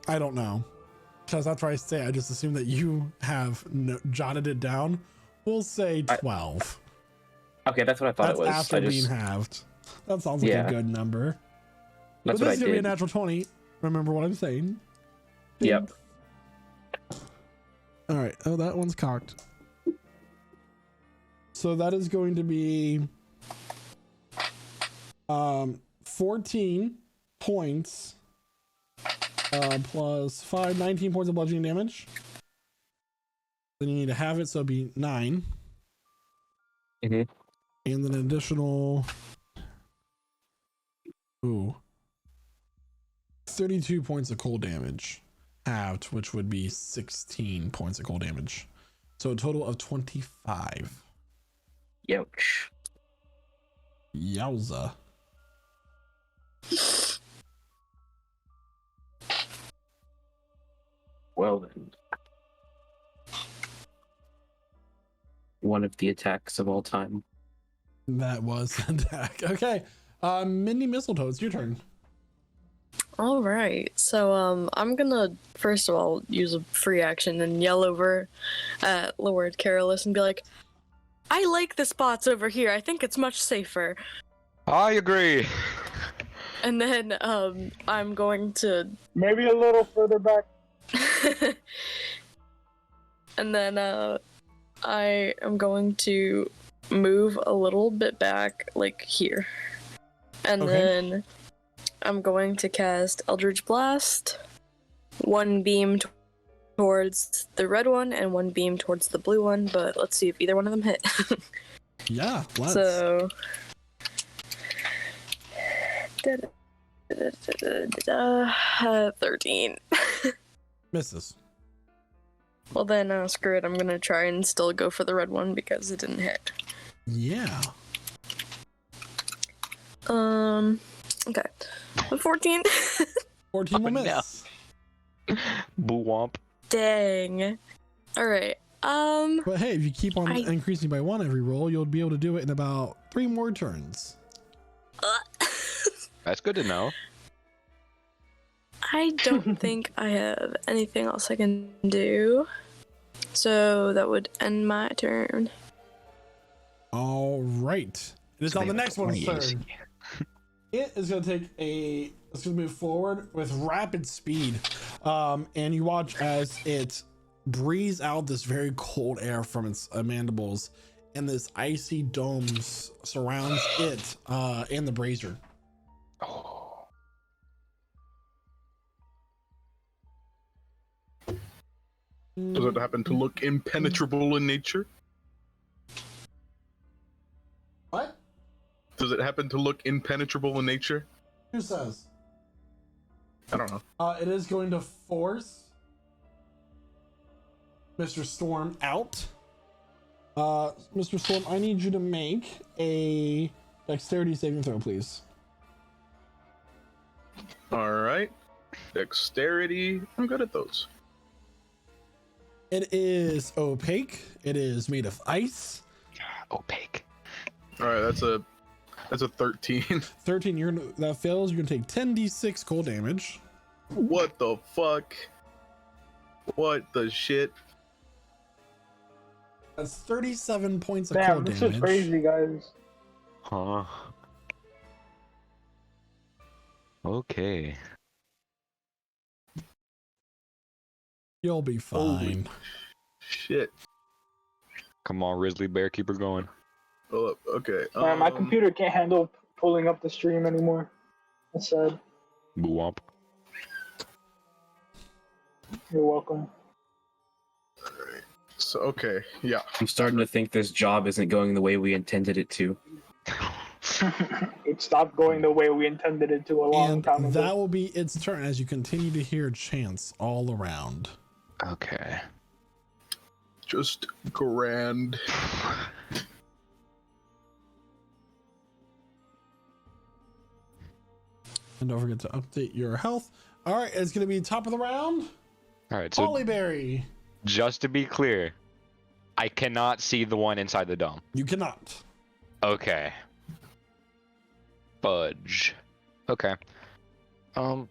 I don't know, because that's why I say I just assume that you have jotted it down. We'll say 12. Okay, that's what I thought That's it was. after being halved. That sounds like a good number. That's but what I this is gonna be a did. natural 20. Remember what I'm saying. Yep. All right. Oh, that one's cocked. So that is going to be 14 points plus 5, 19 points of bludgeoning damage. Then you need to have it, so it'd be 9. Mm-hmm. And then an additional 32 points of cold damage halved, which would be 16 points of cold damage. So a total of 25. Youch. Yowza. Well then. One of the attacks of all time. That was an attack. Okay. Mindy Mistletoe, it's your turn. All right. So I'm gonna first of all use a free action and yell over at Lord Carolus and be like, "I like the spots over here. I think it's much safer." I agree. And then I'm going to Maybe a little further back. and then I am going to move a little bit back, like here. And Okay. then I'm going to cast Eldritch Blast. One beam towards the red one and one beam towards the blue one, but let's see if either one of them hit. Yeah, let's. So 13. Misses. Well then, screw it. I'm gonna try and still go for the red one because it didn't hit. Yeah. Okay. 14. 14 will Oh, no. miss. Boo womp. Dang. All right. But hey, if you keep on I- increasing by 1 every roll, you'll be able to do it in about 3 more turns. That's good to know. I don't think I have anything else I can do. So that would end my turn. All right. It is on the next one's turn. It is going to take it's going to move forward with rapid speed. And you watch as it breathes out this very cold air from its mandibles, and this icy dome surrounds it and the brazier. Oh. Does it happen to look impenetrable in nature? What? Does it happen to look impenetrable in nature? Who says? I don't know. It is going to force Mr. Storm out. Mr. Storm, I need you to make a dexterity saving throw, please. All right. Dexterity. I'm good at those. It is opaque. It is made of ice. Opaque. All right. That's a 13. 13. That fails. You're gonna take 10d6 cold damage. What the fuck? What the shit? That's 37 points of Damn, cold this damage. is crazy, guys. Huh. Okay. You'll be fine. Shit. Come on, Grizzly Bear, keep her going. Oh, okay. My computer can't handle pulling up the stream anymore. That's sad. Boo womp. You're welcome. So okay, yeah. I'm starting to think this job isn't going the way we intended it to. It stopped going the way we intended it to a long And time ago. that will be its turn as you continue to hear chants all around. Okay. Just grand. And don't forget to update your health. All right, it's going to be top of the round. All right, so Hollyberry. just to be clear, I cannot see the one inside the dome. You cannot. Okay. Fudge. Okay. Hello?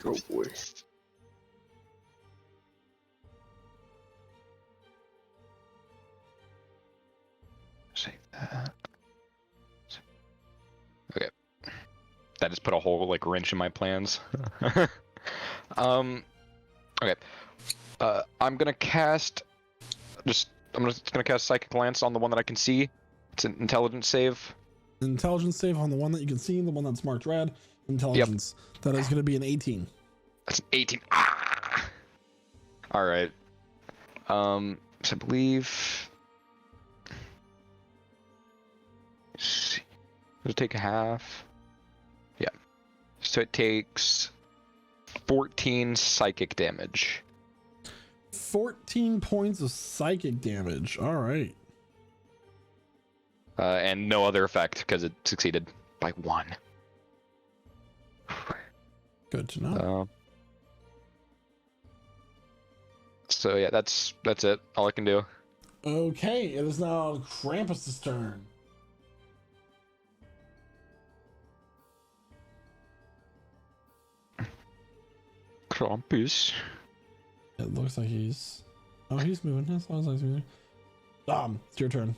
Oh boy. Save that. Okay. That just put a whole like wrench in my plans. Okay. I'm gonna cast. I'm just gonna cast Psychic Lance on the one that I can see. It's an intelligence save. Intelligence save on the one that you can see, the one that's marked red. Intelligence. That is going to be an 18. That's an 18. Ah. All right. So I believe. Let's see. Does it take a half? Yeah. So it takes 14 psychic damage. 14 points of psychic damage. All right. And no other effect because it succeeded by 1. Good to know. So yeah, that's it. All I can do. Okay, it is now Krampus's turn. Krampus. It looks like he's... Oh, he's moving. That sounds like he's moving. It's your turn.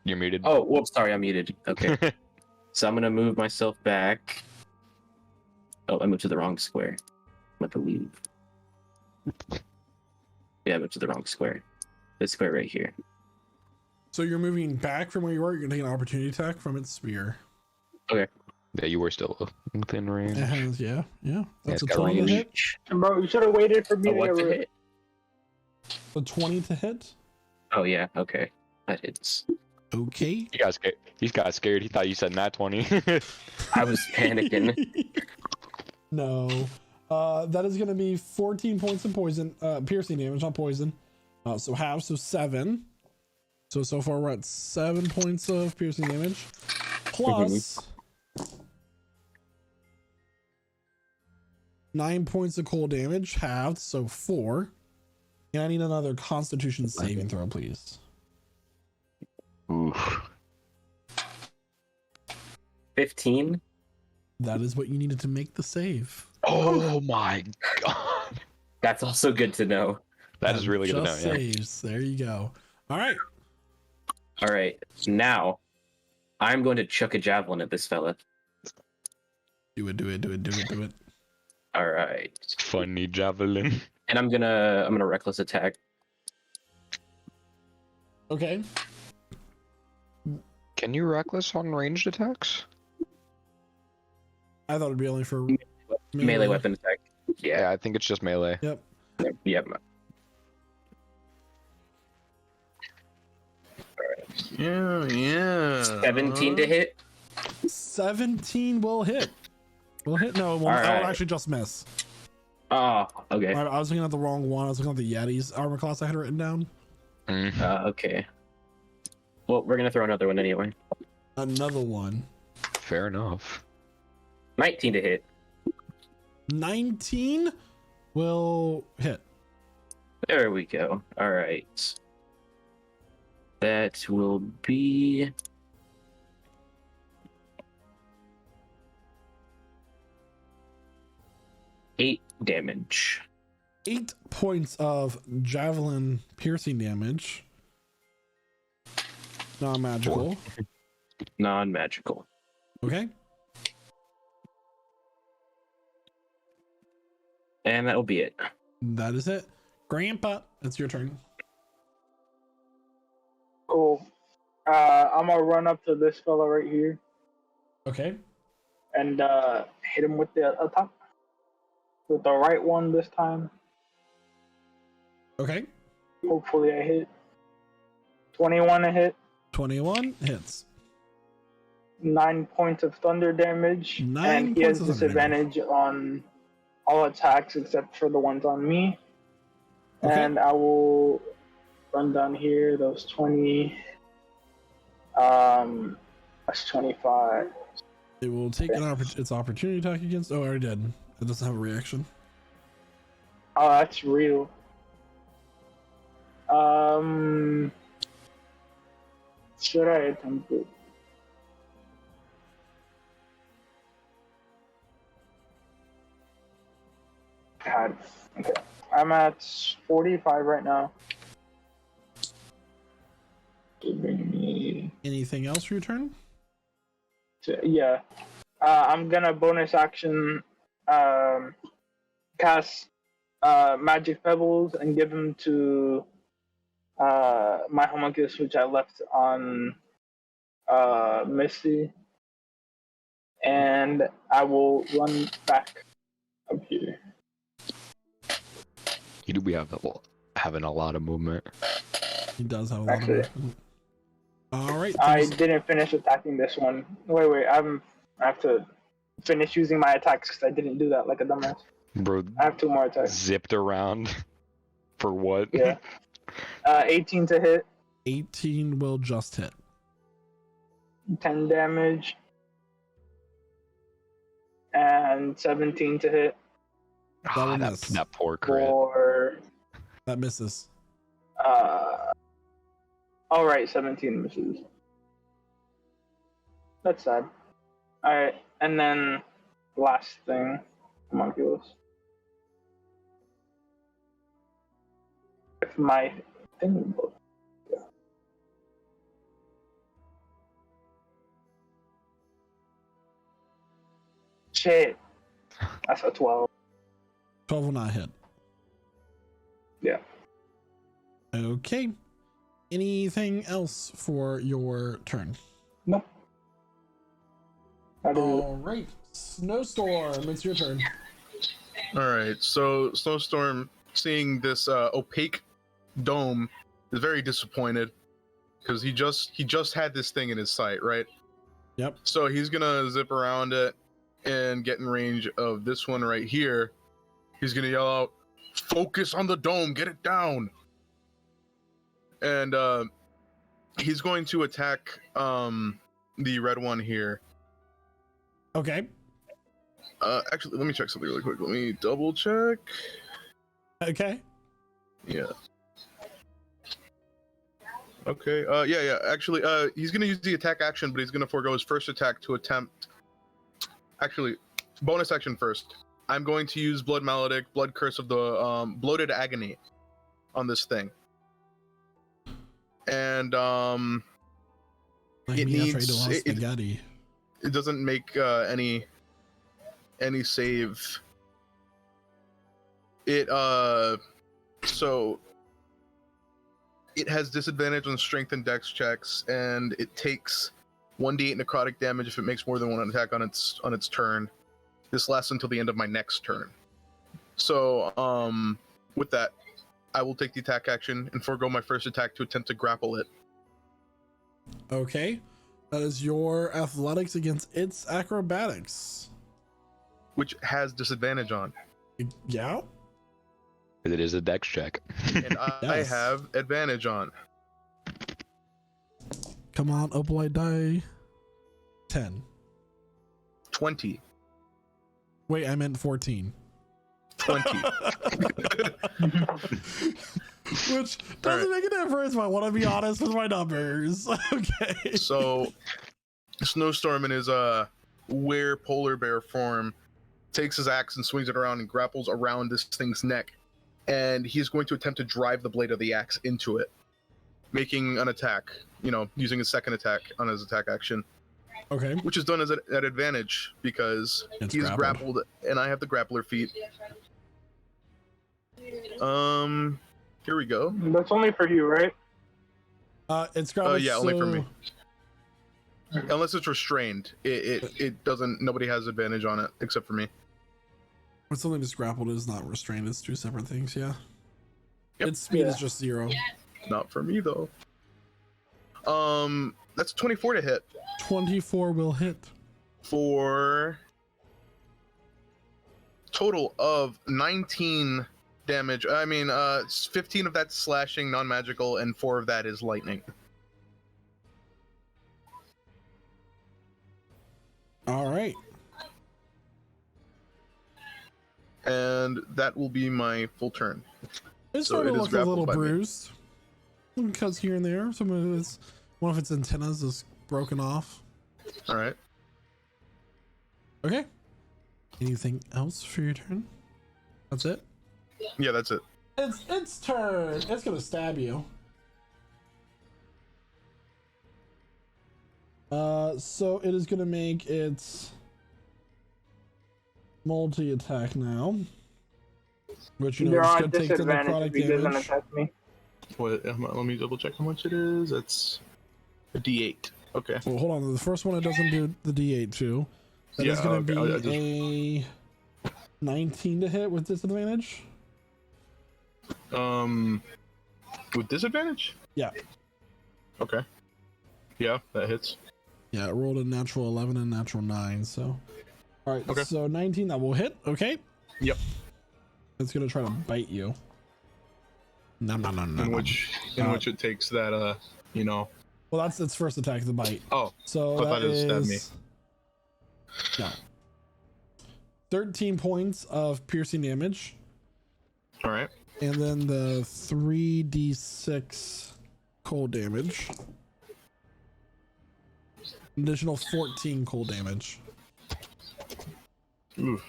You're muted. Oh, whoops, sorry, I'm muted. Okay. So I'm gonna move myself back. Oh, I moved to the wrong square. I believe. Yeah, I moved to the wrong square. This square right here. So you're moving back from where you were. You're going to take an opportunity attack from its spear. Yeah, you were still within range. It has, yeah. That's it's a got 20 to range. hit. Bro, you should have waited for me Oh, to what get to rid. hit? A 20 to hit. Oh yeah, okay. That hits. Okay. He got scared. He thought you said nat 20. I was panicking. No. That is going to be 14 points of poison, piercing damage, not poison. So half, so 7. So far we're at 7 points of piercing damage. Plus 9 points of cold damage, halved, so 4. And I need another Constitution saving throw, please. Oof. 15. That is what you needed to make the save. Oh my god. That's also good to know. That is really good to know. Just Yeah. saves. There you go. All right. All right, now I'm going to chuck a javelin at this fella. Do it. All right, Funny javelin. and I'm gonna reckless attack. Okay. Can you reckless on ranged attacks? I thought it'd be only for Melee weapon attack. Yeah, I think it's just melee. Yep. Yep. Yeah. 17 to hit. 17 will hit. Will hit? No, it won't. All That will right. actually just miss. Oh, okay. I was looking at the wrong one. I was looking at the Yeti's armor class I had written down. Okay. Well, we're gonna throw another one anyway. Another one. Fair enough. 19 to hit. 19 will hit. There we go. All right. That will be 8 damage. 8 points of javelin piercing damage. Non-magical. Non-magical. Okay. And that'll be it. That is it. Grandpa, it's your turn. Cool. I'm gonna run up to this fella right here Okay. and hit him with the attack. With the right one this time. Okay. Hopefully I hit. 21 a hit. 21 hits. 9 points of thunder damage. 9 and he has points of thunder disadvantage on all attacks except for the ones on me. Okay. And I will run down here. Those 20. That's 25. It will take its opportunity attack against. Oh, I already did. It doesn't have a reaction. Oh, that's real. Should I attempt it? God. Okay. I'm at 45 right now. To bring me Anything else for your turn? to, yeah. I'm gonna bonus action cast magic pebbles and give them to my homunculus, which I left on Misty, and I will run back up here. You do be having a lot of movement. He does have a lot Actually, of movement. All right. I there's- didn't finish attacking this one. Wait, I have to finish using my attacks because I didn't do that like a dumbass. Bro, I have 2 more attacks. zipped around for what? Yeah. 18 to hit, 18 will just hit. 10 damage, and 17 to hit Ah, will that, miss. that poor crit. for That misses. all right, 17 misses. That's sad. All right, and then last thing, homunculus. If my thing goes. Yeah. Shit. That's a 12. 12 will not hit. Yeah. Okay. Anything else for your turn? Nope. I don't All right. Snowstorm, it's your turn. All right, so Snowstorm, seeing this opaque dome, is very disappointed because he just had this thing in his sight, right? Yep. So he's gonna zip around it and get in range of this one right here. He's gonna yell out, "Focus on the dome, get it down!" And he's going to attack the red one here. Okay. Actually, let me check something really quick. Let me double check. Okay. Yeah. Okay. Yeah. Actually, he's gonna use the attack action, but he's gonna forego his first attack to attempt. Actually, bonus action first. I'm going to use Blood Maledict, Blood Curse of the Bloated Agony, on this thing. And Like It me after I needs- ate a lot of it- spaghetti. it doesn't make any save. It so it has disadvantage on strength and dex checks, and it takes 1d8 necrotic damage if it makes more than one attack on its turn. This lasts until the end of my next turn. So with that, I will take the attack action and forego my first attack to attempt to grapple it. Okay. That is your athletics against its acrobatics. Which has disadvantage on. Yeah. It is a dex check. And I Yes. have advantage on. Come on, up white die. 10. 20. Wait, I meant 14. 20. Which doesn't make a difference, but I want to be honest with my numbers. Okay. So, Snowstorm in his were polar bear form takes his axe and swings it around and grapples around this thing's neck. And he's going to attempt to drive the blade of the axe into it, making an attack, using his second attack on his attack action, Okay. which is done at advantage because It's he's grappled. grappled and I have the grappler feat. Here we go. That's only for you, right? It's grappled. Yeah, only for so- me. Unless it's restrained, it doesn't. Nobody has advantage on it except for me. It's something that's grappled is not restrained. It's two separate things. Yeah. Yep. Its speed is Yeah. just 0. Not for me though. That's 24 to hit 24 will hit. for total of 19 damage. I mean, 15 of that's slashing, non-magical, and 4 of that is lightning. All right. And that will be my full turn. It's So starting it to is look a grappled little by me. bruised. Because here and there, one of its antennas is broken off. All right. Okay. Anything else for your turn? That's it? Yeah, that's it. It's its turn. It's gonna stab you. So it is gonna make its multi-attack now. Which You're it's on gonna take the disadvantage necrotic if he doesn't damage. attack me. Wait, let me double check how much it is. That's a D8. Okay. Well, hold on. The first one it doesn't do the D8 too. That is Yeah, gonna okay, I be a 19 to hit with disadvantage. With disadvantage? Yeah. Okay. Yeah, that hits. Yeah, it rolled a natural 11 and natural 9, so. Alright, Okay. so 19, that will hit, okay? Yep. It's gonna try to bite you. No. In which it takes that you know. Well, that's its first attack, the bite. Oh, So I thought that it stabbed me. is... No. 13 points of piercing damage, all right. and then the 3d6 cold damage. Additional 14 cold damage. Oof.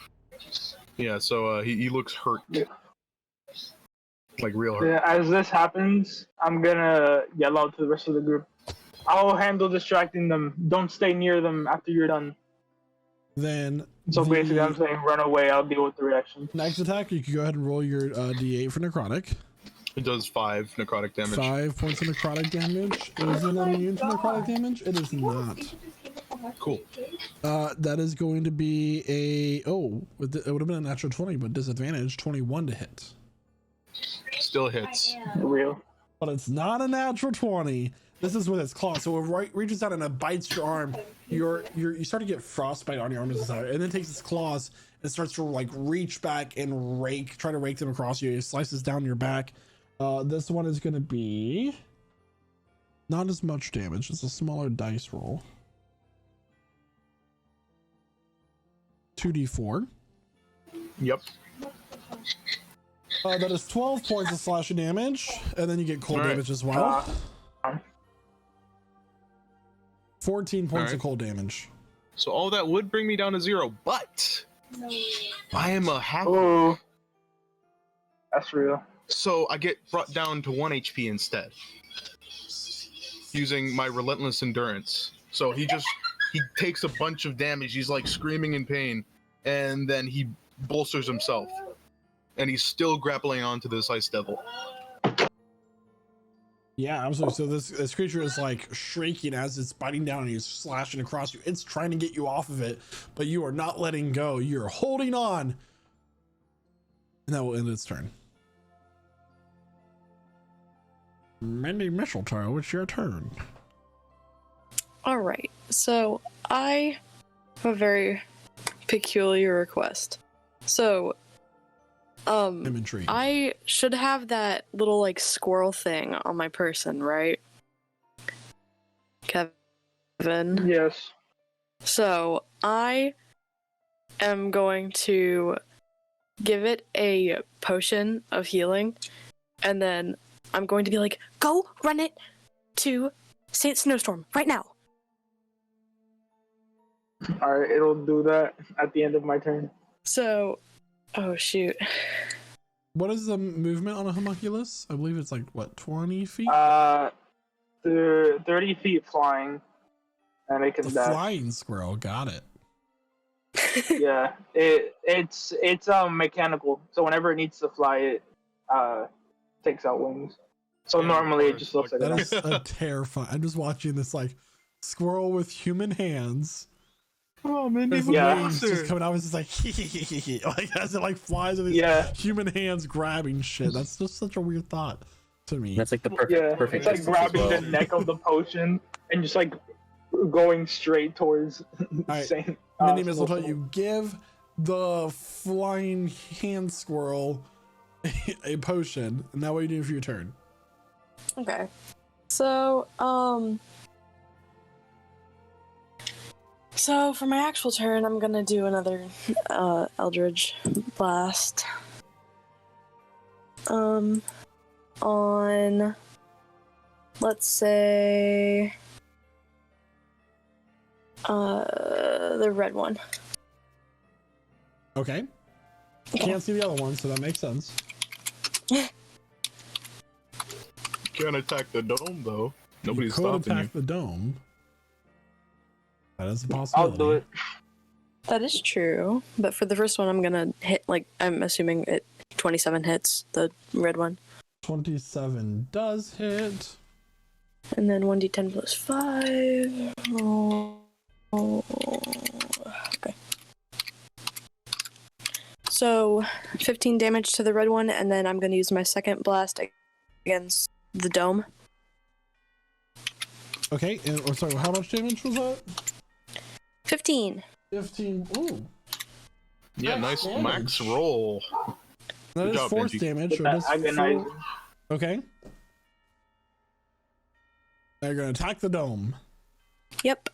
Yeah, so he looks hurt. Like real hurt. Yeah, as this happens, I'm gonna yell out to the rest of the group. I'll handle distracting them. Don't stay near them after you're done. Then So the basically, I'm saying run away. I'll deal with the reaction. next attack, you can go ahead and roll your d8 for necrotic. It does 5 necrotic damage. 5 points of necrotic damage. Is it immune to necrotic damage? It is not. Cool. That is going to be a it would have been a natural 20, but disadvantage 21 to hit. Still hits. Real. But it's not a natural 20. This is with its claw, so it reaches out and it bites your arm. You start to get frostbite on your arm, and then it takes its claws and starts to like reach back and try to rake them across you. It slices down your back. This one is going to be not as much damage. It's a smaller dice roll. 2d4. Yep. That is 12 points of slashing damage, and then you get cold All right. damage as well. 14 points All right. of cold damage. So all that would bring me down to 0, but I am a half. Oh, that's real. So I get brought down to 1 HP instead, using my relentless endurance. So he takes a bunch of damage. He's like screaming in pain, and then he bolsters himself, and he's still grappling onto this ice devil. Yeah, absolutely. So this creature is like shrieking as it's biting down and he's slashing across you. It's trying to get you off of it, but you are not letting go. You're holding on. And that will end its turn. Mindy Mistletoe, it's your turn. Alright, so I have a very peculiar request. So, I'm intrigued. I should have that little like squirrel thing on my person, right? Kevin? Yes. So I am going to give it a potion of healing, and then I'm going to be like, go run it to Saint Snowstorm right now. All right, it'll do that at the end of my turn. So, oh shoot. What is the movement on a homunculus? I believe it's like, what, 20 feet? They're 30 feet flying, and it can The dash. flying squirrel, got it. Yeah, it's mechanical. So whenever it needs to fly, takes out wings. So Yeah, normally of it just looks like That that. is a terrifying. I'm just watching this like squirrel with human hands. Oh man, There's Yeah. wings just coming out. It's just like like as it like flies with these Yeah. human hands grabbing shit. That's just such a weird thought to me. That's like the perfect, Yeah, perfect it's like distance as grabbing well. the neck of the potion and just like going straight towards Alright, Saint. Mindy Mistletoe, you give the flying hand squirrel a potion, and now what are you doing for your turn? Okay. So, so for my actual turn, I'm gonna do another Eldritch Blast. On, let's say, the red one. Okay. Can't see the other one, so that makes sense. Can't attack the dome though. Nobody's you could stopping attack the dome. That is a I'll possibility. do it. That is true, but for the first one, I'm gonna hit, like, I'm assuming it 27 hits, the red one. 27 does hit. And then 1d10 plus 5. Okay. So 15 damage to the red one, and then I'm going to use my second blast against the dome. Okay, and oh, sorry, how much damage was that? 15. 15. Ooh. Yeah, nice damage. max roll. That Good is job, force Benji. damage. With So that just agonizer. okay. They're gonna attack the dome. Yep.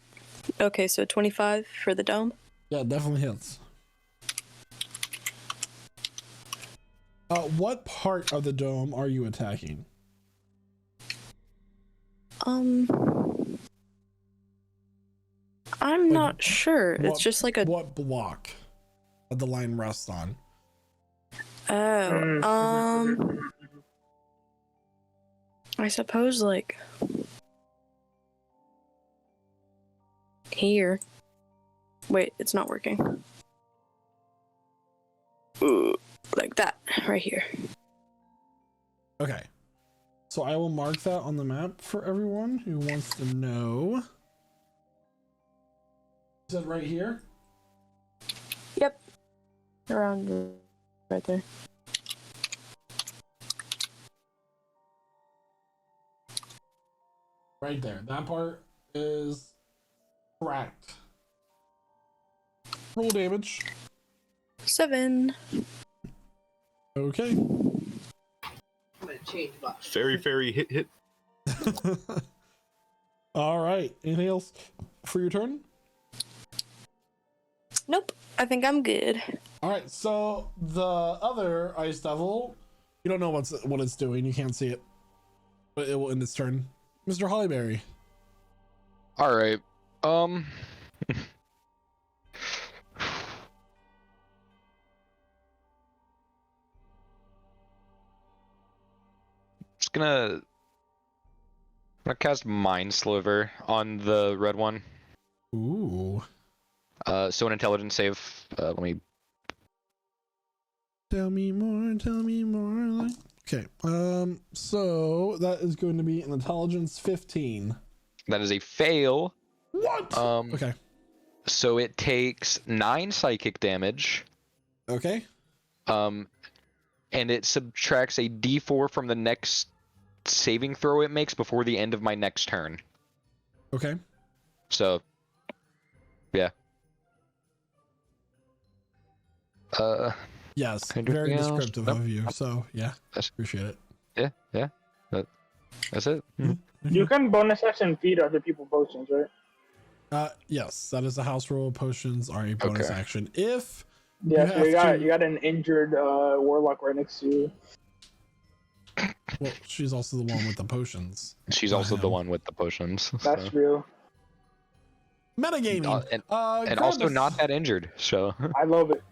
Okay, so 25 for the dome. Yeah, it definitely hits. What part of the dome are you attacking? I'm not sure. It's what- just like a. What block that the line rests on? Oh, I suppose like here. Wait, it's not working. Ooh, like that, right here. Okay. So I will mark that on the map for everyone who wants to know. Is that right here? Yep. Around right there. Right there. That part is correct. Roll damage. 7. Okay. Fairy hit. All right. Anything else for your turn? Nope. I think I'm good. All right. So the other ice devil, you don't know what it's doing. You can't see it, but it will end its turn. Mr. Hollyberry. All right. Just gonna cast Mind Sliver on the red one. Ooh. So an intelligence save. Let me. Tell me more. Tell me more. Okay. So that is going to be an intelligence 15. That is a fail. What? Okay. So it takes 9 psychic damage. Okay. And it subtracts a D4 from the next saving throw it makes before the end of my next turn. Okay. So, yeah. Yes. Can I do Very anything else? descriptive Nope. of you. So yeah, That's- appreciate it. Yeah. That's it. You can bonus action feed other people potions, right? Yes, that is a house rule. Potions are a bonus Okay. action. If Yeah, so have to- you got an injured warlock right next to you. well, she's also the one with the potions. She's also the Wow. one with the potions. That's so. real. Metagaming. And also Krampus. not that injured. So, I love it.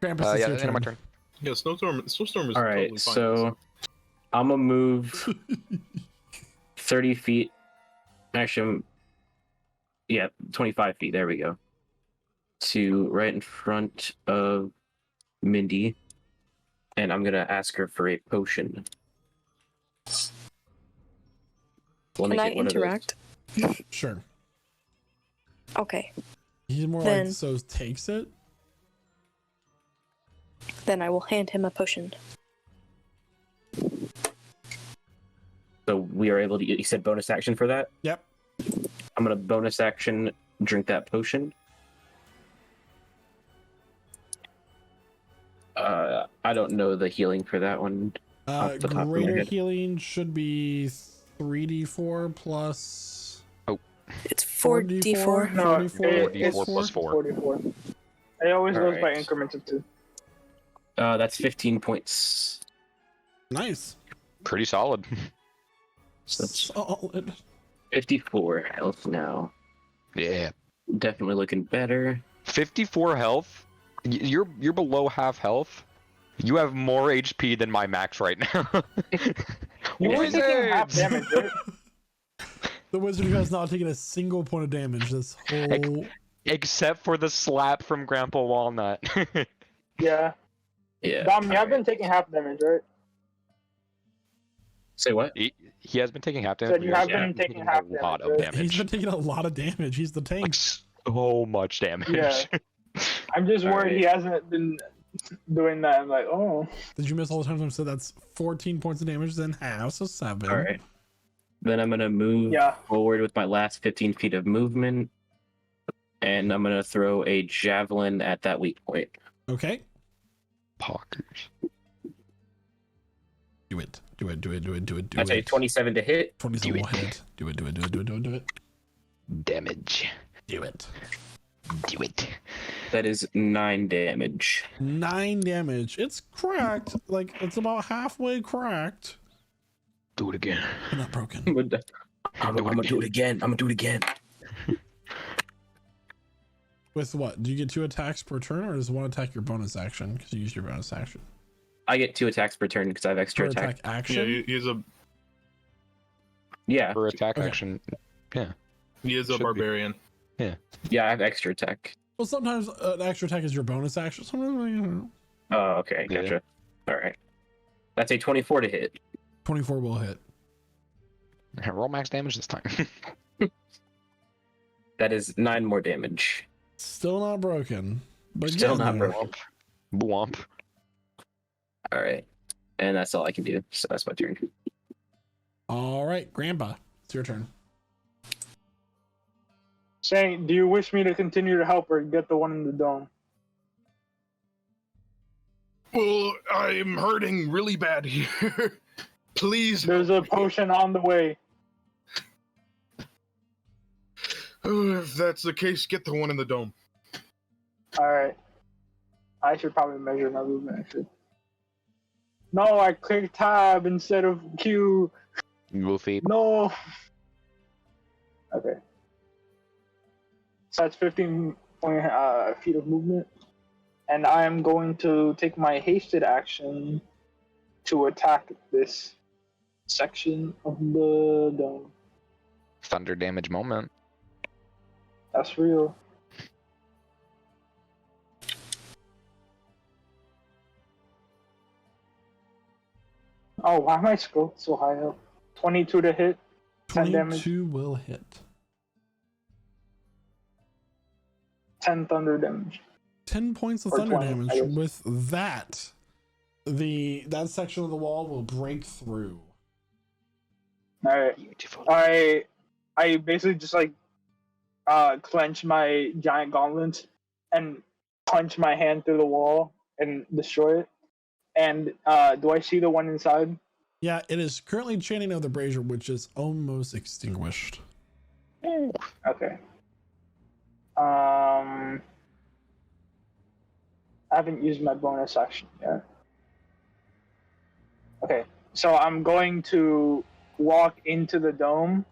Krampus, yeah, it's your end of turn. my turn. Yeah, Snowstorm is All totally right, fine. so I'm gonna move 30 feet. Actually, yeah, 25 feet. There we go. To right in front of Mindy, and I'm gonna ask her for a potion. Let me Can I get one of those. interact? Sure. Okay, He's more Then- like so takes it. then I will hand him a potion. So we are able to. You said bonus action for that. Yep. I'm gonna bonus action drink that potion. I don't know the healing for that one. Off the top of my Greater head. healing should be 3d4 plus It's 4d4. No, 44 it's 4d4 plus 4. 44. It always goes by Alright. increments of 2. That's 15 points. Nice. Pretty solid. Solid. 54 health now. Yeah. Definitely looking better. 54 health. You're below half health. You have more HP than my max right now. You were taking half Wizards! damage, right? The wizard who has not taken a single point of damage this whole. Except for the slap from Grandpa Walnut. Yeah. Yeah. Dom, you have been taking half damage, right? Say what? he has been taking half damage. Said but you he have has been taking half a lot damage, of right? He's damage. been taking a lot of damage. He's the tank. Like so much damage. Yeah. I'm just worried Alright. he hasn't been doing that. I'm like, oh. Did you miss all the times I said that's 14 points of damage, then half, so 7. All right. Then I'm gonna move Yeah. forward with my last 15 feet of movement, and I'm gonna throw a javelin at that weak point. Okay. Pockers. Do it. Do it. Do it. Do it. Do it. Do That's a it. 27 to hit. 27 will Do it. hit it. Do it. Do it. Do it. Do it. Do it. Do it. Damage. Do it. Do it. That is 9 damage. 9 damage. It's cracked. Like, it's about halfway cracked. Do it again. But not broken. I'm gonna do it again. I'm gonna do it again. With what? Do you get 2 attacks per turn, or does one attack your bonus action? Because you used your bonus action. I get 2 attacks per turn because I have Per extra attack attack. Yeah, action? he is a Yeah, For attack Okay. action. he is a Should be. barbarian. yeah, I have extra attack. Well, sometimes an extra attack is your bonus action. Sometimes, you know, Oh, okay, Yeah. gotcha. All right, that's a 24 to hit. 24 will hit. Roll max damage this time. That is 9 more damage. Still not broken. But Still yeah, not no. broken. Blump. All right, and that's all I can do. So that's my turn. All right, Grandpa, it's your turn. Saying, do you wish me to continue to help or get the one in the dome? Well, I'm hurting really bad here. Please. There's a potion on the way. If that's the case, get the one in the dome. Alright. I should probably measure my movement, actually. No, I clicked tab instead of Q. Goofy. No. Okay. So that's 15 feet of movement. And I am going to take my hasted action to attack this section of the dome. Thunder damage moment. That's real. Oh, why am I scrolled so high up? 22 to hit. 10 damage. 22 will hit. 10 thunder damage. 10 points of Or thunder 20, I damage. guess. With that, that section of the wall will break through. Alright. Beautiful. I basically just like clench my giant gauntlet and punch my hand through the wall and destroy it. And do I see the one inside? Yeah, it is currently chanting out the brazier, which is almost extinguished. Okay. I haven't used my bonus action yet. Okay, so I'm going to walk into the dome,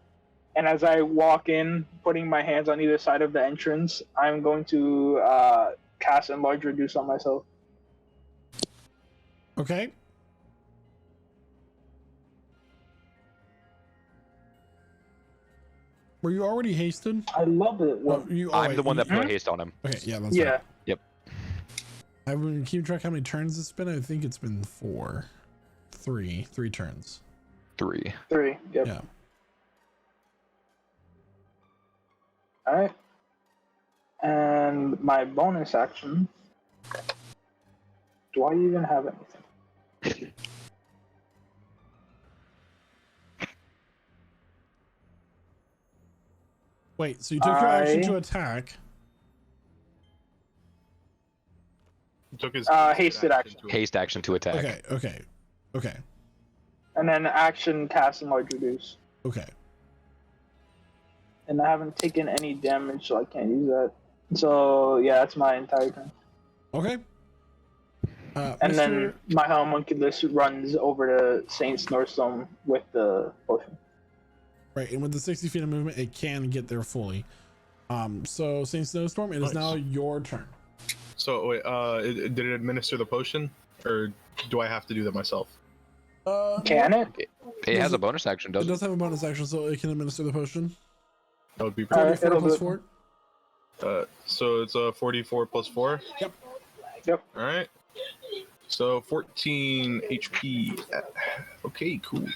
and as I walk in, putting my hands on either side of the entrance, I'm going to cast Enlarge Reduce on myself. Okay. Were you already hasted? I love it. Oh, you, oh, I'm wait, the one that you- put haste on him. Okay, yeah, that's Yeah. right. I would keep track how many turns it's been. I think it's been three turns. 3. 3. Yep. Yeah. All right. And my bonus action. Do I even have anything? Wait, so you took your action I- to attack. He took his Hasted action. to Haste action to attack. Okay. And then action, cast, and large reduce. Okay. And I haven't taken any damage, so I can't use that. So yeah, that's my entire turn. Okay. And then my homunculus runs over to Saint Snorstone with the potion. Right, and with the 60 feet of movement, it can get there fully. So Saint Snowstorm, it is Nice. now your turn. So wait, did it administer the potion, or do I have to do that myself? Can it? It has a bonus action, It doesn't does have a bonus action, so it can administer the potion. That would be All right, 44 it'll plus do 4. So it's a 44 plus 4. Yep. Yep. All right. So 14 HP. Okay, cool.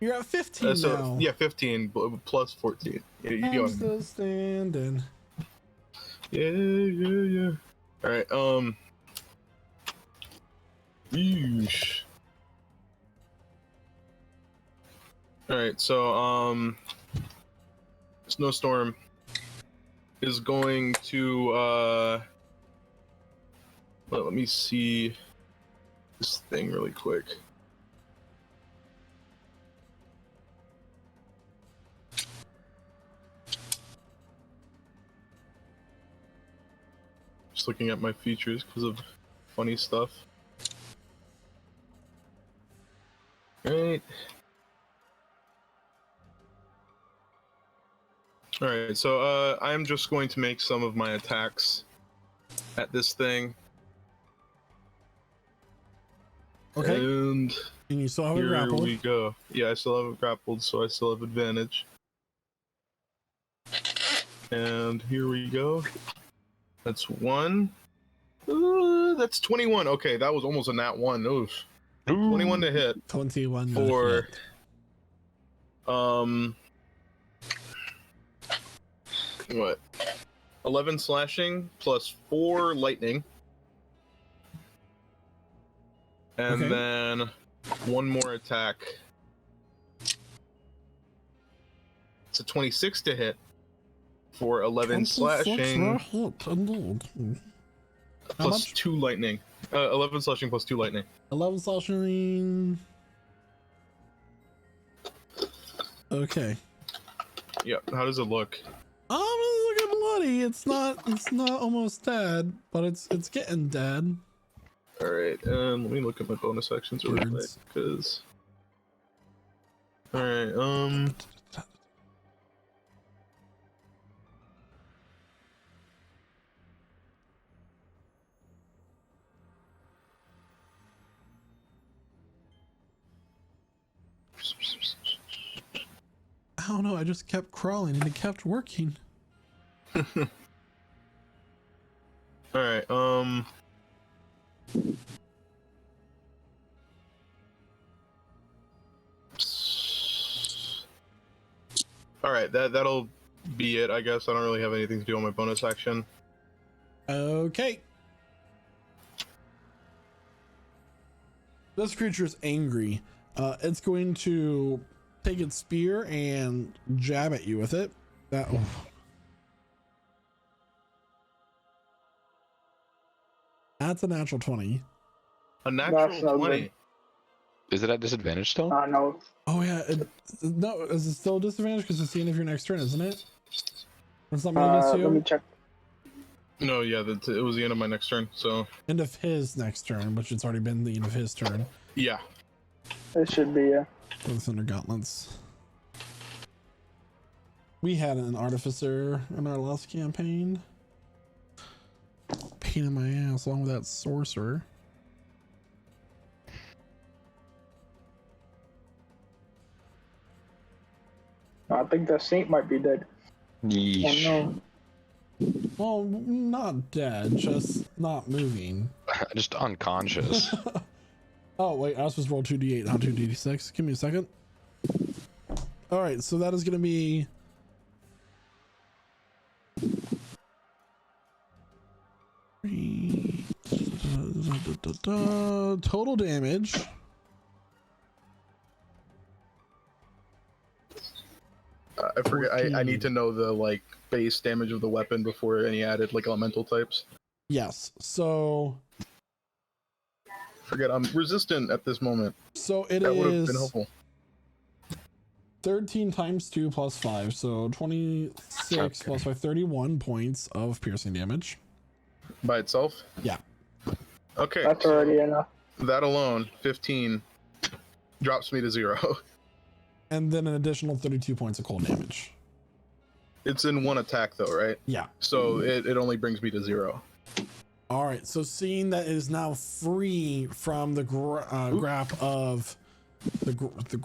You're at 15 So now. yeah, 15 plus 14. Yeah, you I'm go. still standing. Yeah. All right. Yeesh. All right. So Snowstorm is going to let me see this thing really quick. Just looking at my features because of funny stuff. Right. Alright, so I'm just going to make some of my attacks at this thing. Okay. And And you still have a here grapple. we go. Yeah, I still have it grappled, so I still have advantage. And here we go. That's 1. That's 21. Okay, that was almost a nat 1. Oof. 21 to hit 21 for what? 11 slashing plus 4 lightning. And Okay. then one more attack. It's a 26 to hit for 11 slashing How plus much? 2 lightning. 11 slashing plus 2 lightning. 11 slashing. Okay. Yeah, how does it look? It's looking bloody. It's not almost dead, but it's getting dead. Alright, let me look at my bonus actions real quick, Words. because... Alright, I don't know. I just kept crawling and it kept working. Alright, Alright, that'll be it, I guess. I don't really have anything to do on my bonus action. Okay. This creature is angry. It's going to take its spear and jab at you with it. That's a natural 20. A That's natural not 20. good. Is it at disadvantage still? No. Oh yeah. No, is it still a disadvantage because it's the end of your next turn, isn't it? It's not minus Let me you. check. No, yeah, it was the end of my next turn, so... End of his next turn, which it's already been the end of his turn. Yeah. It should be, yeah. For the Thunder Gauntlets. We had an artificer in our last campaign. Pain in my ass, along with that sorcerer. I think the saint might be dead. Yeesh. Oh no. Well, not dead, just not moving. Just unconscious. Oh, wait, I was supposed to roll 2d8, not 2d6. Give me a second. All right, so that is going to be... Total damage. I forget. I need to know the like base damage of the weapon before any added like elemental types. Yes, so... Forget I'm resistant at this moment. So it That would have is been helpful. 13 times 2 plus 5, so 26 plus 5, 31 points of piercing damage. By itself? Yeah. Okay. That's already enough. That alone, 15, drops me to 0. And then an additional 32 points of cold damage. It's in one attack though, right? Yeah. So it only brings me to 0. All right, so seeing that it is now free from the grap of the grap, the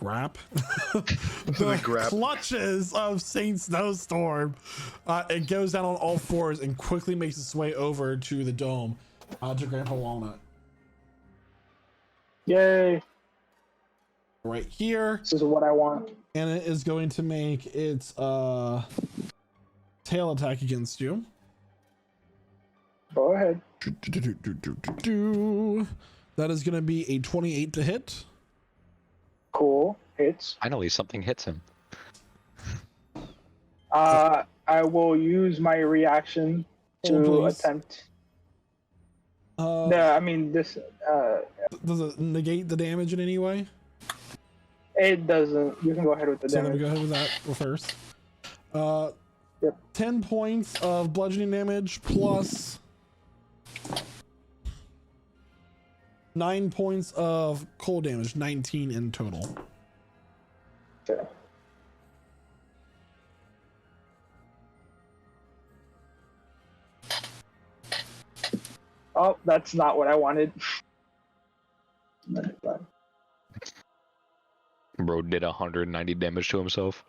grap. clutches of Saint Snowstorm, it goes down on all fours and quickly makes its way over to the dome, to Grandpa Walnut. Yay! Right here, This is what I want. and it is going to make its tail attack against you. Go ahead. That is going to be a 28 to hit. Cool. Hits. Finally, something hits him. I will use my reaction to Oh, please. attempt. Uh, I mean, this. Does it negate the damage in any way? It doesn't. You can go ahead with the So let me damage. go ahead with that first. Yep. 10 points of bludgeoning damage plus 9 points of cold damage, 19 in total. Okay. Oh, that's not what I wanted. Bro did 190 damage to himself.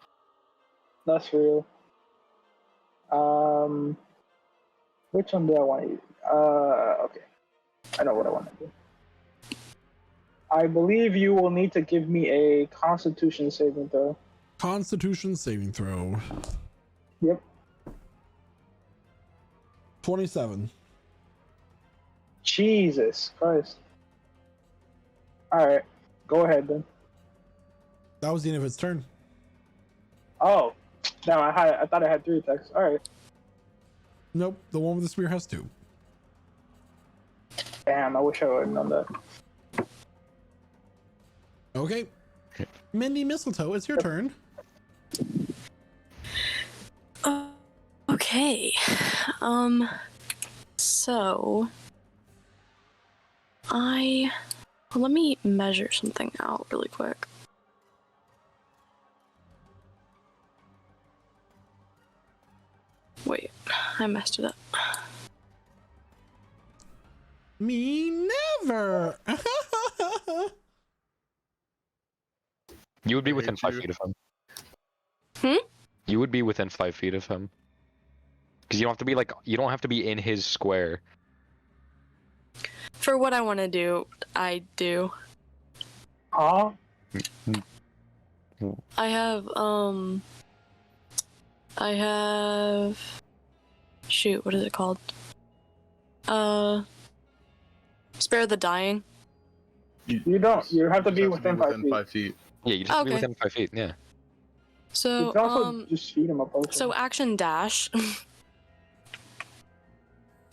That's real. Which one do I want to use? Okay. I know what I want to do. I believe you will need to give me a Constitution saving throw. Constitution saving throw. Yep. 27. Jesus Christ. Alright. Go ahead then. That was the end of its turn. Oh. No, I thought I had 3 attacks. Alright. Nope, the one with the spear has 2. Damn, I wish I would have known that. Okay. Mindy Mistletoe, it's your turn. Okay. So let me measure something out really quick. Wait, I messed it up. Me never. You would be I within hate 5 you. feet of him. Hmm? You would be within 5 feet of him. Because you don't have to be you don't have to be in his square. For what I want to do, I do. Huh? I have shoot, what is it called? Spare the Dying. You don't. You have to be within 5 feet. 5 feet. Yeah, you just have to be Okay. within 5 feet, yeah. You So can also just feed him a potion. so action dash.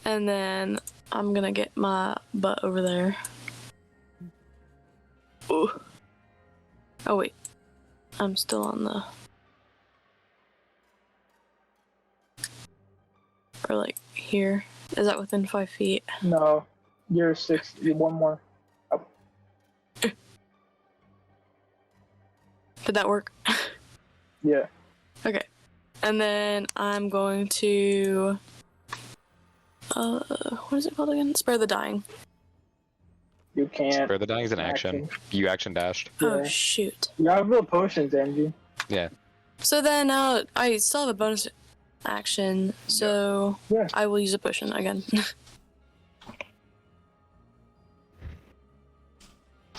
And then I'm gonna get my butt over there. Ooh. Oh wait. I'm still on the... Or like here. Is that within 5 feet? No. You're 6. You're one more. Did that work? Yeah. Okay. And then I'm going to... what is it called again? Spare the Dying. You can't. Spare the Dying is an action. You action dashed. Oh Yeah. shoot. You have little potions, Angie. Yeah. So then I still have a bonus action, so Yeah. I will use a potion again.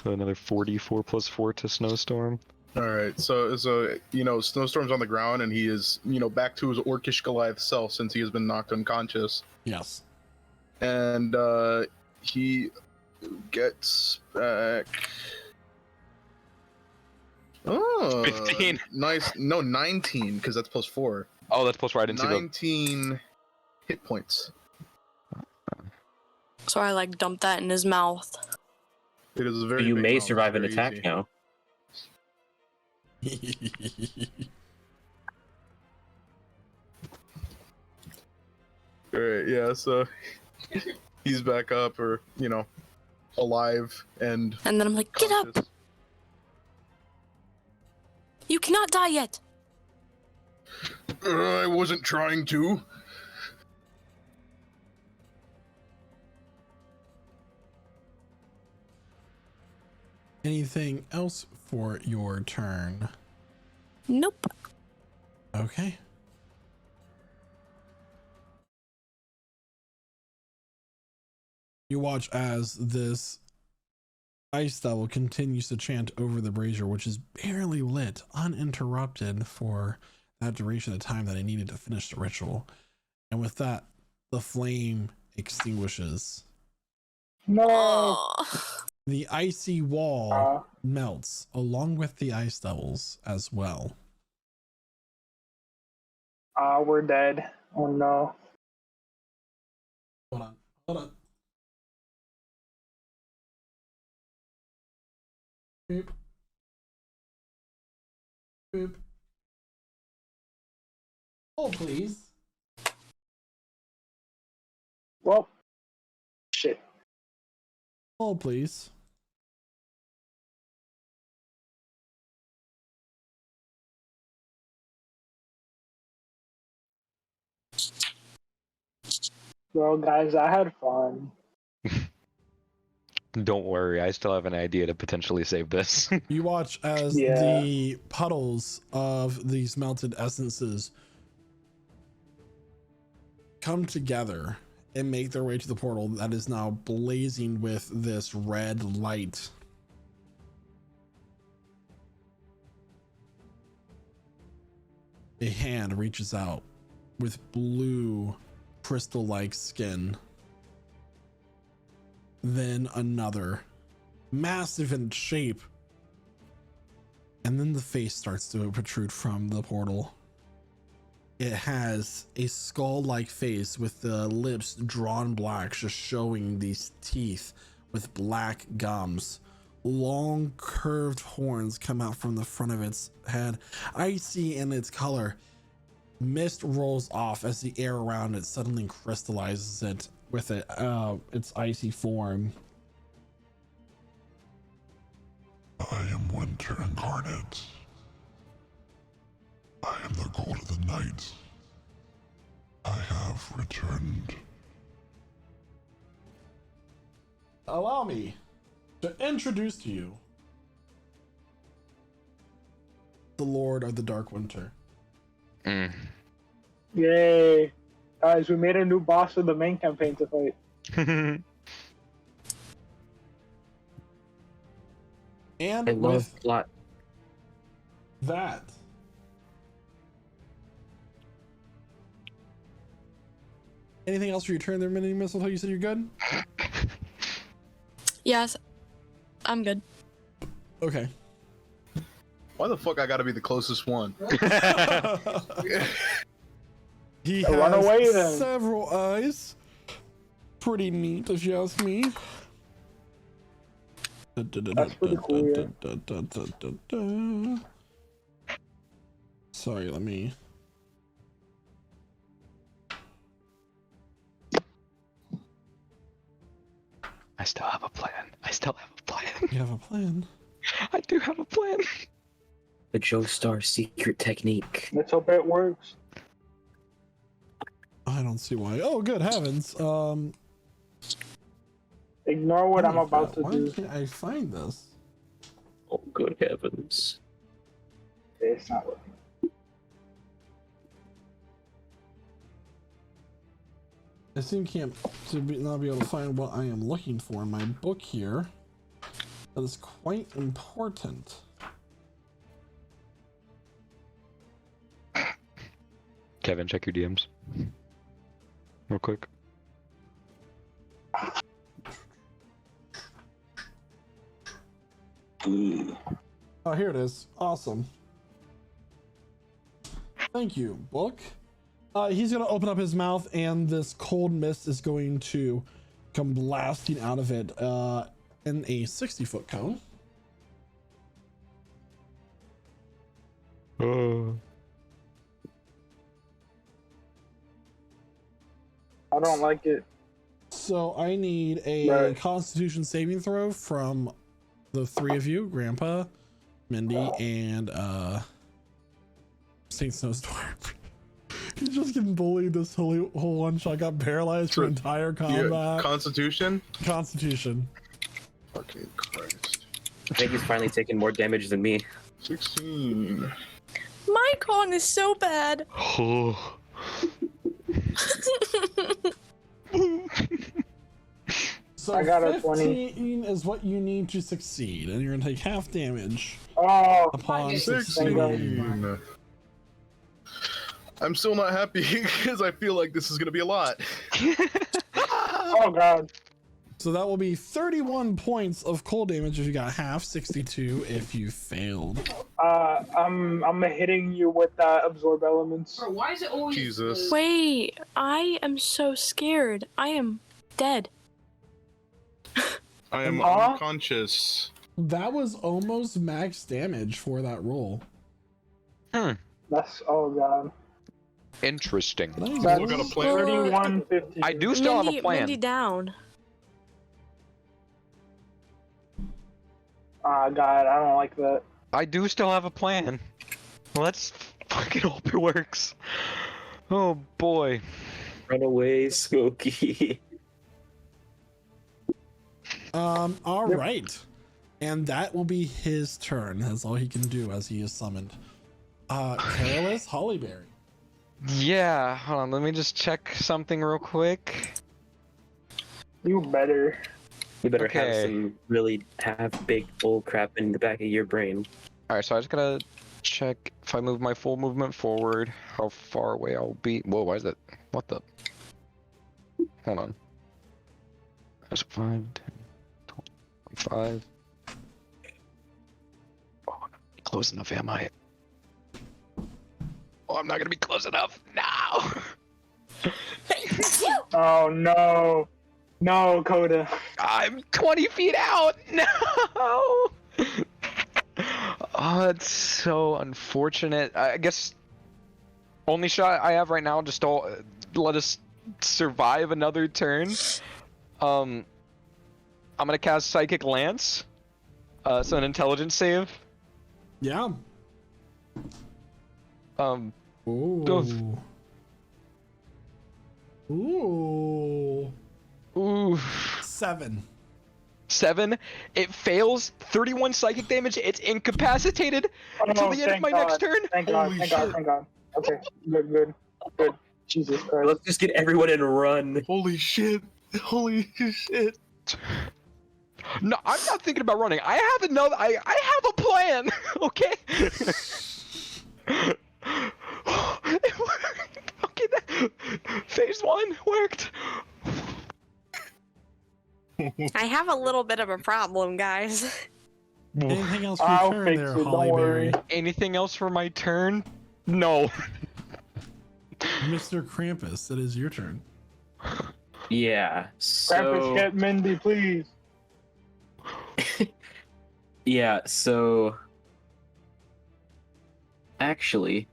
So another 44 plus 4 to Snowstorm. All right, so Snowstorm's on the ground, and he is back to his orcish Goliath self since he has been knocked unconscious, Yes. and he gets back. Oh, 15. Nice. No, 19 because that's plus 4. Oh, that's plus 4. I didn't see the. 19 hit points. So I like dumped that in his mouth. It is a very. You big may mouth, survive an very attack easy. now. All right, yeah. So he's back up, or alive and. And then I'm like, get up! conscious. You cannot die yet! I wasn't trying to. Anything else for your turn? Nope. Okay. You watch as this ice devil continues to chant over the brazier, which is barely lit, uninterrupted for that duration of time that I needed to finish the ritual. And with that, the flame extinguishes. No. Oh. The icy wall melts along with the ice devils as well. We're dead. Oh no. Hold on. Hold on. Boop. Boop. Hold, please. Well, shit. Hold, please. Well, guys, I had fun. Don't worry, I still have an idea to potentially save this. You watch as Yeah. the puddles of these melted essences come together and make their way to the portal that is now blazing with this red light. A hand reaches out with blue crystal-like skin. Then another, massive in shape. And then the face starts to protrude from the portal. It has a skull-like face with the lips drawn black, just showing these teeth with black gums. Long curved horns come out from the front of its head, icy in its color. Mist rolls off as the air around it suddenly crystallizes it with its icy form. I am winter incarnate. I am the gold of the night. I have returned. Allow me to introduce to you the Lord of the Dark Winter. Mm. Yay. Guys, we made a new boss for the main campaign to fight. And I love with plot. that, anything else for your turn there, Mini Mistletoe? You said you're good? Yes, I'm good. Okay. Why the fuck I gotta be the closest one? He Run has away, then. several eyes. Pretty neat, if you ask me. That's pretty cool, yeah. Sorry, let me. I still have a plan. I still have a plan. You have a plan. I do have a plan. The Joestar secret technique. Let's hope it works. I don't see why. Oh, good heavens. Ignore what I'm about to why do. can't I find this? Oh, good heavens. It's not working. I seem not be able to find what I am looking for in my book here. That is quite important. Kevin, check your DMs. Real quick. Oh, here it is. Awesome. Thank you, book. He's going to open up his mouth, and this cold mist is going to come blasting out of it in a 60-foot cone. I don't like it. So I need a Right. Constitution saving throw from the three of you, Grandpa, Mindy, and Saint Snowstorm. He's just getting bullied this whole one shot. Got paralyzed for So, entire Yeah, combat. Constitution? Constitution. Fucking Christ. I think he's finally taking more damage than me. 16. My con is so bad. Oh. So I got a 20. 15 is what you need to succeed, and you're gonna take half damage Oh, upon Thank God. succeeding. 16. I'm still not happy because I feel like this is gonna be a lot. oh God. So that will be 31 points of cold damage if you got half, 62 if you failed. I'm hitting you with absorb elements. Bro, why is it always Jesus. Wait, I am so scared. I am dead. I am Huh? unconscious. That was almost max damage for that roll. That's oh God. Interesting. Nice. Still got a plan. 3150. I do still have a plan. Mindy down. Ah, God, I don't like that. I do still have a plan. Let's fucking hope it works. Oh boy. Run away, Smokey. All right. And that will be his turn. That's all he can do as he is summoned. Careless Hollyberry. Yeah, hold on, let me just check something real quick. You better. You better Okay. have some really big bull crap in the back of your brain. Alright, so I just gotta check if I move my full movement forward, how far away I'll be. Whoa, why is that? What the? Hold on. That's 5, 10, 25. Oh, I'm not close enough, am I? Oh, I'm not gonna be close enough. No! Oh no. No, Coda. I'm 20 feet out! No! Oh, that's so unfortunate. I guess only shot I have right now, just don't let us survive another turn. I'm gonna cast Psychic Lance. So an intelligence save. Yeah. Go. Ooh. Ooh. Ooh. 7. 7. It fails. 31 psychic damage. It's incapacitated until Oh, the end of thank my next God. turn. Thank God, Holy thank God, shit. thank God. Okay, good. Jesus Christ. Let's just get everyone and run. Holy shit. Holy shit. No, I'm not thinking about running. I have another. I have a plan. Okay. It worked. Okay, phase 1 worked. I have a little bit of a problem, guys. Anything else for I'll your turn fix there, it, don't worry. Hollyberry? Anything else for my turn? No. Mr. Krampus, it is your turn. Yeah. Krampus, So get Mindy, please. yeah. So actually,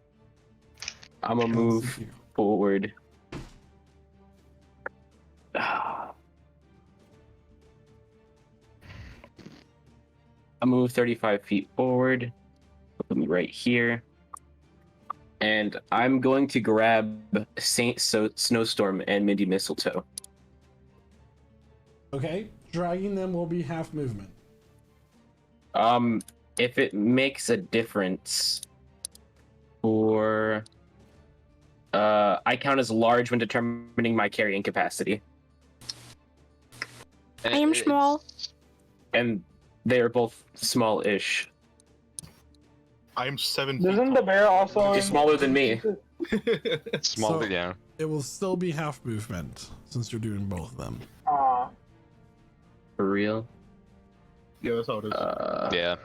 I'm gonna move forward. I'll move 35 feet forward. Put me right here. And I'm going to grab Snowstorm and Mindy Mistletoe. Okay, dragging them will be half movement. If it makes a difference for I count as large when determining my carrying capacity, I am small. and they are both small-ish. I'm 7 feet Doesn't the tall. bear also? He's smaller than me. Small, So- yeah. It will still be half movement since you're doing both of them. For real? Yeah, that's how it is. Yeah.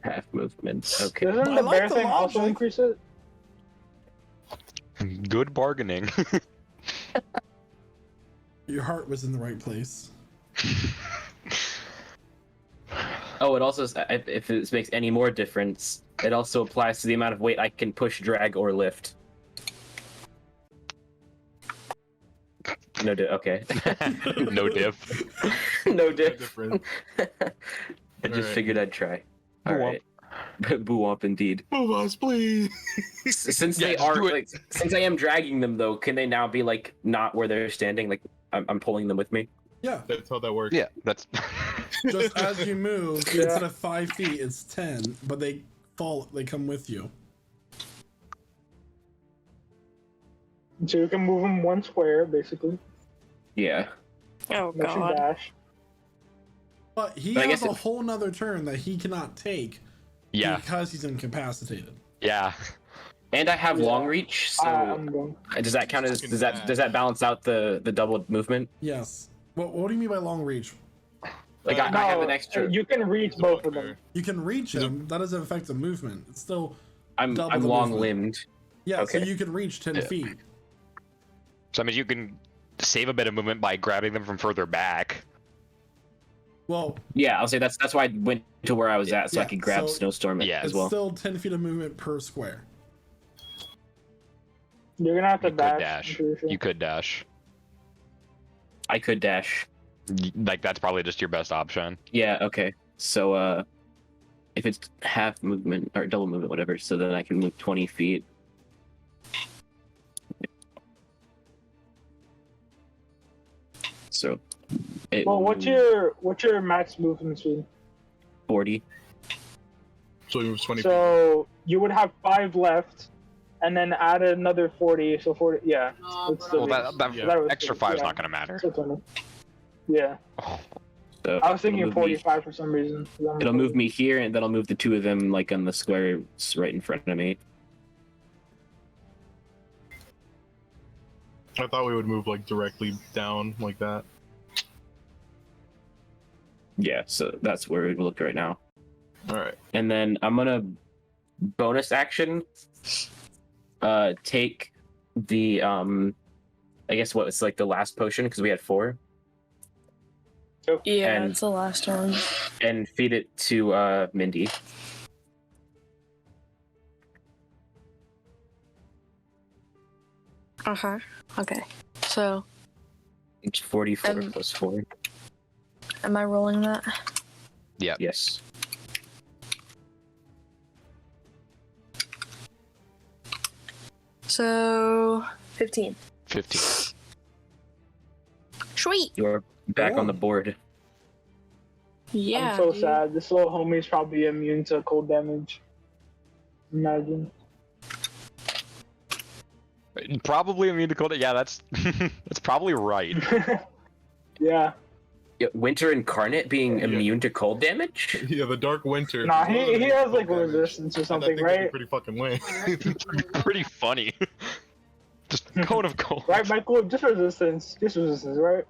Half movement. Okay. Doesn't I the like bear the thing also logic. increase it? Good bargaining. Your heart was in the right place. Oh, it also, if this makes any more difference, it also applies to the amount of weight I can push, drag, or lift. No, okay. No diff. No No diff. difference. I just Alright. figured I'd try. Boo All right. Boo womp indeed. Move us, please. Since Yeah, they just are do it. like, since I am dragging them though, can they now be like not where they're standing? Like I'm pulling them with me. Yeah, That's how that works. Yeah, that's. just as you move, Yeah. instead of 5 feet, it's 10, but they come with you. So you can move them 1 square, basically. Yeah. Oh Motion god. dash. But he But I has guess a it- whole nother turn that he cannot take Yeah, because he's incapacitated. yeah. And I have Yeah. long reach, so I'm going. does that count as does that balance out the double movement? Yes. What do you mean by long reach? Like I have an extra. You can reach He's a both of bugbear. them. You can reach He's a- him. That doesn't affect the movement. It's still I'm double the long movement. limbed. yeah. So Okay. you can reach 10 Yeah. feet. So I mean, you can save a bit of movement by grabbing them from further back. Well, Yeah, I'll say that's why I went to where I was at, so I Yeah, could grab so- Snowstorm Yeah. as it's well. still 10 feet of movement per square. You're gonna have to You could dash. dash. I'm pretty sure. You could dash. I could dash. Like that's probably just your best option. Yeah. Okay. So if it's half movement or double movement, whatever, so then I can move 20 feet. So. Well, what's your max movement speed? 40? So he moves 20 feet. So you would have 5 left, and then add another 40. So 40. Yeah. It's still Well, that Yeah. that was extra good, 5 is yeah. not going to matter. Still 20. Yeah. So I was thinking it'll move me- 45 for some reason. It'll move me here, and then I'll move the two of them like on the squares right in front of me. I thought we would move like directly down like that. Yeah, so that's where we look right now. All right. And then I'm gonna bonus action take the I guess what it's like the last potion because we had 4 Yeah, And- it's the last one. and feed it to Mindy. Uh-huh. Okay. So, It's 44 Um, plus 4. am I rolling that? Yes. So, 15. 15. Sweet. You're back on the board. Yeah. I'm so dude. sad. This little homie's probably immune to cold damage. Imagine. Probably immune to cold. Yeah, that's that's probably right. Yeah. Yeah, Winter Incarnate being Yeah. immune to cold damage? Yeah, the Dark Winter. Nah, is one of he the has cold like damage. resistance or And that something, thing could be right? pretty fucking lame. Pretty funny. Just cone of cold. Right, Michael? Just resistance. Just resistance, right?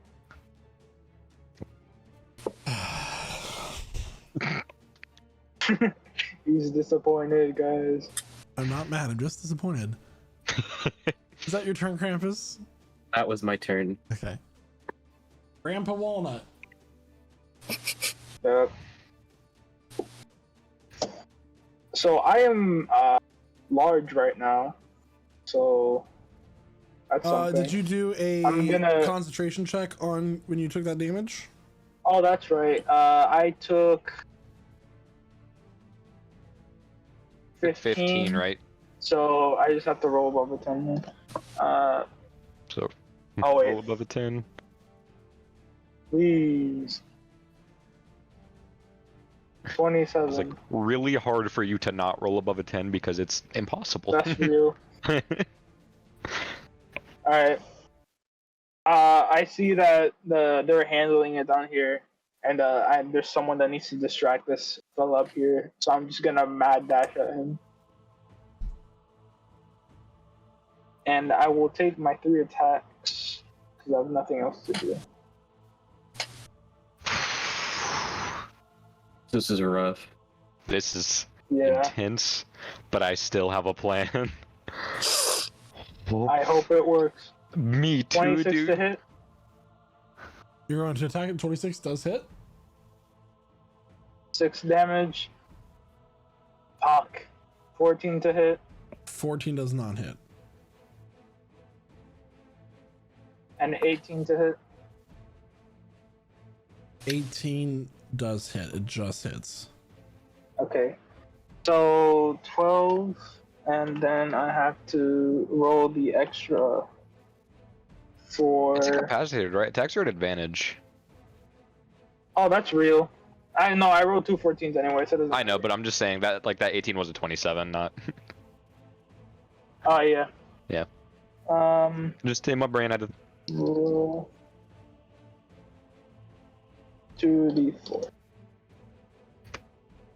He's disappointed, guys. I'm not mad. I'm just disappointed. Is that your turn, Krampus? That was my turn. Okay. Grandpa Walnut. Yep. So I am large right now. So that's something. Did you do a I'm gonna- concentration check on when you took that damage? Oh, that's right. I took 15, 15, right? So I just have to roll above a 10 here. So. Oh, wait. Roll above a 10. Please. It's 27. like really hard for you to not roll above a 10 because it's impossible. That's real. Alright. I see that they're handling it down here, and there's someone that needs to distract this fella up here, so I'm just gonna mad dash at him. And I will take my 3 attacks, because I have nothing else to do. This is rough. This is Yeah, intense, but I still have a plan. I hope it works. Me too, 26 dude. to hit. You're going to attack at 26 does hit. 6 damage. Fuck. 14 to hit. 14 does not hit. And 18 to hit. 18 does hit. It just hits. Okay. So 12, and then I have to roll the extra for. It's incapacitated, right? Attacks are at advantage. Oh, that's real. I know. I rolled 2 14s anyway, so it doesn't. I know, but I'm just saying that like that 18 was a 27, not. Oh yeah. Yeah. Just in my brain, I did. roll 2d4.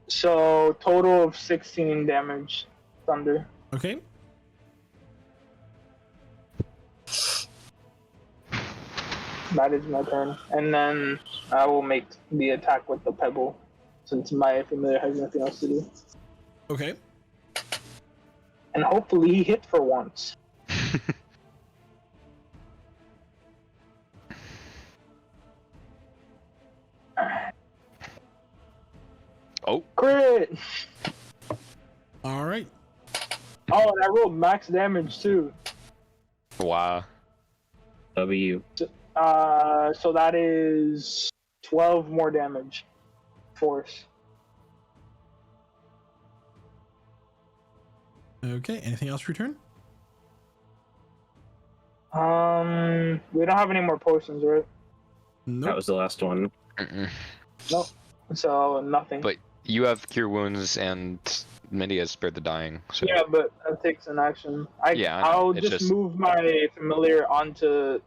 So total of 16 damage. Thunder. Okay. That is my turn, and then I will make the attack with the pebble, since my familiar has nothing else to do. Okay. And hopefully he hit for once. Oh, Crit! All right. Oh, and I rolled max damage too. wow. W. So that is 12 more damage. Force. Okay. Anything else for your turn? We don't have any more potions, right? Nope. That was the last one. Mm-mm. Nope. So nothing. But you have cure wounds, and Mindy has spared the dying. So Yeah, but that takes an action. Yeah, I know. I'll It's just just- move my familiar onto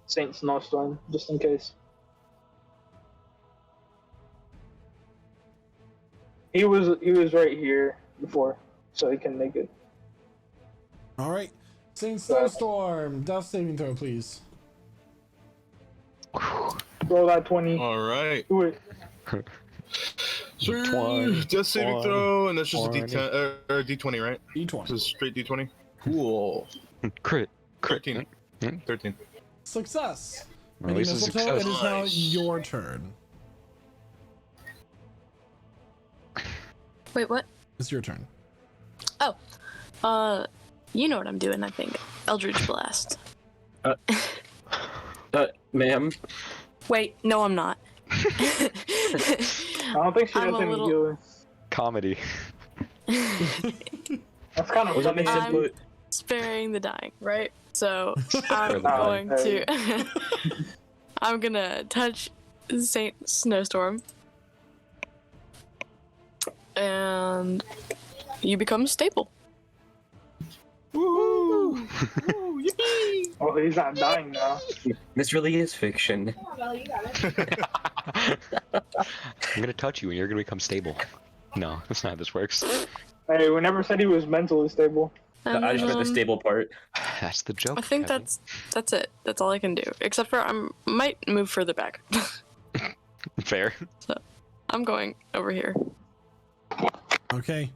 Saint Snowstorm, just in case. He was right here before, so he can make it. All right. Saint Snowstorm. Death saving throw, please. Roll that 20. All right. Do it. Death saving 20, throw, and that's just 20. a D10 or D20, right? This D20. is straight D20. Cool. crit. 13. Hmm? 13. Success. At least a Mistletoe, success. it is now Nice. your turn. Wait, what? It's your turn. You know what I'm doing, I think. Eldritch Blast. Ma'am. Wait, no, I'm not. I don't think she I'm has a any little- healing. Comedy. That's kind of Was that funny. my I'm- input? Sparing the dying, right? So I'm the going dying. to. I'm gonna touch Saint Snowstorm, and you become stable. Woo! Oh, he's not dying now. This really is fiction. I'm gonna touch you, and you're gonna become stable. No, that's not how this works. Hey, we never said he was mentally stable. And, I just read the stable part. That's the joke. I think Kevin. that's it. That's all I can do. Except for might move further back. fair. I'm going over here. Okay.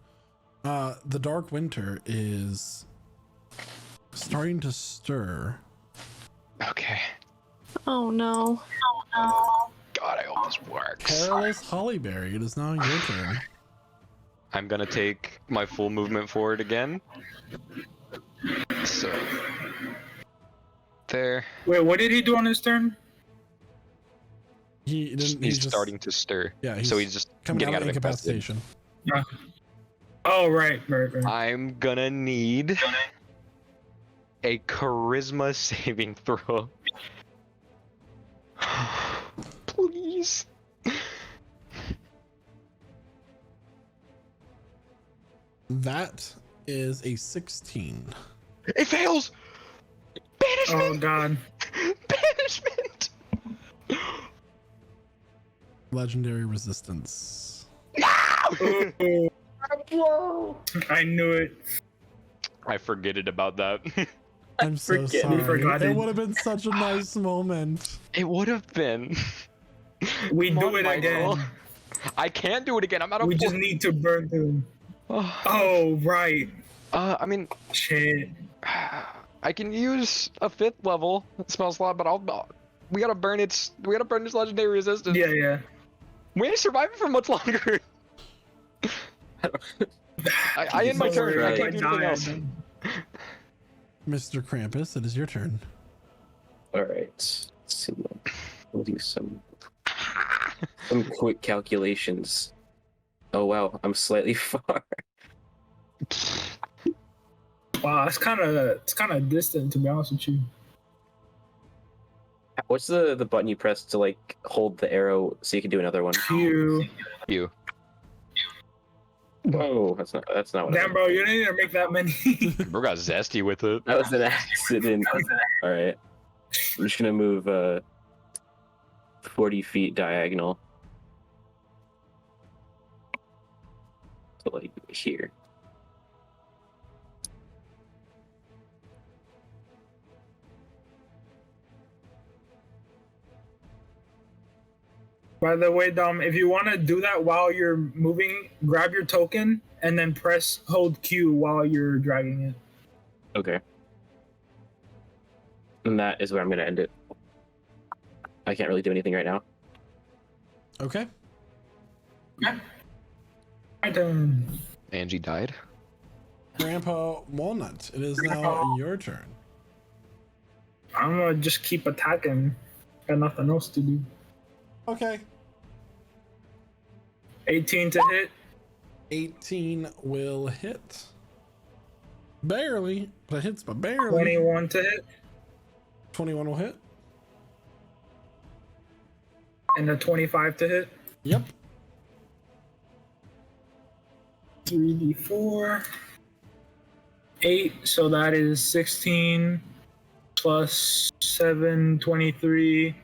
The Dark Winter is starting to stir. Okay. Oh no. God, I hope this works. Perilous Hollyberry, it is now your turn. I'm gonna take my full movement forward again. So there. Wait, what did he do on his turn? He didn't. He's just starting to stir. Yeah, So he's just coming getting out of incapacitation. incapacitation. Oh, right. I'm gonna need a charisma saving throw. Please. That is a 16. It fails. Banishment. Oh god. Banishment. Legendary resistance. No. Oh, I knew it. I forgetted about that. I'm so forget- sorry. forgot It it. would have been such a nice moment. It would have been. We Come do on, it Michael. again. I can't do it again. I'm out of. We just need to burn through. Oh. Oh right. I mean, Shit. I can use a 5th level spell slot, but we gotta burn its legendary resistance. Yeah. We ain't surviving for much longer. I end my Jesus turn. I Christ. can't do anything else. Mr. Krampus, it is your turn. All right. Let's see. We'll do some quick calculations. Oh wow, I'm slightly far. Wow, it's kind of distant, to be honest with you. What's the button you press to like hold the arrow so you can do another one? You. You. Whoa, that's not what. Damn, bro, you didn't even make that many. Bro got zesty with it. That was an accident. All right, I'm just gonna move 40 feet diagonal to like here. By the way, Dom, if you want to do that while you're moving, grab your token and then hold Q while you're dragging it. Okay. And that is where I'm gonna end it. I can't really do anything right now. Okay. My turn. Angie died. Grandpa Walnut, it is now your turn. I'm gonna just keep attacking. Got nothing else to do. Okay. 18 to hit. 18 will hit. Barely, but it hits by barely. 21 to hit. 21 will hit. And a 25 to hit. Yep. 3d4. 8, so that is 16 plus 7, 23,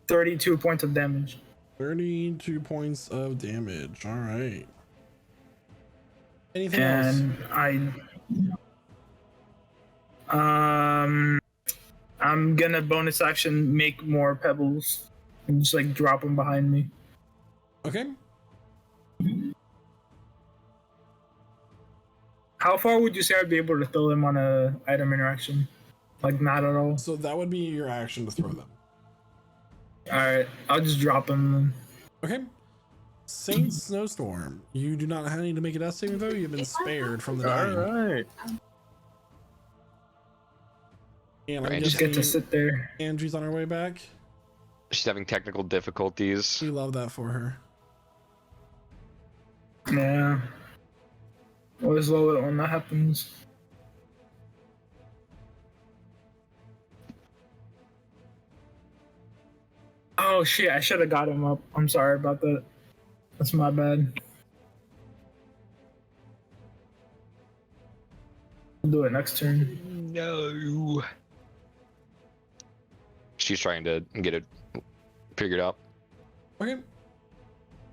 32 points of damage. 32 points of damage. All right. Anything else? And I'm gonna bonus action make more pebbles and just like drop them behind me. Okay. How far would you say I'd be able to throw them on a item interaction? Like not at all. So that would be your action to throw them. All right, I'll just drop them. Okay. Saint Snowstorm, you do not need to make a death saving throw. You've been spared from the dying. Alright. And I'm Right, Just get to guessing sit there. Angie's on her way back. She's having technical difficulties. We love that for her. Yeah. Always love it when that happens. Oh shit, I should have got him up. I'm sorry about that. That's my bad. I'll do it next turn. No. She's trying to get it figured out. Okay.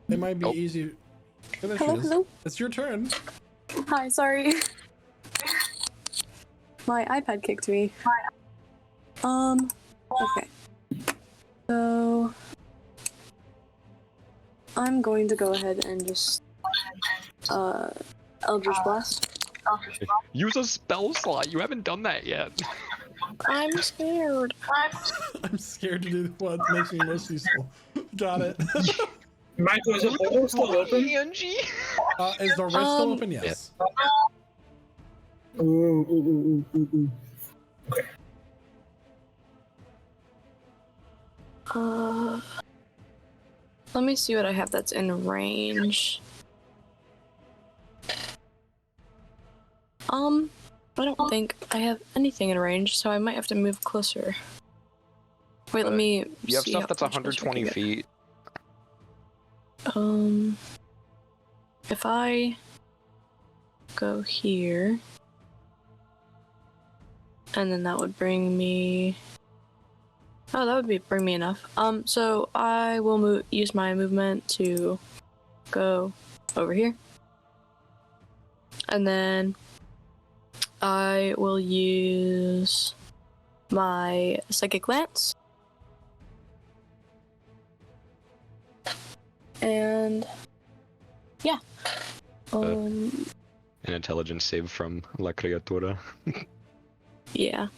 It might be Oh. easy. Oh, there she Hello, is. hello. It's your turn. Hi, sorry. My iPad kicked me. Okay. So I'm going to go ahead and just Eldritch Blast. Use a spell slot. You haven't done that yet. I'm scared. I'm scared to do what makes me most useful. Got it. Michael, is the portal still open? Angie. Is the rift still open? Yes. Ooh. Let me see what I have that's in range. I don't think I have anything in range, so I might have to move closer. Wait, let me You have see stuff how that's much closer I 120 can get. feet. If I go here. And then that would bring me... Oh, that would bring me enough. So I will use my movement to go over here. And then I will use my Psychic Lance. And yeah. An intelligence save from La Criatura. Yeah.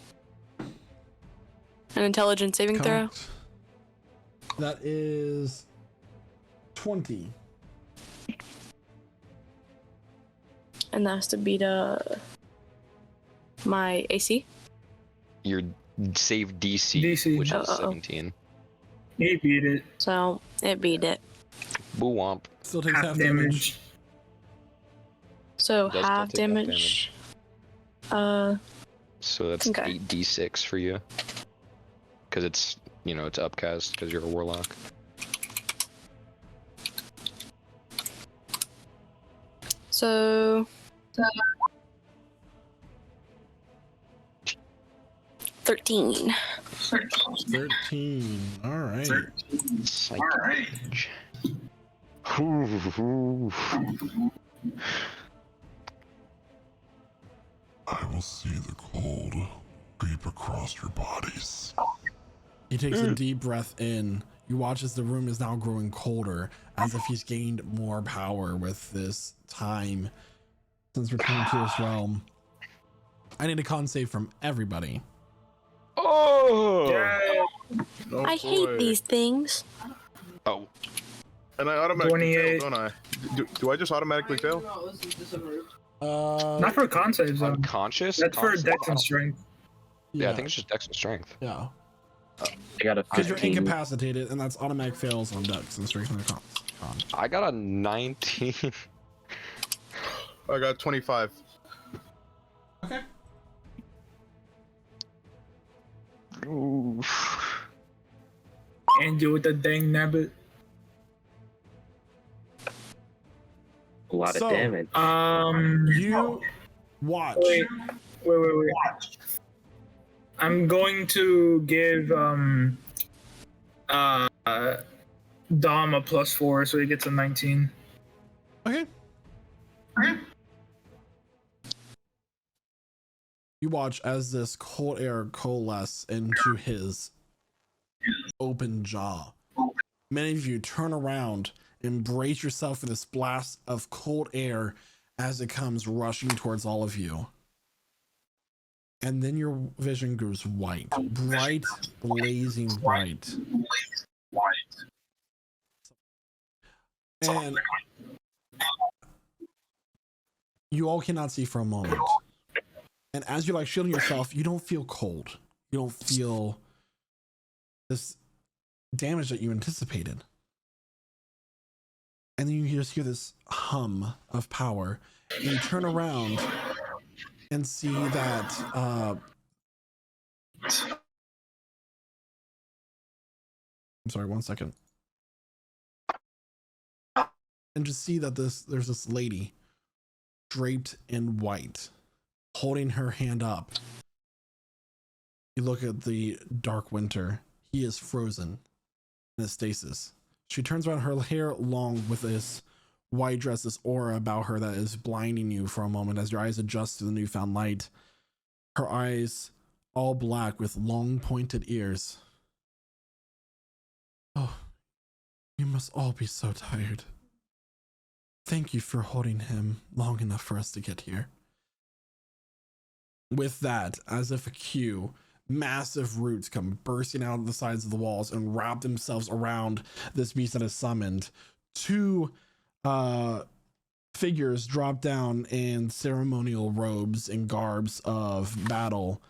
An intelligence saving throw. Correct. That is 20. And that's to beat my AC. Your save DC, which is 17. He beat it. So it beat it. Boo womp. Still takes Half damage. So It does still half take half damage. So that's Okay. 8d6 for you. Because it's, it's upcast because you're a warlock. So 13. 13. All right. Psychic. I will see the cold creep across your bodies. He takes a deep breath in. You watch as the room is now growing colder, as if he's gained more power with this time since returning to his realm. I need a con save from everybody. Oh! Oh, I hate boy. these things. Oh. And I automatically 28. fail, don't I? Do I just automatically fail? Not for con saves, though. Unconscious? That's for Conscious? dex and strength. Yeah, I think it's just dex and strength. Yeah. I got a Because you're 15. incapacitated, and that's automatic fails on dex and strength and con. I got a 19. I got 25. Okay. Oof. And deal with the dang nabbit. A lot So- of damage. You watch. Wait. I'm going to give Dom a +4, so he gets a 19. Okay. You watch as this cold air coalesces into his open jaw. Many of you turn around and brace yourself for this blast of cold air as it comes rushing towards all of you. And then your vision goes white, bright, blazing white. And you all cannot see for a moment. And as you're like shielding yourself, you don't feel cold. You don't feel this damage that you anticipated. And then you just hear this hum of power. And you turn around and see that I'm sorry, 1 second. And just see that there's this lady draped in white, holding her hand up. You look at the Dark Winter. He is frozen in a stasis. She turns around, her hair long with this white dress, this aura about her that is blinding you for a moment as your eyes adjust to the newfound light. Her eyes all black with long pointed ears. Oh, you must all be so tired. Thank you for holding him long enough for us to get here. With that, as if a cue, massive roots come bursting out of the sides of the walls and wrap themselves around this beast that is summoned. Two figures drop down in ceremonial robes and garbs of battle.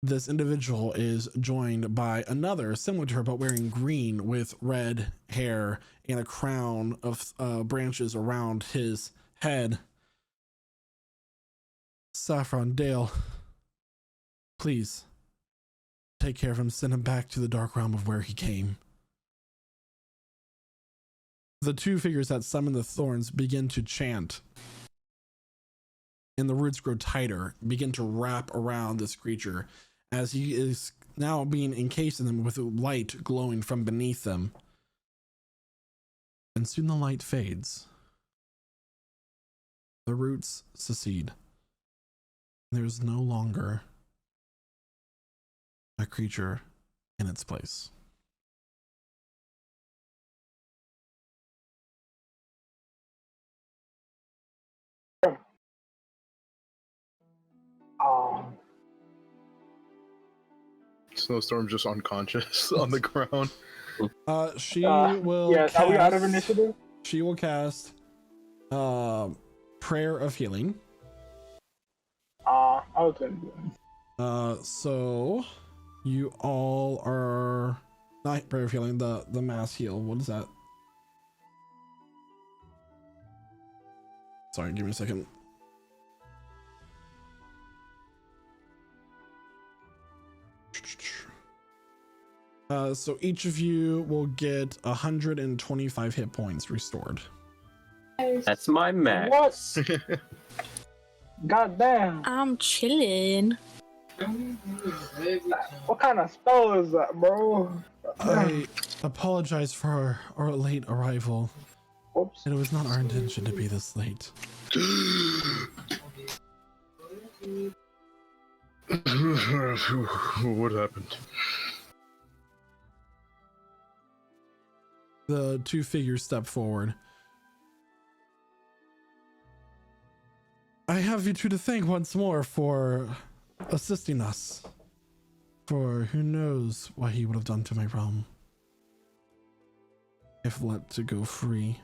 This individual is joined by another similar to her but wearing green with red hair and a crown of branches around his head. Saffron Dale, please take care of him, send him back to the dark realm of where he came. The two figures that summon the thorns begin to chant and the roots grow tighter, begin to wrap around this creature as he is now being encased in them with light glowing from beneath them. And soon the light fades. The roots secede. There's no longer a creature in its place. Snowstorm's just unconscious on the ground. She will Yes, cast, are we out of initiative? She will cast Prayer of Healing. I was gonna do it. So you all are not Prayer of Healing, the mass heal. What is that? Sorry, give me a second. So each of you will get 125 hit points restored. That's my max. What? God damn. I'm chilling. What kind of spell is that, bro? I apologize for our late arrival. Oops. It was not our intention to be this late. What happened? The two figures step forward. I have you two to thank once more for assisting us. For who knows what he would have done to my realm if let to go free.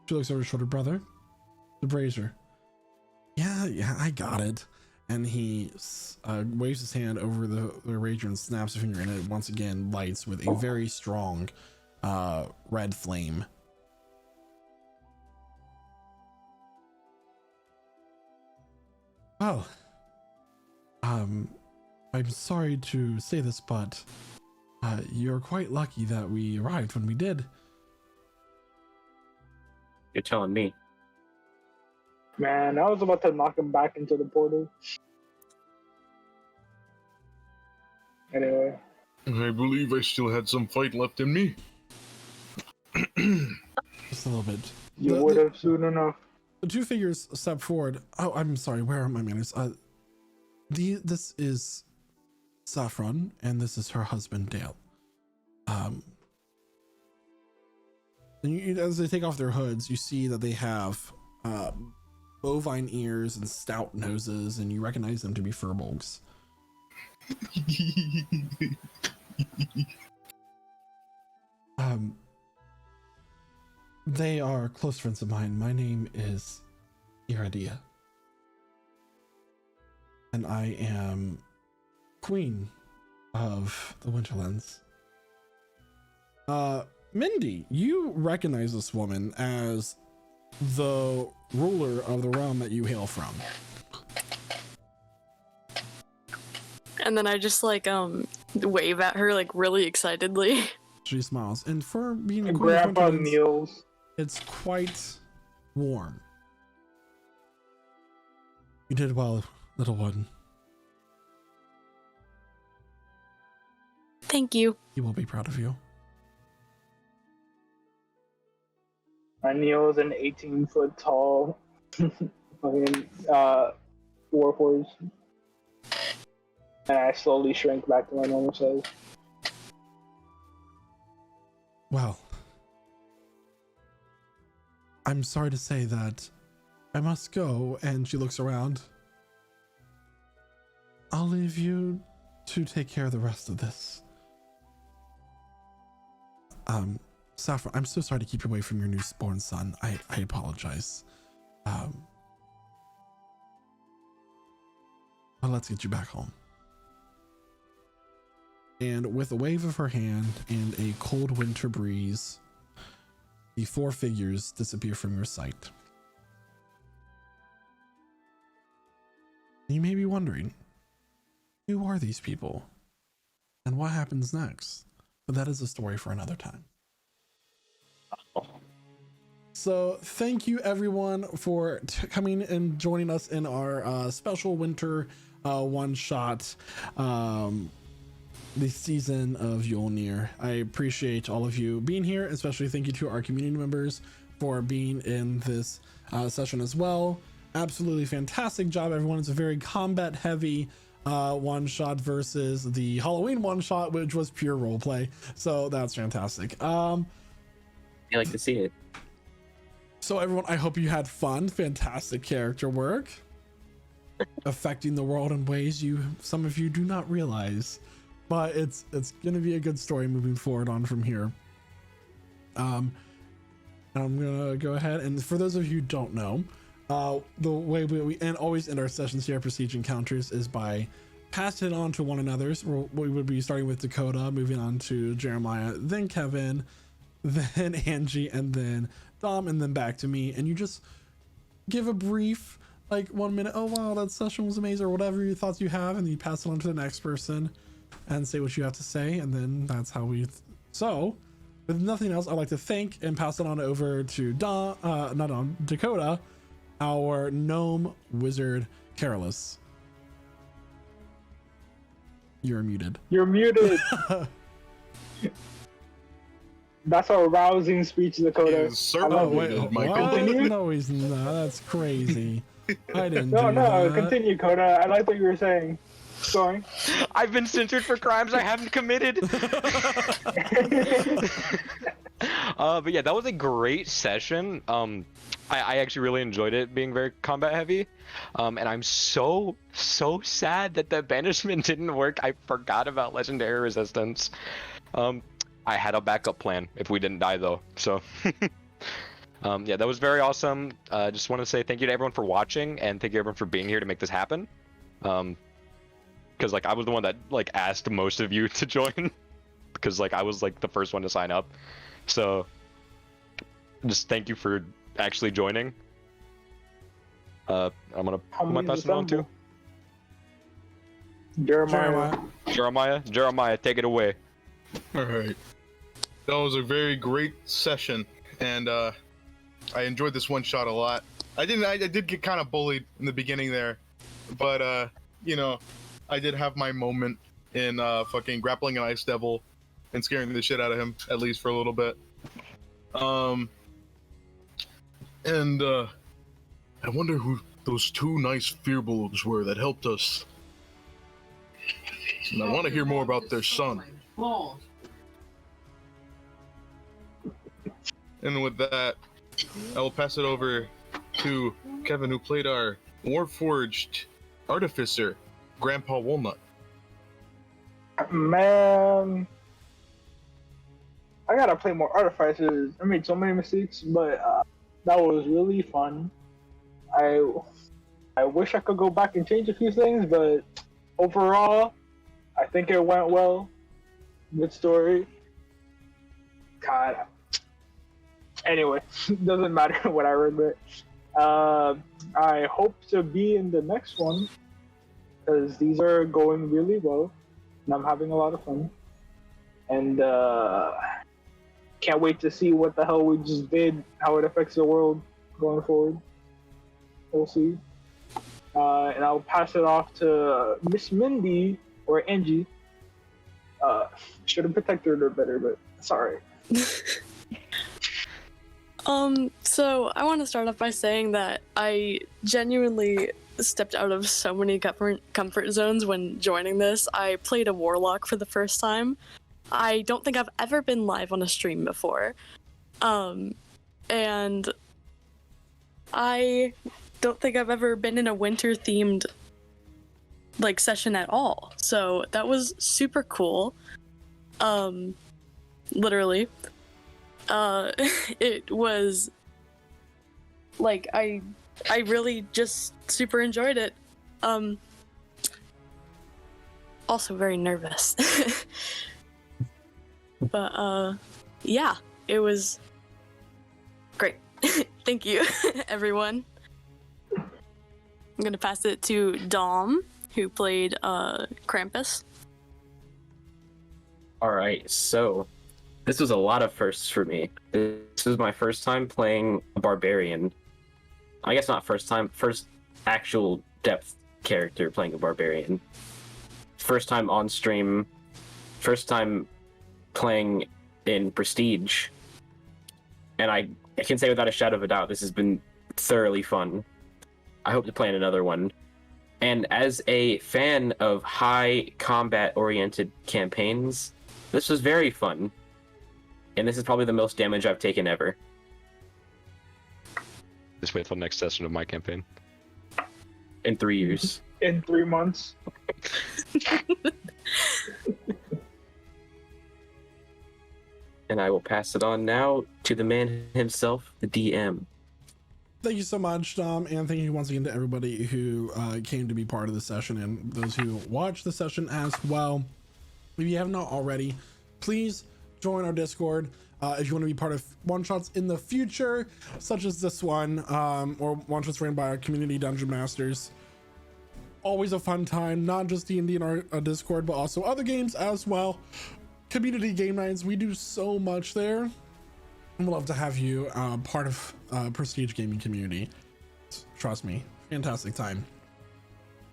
She looks over her shoulder. Brother, the brazier. Yeah, I got it. And he waves his hand over the razor and snaps a finger, and it once again lights with a very strong red flame. Well, I'm sorry to say this, but you're quite lucky that we arrived when we did. You're telling me. Man, I was about to knock him back into the portal. Anyway. I believe I still had some fight left in me. Just a little bit. You would have soon enough. The two figures step forward. Oh, I'm sorry. Where are my manners? This is Saffron, and this is her husband, Dale. And as they take off their hoods, you see that they have bovine ears and stout noses, and you recognize them to be furbolgs. They are close friends of mine. My name is Iradia, and I am queen of the Winterlands. Mindy, you recognize this woman as the ruler of the realm that you hail from. And then I just like wave at her like really excitedly. She smiles, and for being a queen of Grandpa Winterlands, Niels. it's quite warm. You did well, little one. Thank you. He will be proud of you. Niels an 18-foot tall warhorse. And I slowly shrink back to my normal size. Well, I'm sorry to say that I must go, and she looks around. I'll leave you to take care of the rest of this. Saffron, I'm so sorry to keep you away from your newborn son. I apologize. But let's get you back home. And with a wave of her hand and a cold winter breeze, the four figures disappear from your sight. You may be wondering, who are these people? And what happens next? But that is a story for another time. So thank you everyone for coming and joining us in our special winter one shot, the season of Yulnir. I appreciate all of you being here, especially thank you to our community members for being in this session as well. Absolutely fantastic job, everyone. It's a very combat heavy one shot versus the Halloween one shot, which was pure roleplay. So that's fantastic. I like to see it. So everyone, I hope you had fun. Fantastic character work, affecting the world in ways some of you do not realize, but it's gonna be a good story moving forward on from here. I'm gonna go ahead, and for those of you who don't know, the way we always end our sessions here at Siege Encounters is by passing it on to one another. So we would be starting with Dakota, moving on to Jeremiah, then Kevin, then Angie, and then Dom, and then back to me, and you just give a brief, like 1 minute, oh wow, that session was amazing, or whatever your thoughts you have, and then you pass it on to the next person and say what you have to say, and then that's how we so with nothing else, I'd like to thank and pass it on over to Dakota, our gnome wizard Carolus. You're muted. You're muted. That's a rousing speech, Dakota. He's certainly muted, Michael. Continue? No, he's not. That's crazy. I didn't No, do that. continue, Coda. I like what you were saying. Going. I've been censored for crimes I haven't committed. But yeah, that was a great session. I actually really enjoyed it being very combat heavy. And I'm so sad that the banishment didn't work. I forgot about legendary resistance. I had a backup plan if we didn't die though. So yeah, that was very awesome. Just want to say thank you to everyone for watching, and thank you everyone for being here to make this happen. Because like I was the one that like asked most of you to join, because like I was like the first one to sign up. So just thank you for actually joining. I'm gonna put my pass it on too. Jeremiah, take it away. All right. That was a very great session, and I enjoyed this one shot a lot. I did get kind of bullied in the beginning there, but you know, I did have my moment in fucking grappling an ice devil and scaring the shit out of him, at least for a little bit. And I wonder who those two nice fearbulbs were that helped us. And I want to hear more about their son. And with that, I will pass it over to Kevin, who played our Warforged Artificer, Grandpa Walnut. Man, I gotta play more Artificers. I made so many mistakes, but that was really fun. I wish I could go back and change a few things, but overall, I think it went well. Good story. God. Anyway, doesn't matter what I regret. I hope to be in the next one, because these are going really well, and I'm having a lot of fun. And can't wait to see what the hell we just did, how it affects the world going forward. We'll see. And I'll pass it off to Miss Mindy, or Angie. Should have protected her better, but it's alright. So I want to start off by saying that I genuinely stepped out of so many comfort zones when joining this. I played a warlock for the first time. I don't think I've ever been live on a stream before. And I don't think I've ever been in a winter themed like session at all. So that was super cool. Literally. It was like I really just super enjoyed it. Also very nervous. But yeah, it was great. Thank you, everyone. I'm gonna pass it to Dom, who played Krampus. All right, so This was a lot of firsts for me. This was my first time playing a barbarian. I guess not first time, first actual depth character playing a barbarian. First time on stream, first time playing in Prestige. And I can say without a shadow of a doubt, this has been thoroughly fun. I hope to play in another one. And as a fan of high combat-oriented campaigns, this was very fun. And this is probably the most damage I've taken ever. Just wait till next session of my campaign. In 3 years. In 3 months. And I will pass it on now to the man himself, the DM. Thank you so much, Dom, and thank you once again to everybody who came to be part of the session and those who watched the session as well. If you have not already, please join our Discord if you want to be part of one-shots in the future, such as this one, or one-shots ran by our community dungeon masters. Always a fun time, not just D&D in our Discord, but also other games as well. Community game nights, we do so much there. We'd love to have you part of Prestige gaming community. Trust me, fantastic time.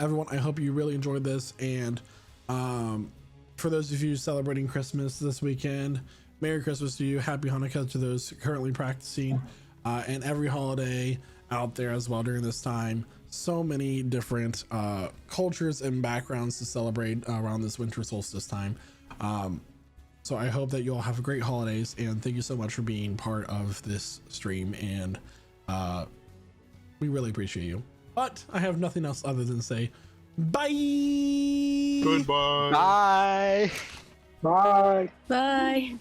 Everyone, I hope you really enjoyed this, and for those of you celebrating Christmas this weekend, Merry Christmas to you, Happy Hanukkah to those currently practicing, and every holiday out there as well during this time. So many different cultures and backgrounds to celebrate around this winter solstice time. So I hope that you all have great holidays, and thank you so much for being part of this stream, and we really appreciate you. But I have nothing else other than say bye. Goodbye. Bye. Bye. Bye.